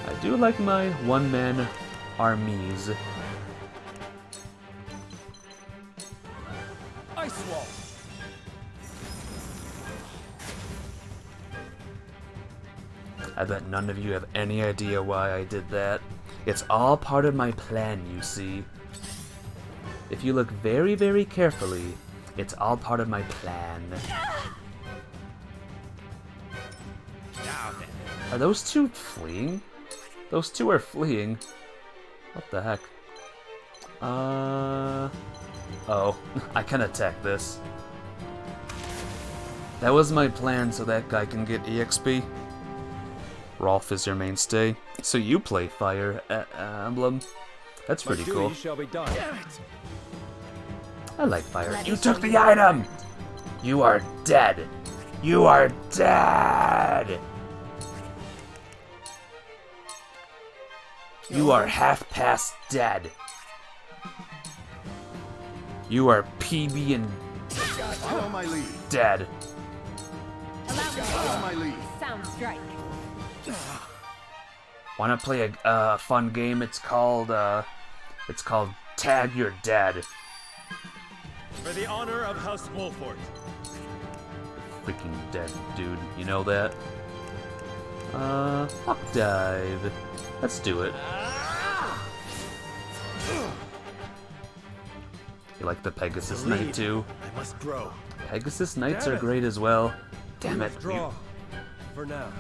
I do like my one-man armies. Ice wall. I bet none of you have any idea why I did that. It's all part of my plan, you see. If you look very, very carefully, it's all part of my plan. Now then. Are those 2 fleeing? Those 2 are fleeing. What the heck? Oh, I can attack this. That was my plan so that guy can get EXP. Rolf is your mainstay. So you play Fire Emblem. That's pretty My cool. duty shall be done. Damn it. I like Fire. Let You me took show the you. item! You are dead! You are dead! You are half past dead. You are PB and Follow my lead. dead. Follow my lead. Sound strike. Wanna play a fun game? It's called It's called Tag Your Dad. For the honor of House Wolfort. Freaking dead, dude. You know that? Hawk dive. Let's do it. You like the Pegasus Knight too? I must grow. Pegasus Knights are great as well. Damn it. Withdraw. For now.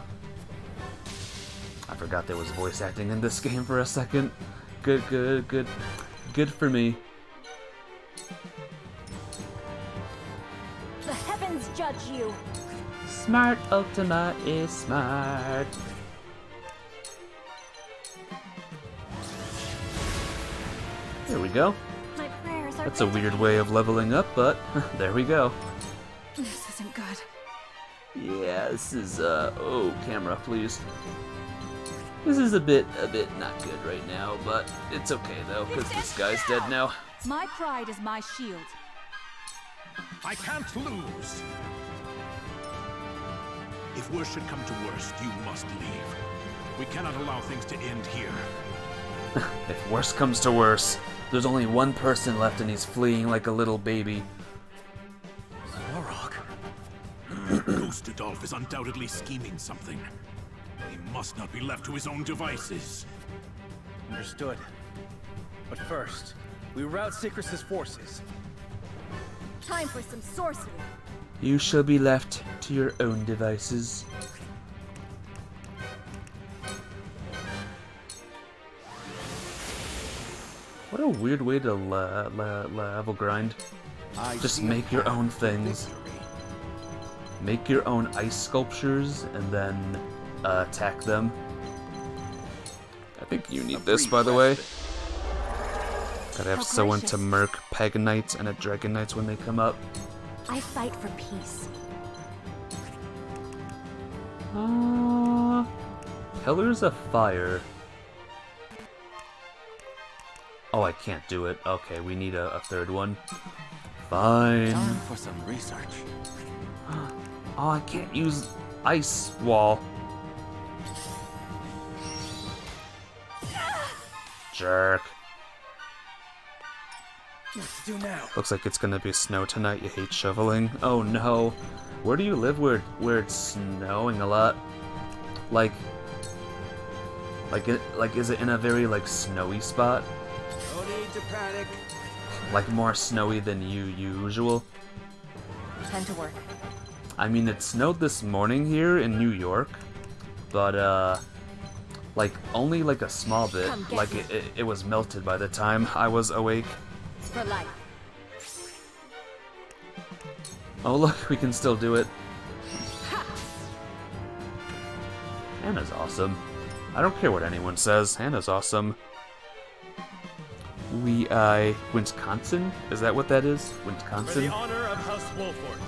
I forgot there was voice acting in this game for a second. Good, good, good. Good for me. The heavens judge you. Smart Ultima is smart. There we go. My prayers are That's a weird way of leveling up, but there we go. This isn't good. Yeah, this is, oh, camera, please. This is a bit not good right now, but it's okay though, because this guy's dead now. My pride is my shield. I can't lose. If worst should come to worst, you must leave. We cannot allow things to end here. If worst comes to worst, there's only one person left and he's fleeing like a little baby. Warrock. Ghost Adolf is undoubtedly scheming something. He must not be left to his own devices. Understood. But first, we rout Sikrus's forces. Time for some sorcery. You shall be left to your own devices. What a weird way to level grind. Just make your own things. Make your own ice sculptures and then attack them. I think you need this, by the way. Gotta have someone to murk Peg Knights and a Dragon Knights when they come up. I fight for peace. Pillars of Fire. Oh, I can't do it. Okay, we need a third one. Fine. Time for some research. Oh, I can't use Ice Wall. Jerk. What to do now? Looks like it's gonna be snow tonight. You hate shoveling. Oh no. Where do you live where it's snowing a lot? Like is it in a very like snowy spot? No need to panic. Like more snowy than usual? Time to work. I mean, it snowed this morning here in New York, but like only like a small bit. Like it was melted by the time I was awake. For life. Oh look, we can still do it. Hannah's awesome. I don't care what anyone says. Hannah's awesome. Wisconsin? Is that what that is? For Wisconsin? the honor of House Wolfort.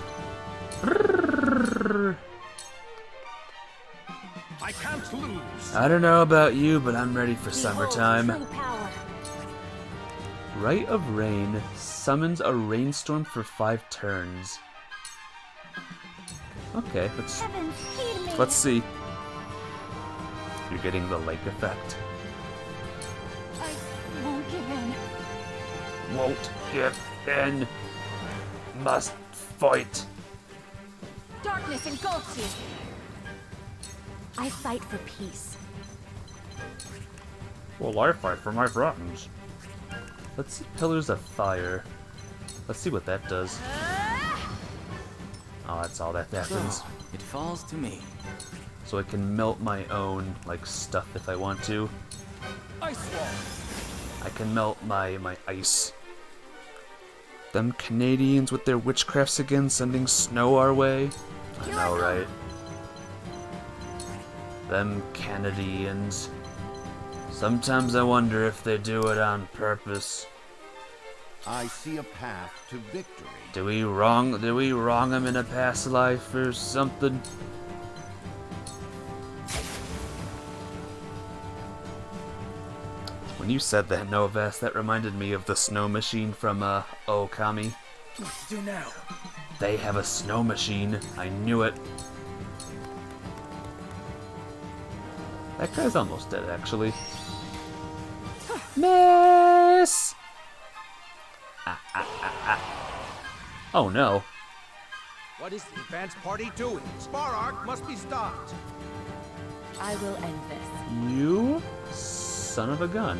I can't lose. I don't know about you, but I'm ready for Behold summertime. true power. Rite of Rain summons a rainstorm for 5 turns. Okay, Heavens, heed me. let's see. You're getting the lake effect. I won't give in. Won't give in. Must fight. Darkness engulfs you. I fight for peace. Well, I fight for my friends. Let's see Pillars of Fire. Let's see what that does. Oh, that's all that happens. So, it falls to me. So I can melt my own, like, stuff if I want to. Ice wall. I can melt my ice. Them Canadians with their witchcrafts again, sending snow our way. I know, right? Them Canadians. Sometimes I wonder if they do it on purpose. I see a path to victory. Do we wrong them in a past life or something? When you said that, Novas, that reminded me of the snow machine from Okami. What to do now? They have a snow machine. I knew it. That guy's almost dead, actually. Man! this? Oh no. What is the advance party doing? Spar Arc must be stopped. I will end this. You son of a gun.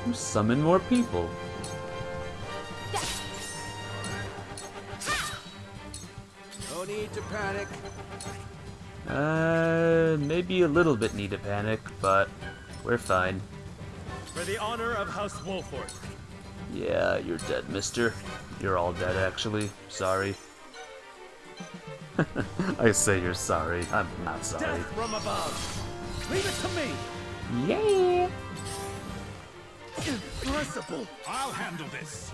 You summon more people. No need to panic. Maybe a little bit need to panic, but we're fine. For the honor of House Wolford. Yeah, you're dead, mister. You're all dead, actually. Sorry. I say you're sorry. I'm not sorry. Death from above. Leave it to me. Yeah. Impossible. I'll handle this.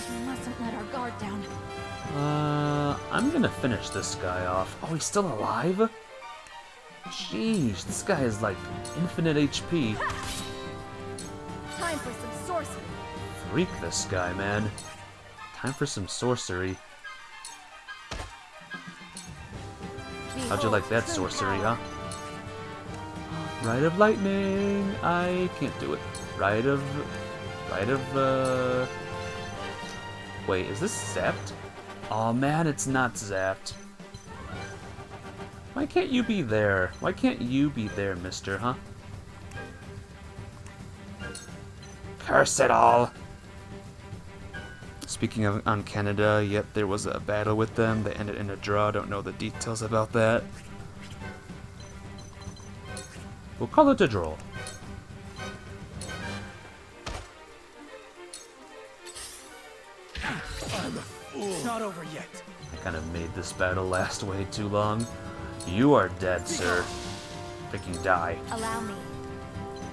We mustn't let our guard down. I'm gonna finish this guy off. Oh, he's still alive? Jeez, this guy is like infinite HP. Time for some sorcery. Freak this guy, man. Time for some sorcery. How'd you like that sorcery, huh? Rite of Lightning! I can't do it. Rite of... Wait, is this zapped? Oh man, it's not zapped. Why can't you be there? Why can't you be there, mister, huh? Curse it all! Speaking of on Canada, yep, there was a battle with them. They ended in a draw. Don't know the details about that. We'll call it a draw. I'm a fool. Not over yet. I kind of made this battle last way too long. You are dead, sir. Freaking die. Allow me.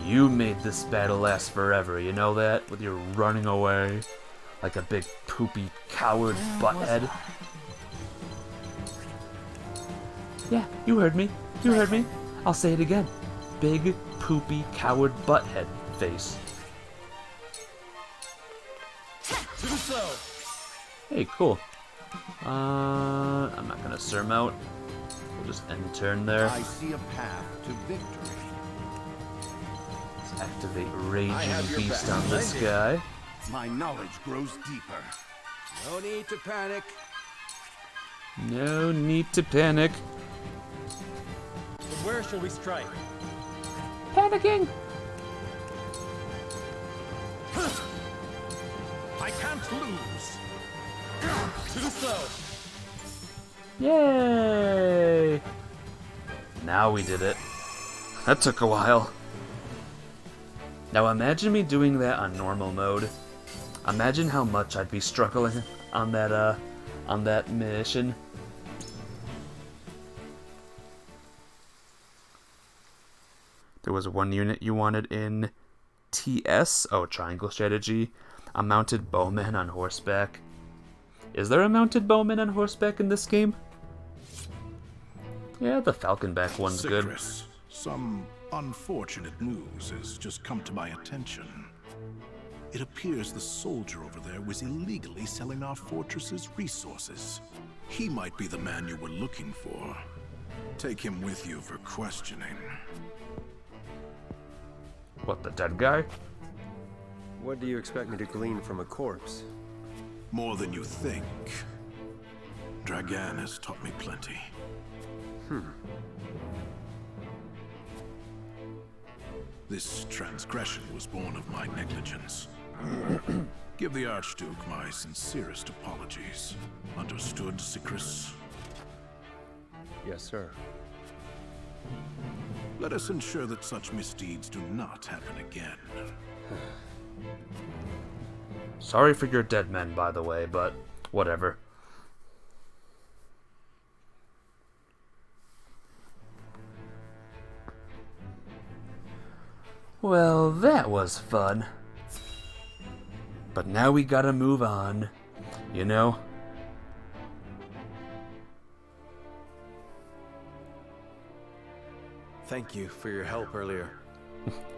You made this battle last forever, you know that? With your running away. Like a big poopy coward butthead. Yeah, you heard me. You heard me. I'll say it again. Big poopy coward butthead face. Too slow. Hey, cool. I'm not gonna surmount. We'll just end turn there. I see a path to victory. Let's activate Raging Beast on this guy. My knowledge grows deeper. No need to panic. No need to panic. But where shall we strike? Panicking! I can't lose. Too slow. Yay! Now we did it. That took a while. Now imagine me doing that on normal mode. Imagine how much I'd be struggling on that mission. There was one unit you wanted in TS. Oh, triangle strategy. A mounted bowman on horseback. Is there a mounted bowman on horseback in this game? Yeah, the falconback one's good. Citrus, some unfortunate news has just come to my attention. It appears the soldier over there was illegally selling our fortress's resources. He might be the man you were looking for. Take him with you for questioning. What, the dead guy? What do you expect me to glean from a corpse? More than you think. Dragan has taught me plenty. This transgression was born of my negligence. Give the Archduke my sincerest apologies. Understood, Citrus? Yes, sir. Let us ensure that such misdeeds do not happen again. Sorry for your dead men, by the way, but whatever. Well, that was fun. But now we gotta move on, you know? Thank you for your help earlier.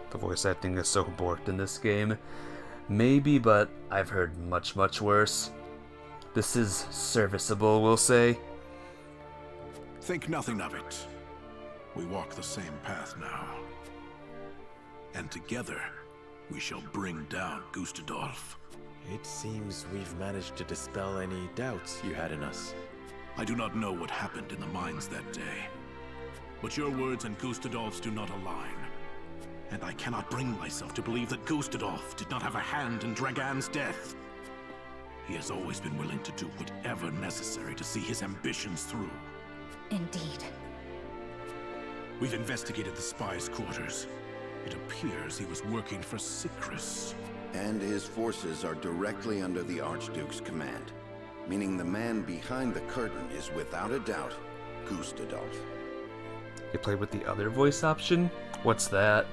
The voice acting is so borked in this game. Maybe, but I've heard much, much worse. This is serviceable, we'll say. Think nothing of it. We walk the same path now. And together, We shall bring down Gustadolf. It seems we've managed to dispel any doubts you had in us. I do not know what happened in the mines that day, but your words and Gustadolf's do not align. And I cannot bring myself to believe that Gustadolf did not have a hand in Dragan's death. He has always been willing to do whatever necessary to see his ambitions through. Indeed. We've investigated the spy's quarters. It appears he was working for Sikris. And his forces are directly under the Archduke's command, meaning the man behind the curtain is without a doubt Gustadolf. You played with the other voice option? What's that?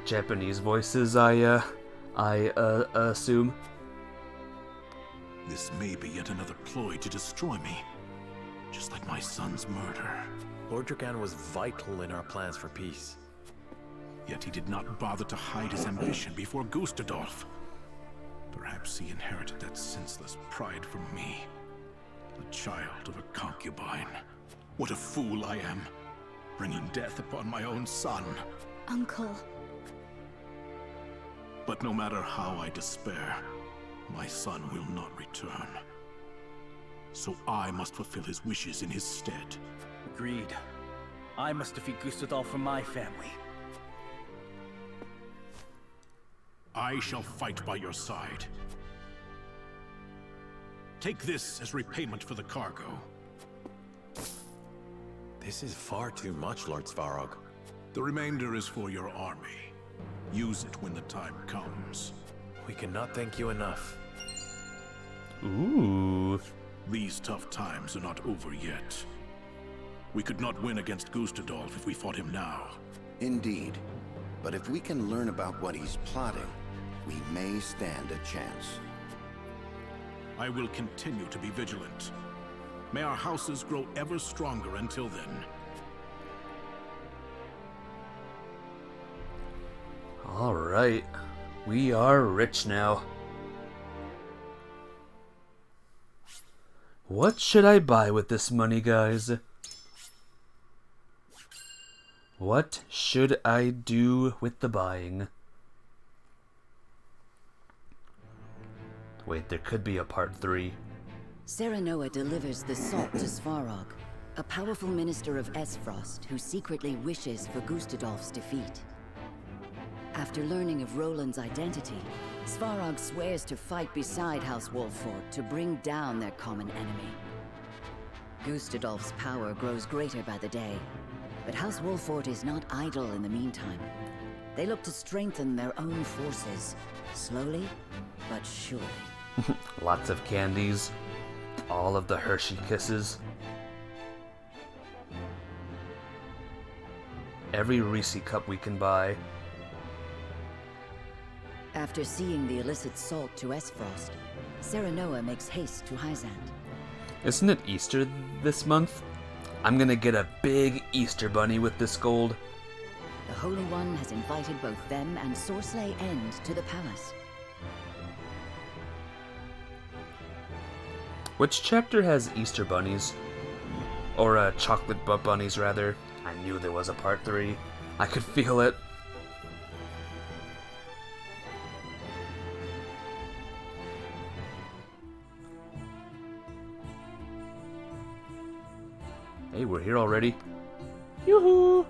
Japanese voices, I assume. This may be yet another ploy to destroy me, just like my son's murder. Lord Dragan was vital in our plans for peace. Yet he did not bother to hide his ambition before Gustadolf. Perhaps he inherited that senseless pride from me, the child of a concubine. What a fool I am, bringing death upon my own son. Uncle. But no matter how I despair, my son will not return. So I must fulfill his wishes in his stead. Agreed. I must defeat Gustadolf for my family. I shall fight by your side. Take this as repayment for the cargo. This is far too much, Lord Svarog. The remainder is for your army. Use it when the time comes. We cannot thank you enough. Ooh. These tough times are not over yet. We could not win against Gustadolf if we fought him now. Indeed. But if we can learn about what he's plotting, we may stand a chance. I will continue to be vigilant. May our houses grow ever stronger until then. Alright. We are rich now. What should I buy with this money, guys? What should I do with the buying? Wait, there could be a part 3. Serenoa delivers the salt to Svarog, a powerful minister of Esfrost who secretly wishes for Gustadolf's defeat. After learning of Roland's identity, Svarog swears to fight beside House Wolffort to bring down their common enemy. Gustadolf's power grows greater by the day, but House Wolffort is not idle in the meantime. They look to strengthen their own forces, slowly but surely. Lots of candies. All of the Hershey Kisses. Every Reese cup we can buy. After seeing the illicit salt to Esfrost, Serenoa makes haste to Hyzant. Isn't it Easter this month? I'm gonna get a big Easter bunny with this gold. The Holy One has invited both them and Sorsley End to the palace. Which chapter has Easter bunnies? Or chocolate butt bunnies, rather. I knew there was a part 3. I could feel it. Hey, we're here already. Yoo-hoo!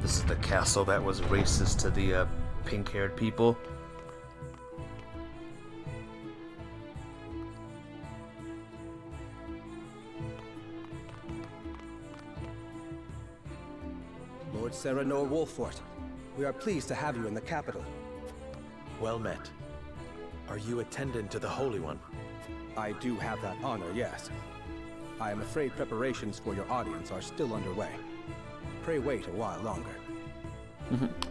This is the castle that was racist to the pink-haired people. Lord Serenoa Wolffort, we are pleased to have you in the capital. Well met. Are you attendant to the Holy One? I do have that honor, yes. I am afraid preparations for your audience are still underway. Pray wait a while longer.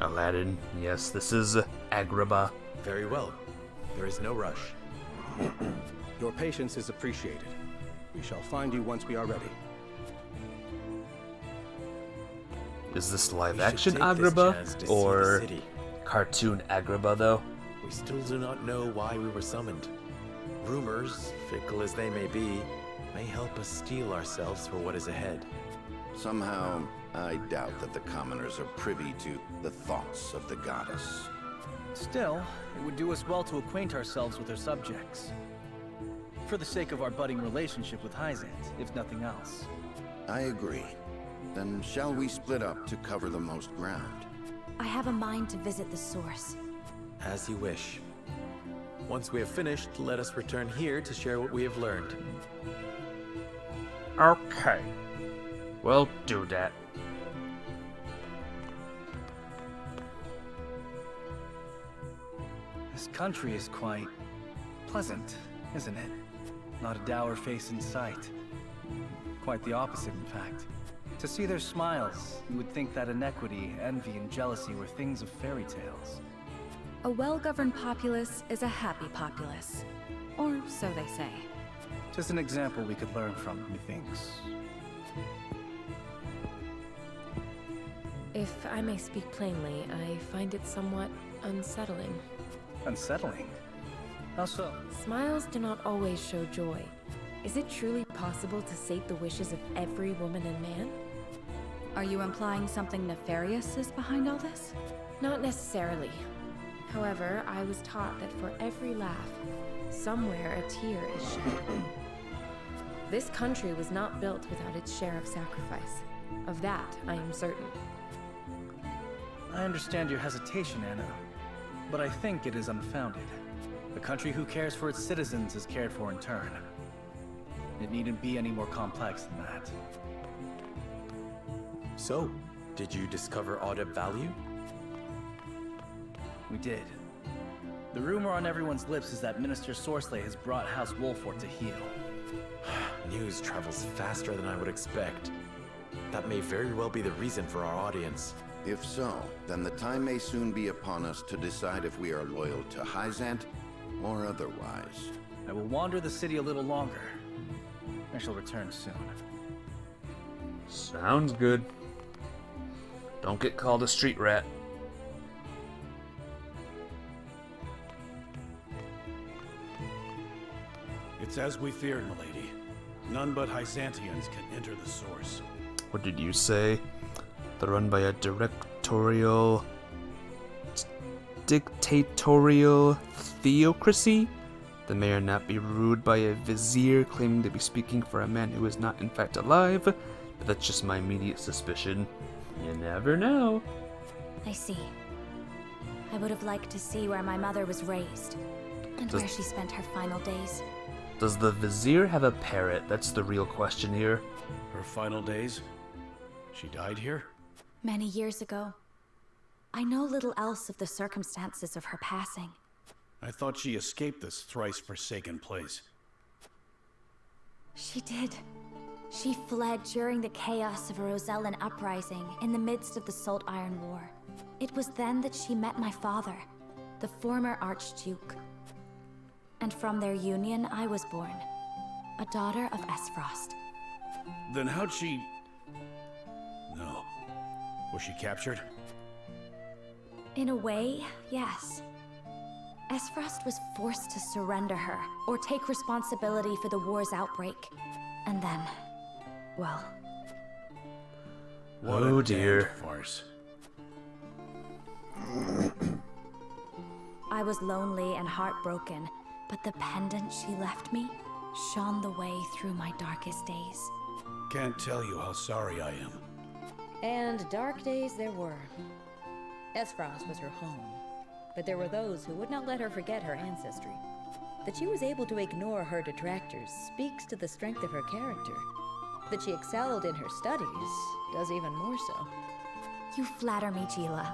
Aladdin, yes, this is Agrabah. Very well. There is no rush. Your patience is appreciated. We shall find you once we are ready. Is this live action Agrabah or cartoon Agrabah, though? We still do not know why we were summoned. Rumors, fickle as they may be, may help us steel ourselves for what is ahead. Somehow, I doubt that the commoners are privy to the thoughts of the goddess. Still, it would do us well to acquaint ourselves with her subjects. For the sake of our budding relationship with Hyzant, if nothing else. I agree. Then shall we split up to cover the most ground? I have a mind to visit the source. As you wish. Once we have finished, let us return here to share what we have learned. Okay. We'll do that. This country is quite pleasant, isn't it? Not a dour face in sight. Quite the opposite, in fact. To see their smiles, you would think that inequity, envy, and jealousy were things of fairy tales. A well-governed populace is a happy populace. Or so they say. Just an example we could learn from, methinks. If I may speak plainly, I find it somewhat unsettling. Unsettling? How so? Smiles do not always show joy. Is it truly possible to sate the wishes of every woman and man? Are you implying something nefarious is behind all this? Not necessarily. However, I was taught that for every laugh, somewhere a tear is shed. This country was not built without its share of sacrifice. Of that, I am certain. I understand your hesitation, Anna, but I think it is unfounded. A country who cares for its citizens is cared for in turn. It needn't be any more complex than that. So, did you discover aught of value? We did. The rumor on everyone's lips is that Minister Sorsley has brought House Wolfort to heel. News travels faster than I would expect. That may very well be the reason for our audience. If so, then the time may soon be upon us to decide if we are loyal to Hyzant or otherwise. I will wander the city a little longer. I shall return soon. Sounds good. Don't get called a street rat. It's as we feared, milady. None but Hyzantians can enter the source. What did you say? They're run by a dictatorial theocracy? The mayor not be ruled by a vizier claiming to be speaking for a man who is not in fact alive, but that's just my immediate suspicion. You never know. I see. I would have liked to see where my mother was raised, and where she spent her final days. Does the vizier have a parrot? That's the real question here. Her final days? She died here? Many years ago. I know little else of the circumstances of her passing. I thought she escaped this thrice forsaken place. She did. She fled during the chaos of a Rosellan uprising in the midst of the Salt Iron War. It was then that she met my father, the former Archduke. And from their union, I was born, a daughter of Esfrost. Then how'd she... No. Was she captured? In a way, yes. Esfrost was forced to surrender her, or take responsibility for the war's outbreak. And then, well... What oh a dear. damned farce. I was lonely and heartbroken, but the pendant she left me shone the way through my darkest days. Can't tell you how sorry I am. And dark days there were. Esfrost was her home, but there were those who would not let her forget her ancestry. That she was able to ignore her detractors speaks to the strength of her character. That she excelled in her studies does even more so. You flatter me, Gila.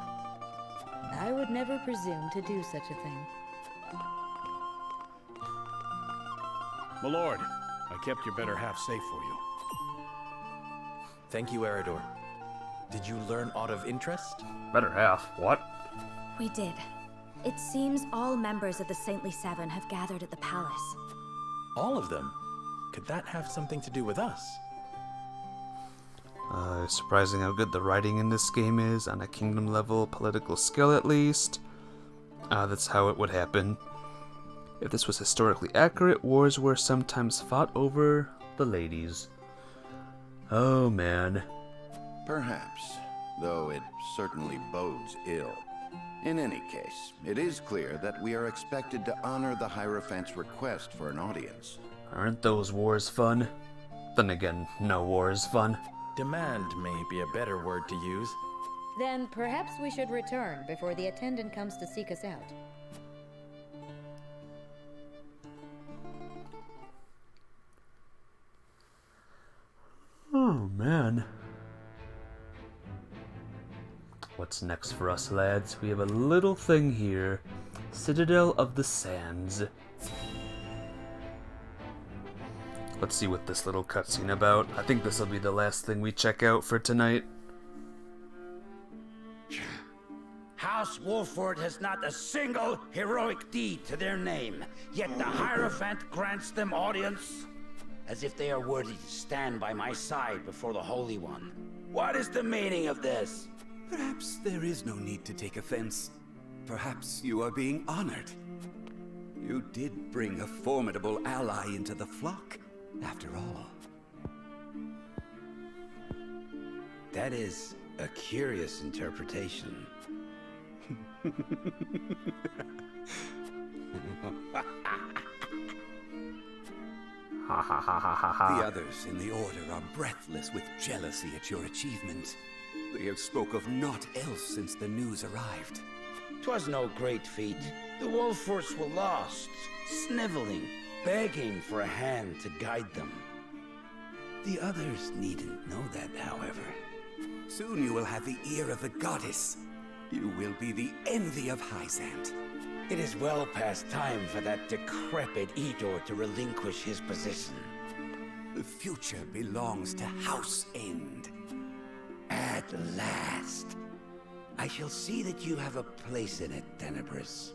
I would never presume to do such a thing. My lord, I kept your better half safe for you. Thank you, Eridor. Did you learn aught of interest? Better half. What? We did. It seems all members of the Saintly Seven have gathered at the palace. All of them? Could that have something to do with us? Surprising how good the writing in this game is, on a kingdom level, political skill at least. That's how it would happen. If this was historically accurate, wars were sometimes fought over the ladies. Oh man. Perhaps, though it certainly bodes ill. In any case, it is clear that we are expected to honor the Hierophant's request for an audience. Aren't those wars fun? Then again, no war is fun. Demand may be a better word to use. Then perhaps we should return before the attendant comes to seek us out. Oh man. What's next for us, lads? We have a little thing here. Citadel of the Sands. Let's see what this little cutscene about. I think this will be the last thing we check out for tonight. House Wolford has not a single heroic deed to their name, yet the Hierophant grants them audience, as if they are worthy to stand by my side before the Holy One. What is the meaning of this? Perhaps there is no need to take offense. Perhaps you are being honored. You did bring a formidable ally into the flock, after all. That is a curious interpretation. The others in the Order are breathless with jealousy at your achievement. They have spoke of naught else since the news arrived. 'Twas no great feat. The Wolforts were lost, sniveling, begging for a hand to guide them. The others needn't know that, however. Soon you will have the ear of the goddess. You will be the envy of Hyzant. It is well past time for that decrepit Edor to relinquish his position. The future belongs to House End. At last. I shall see that you have a place in it, Tenebris.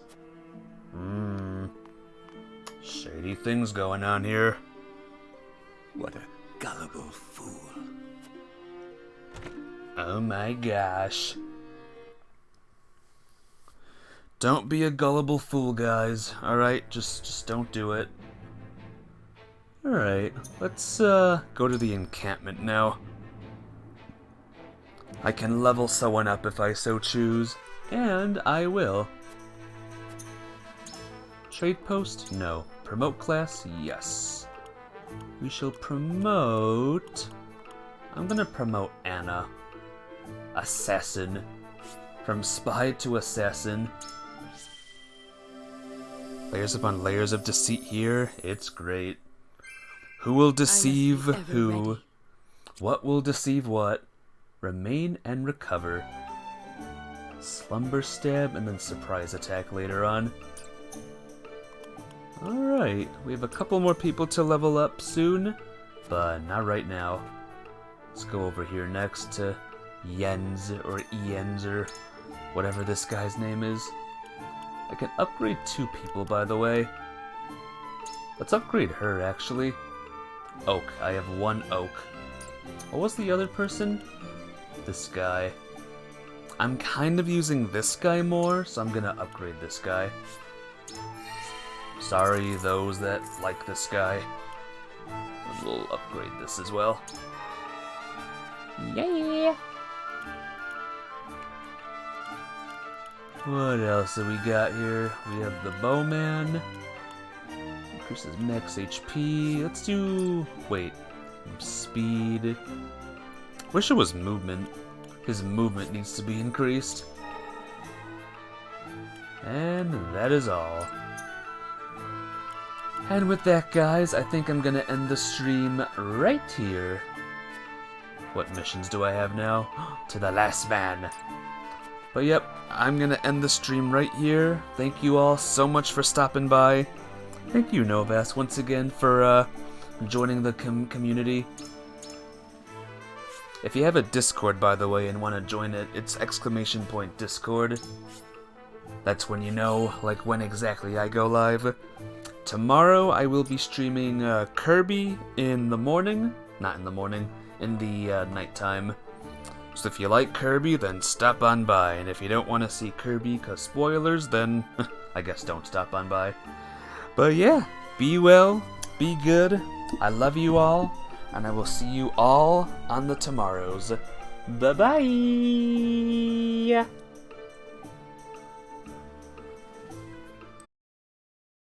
Shady things going on here. What a gullible fool. Oh my gosh. Don't be a gullible fool, guys. Alright, just don't do it. Alright, let's go to the encampment now. I can level someone up if I so choose, and I will. Trade post? No. Promote class? Yes. We shall promote... I'm gonna promote Anna. Assassin. From spy to assassin. Layers upon layers of deceit here. It's great. Who will deceive who? Ready. What will deceive what? Remain and recover. Slumber stab and then surprise attack later on. Alright, we have a couple more people to level up soon, but not right now. Let's go over here next to Jens or Jens or whatever this guy's name is. I can upgrade 2 people, by the way. Let's upgrade her, actually. Oak. I have 1 oak. What was the other person? This guy. I'm kind of using this guy more, so I'm gonna upgrade this guy. Sorry, those that like this guy. And we'll upgrade this as well. Yeah! What else do we got here? We have the Bowman. Increases max HP. Let's do... Wait. Speed. Wish it was movement. His movement needs to be increased. And that is all. And with that, guys, I think I'm gonna end the stream right here. What missions do I have now? To the last man. But yep, I'm gonna end the stream right here. Thank you all so much for stopping by. Thank you, Novas, once again for joining the community. If you have a Discord, by the way, and want to join it, it's !Discord. That's when you know, like, when exactly I go live. Tomorrow I will be streaming Kirby in the morning. Not in the morning, in the nighttime. So if you like Kirby, then stop on by. And if you don't want to see Kirby because spoilers, then I guess don't stop on by. But yeah, be well, be good, I love you all, and I will see you all on the tomorrows. Bye-bye!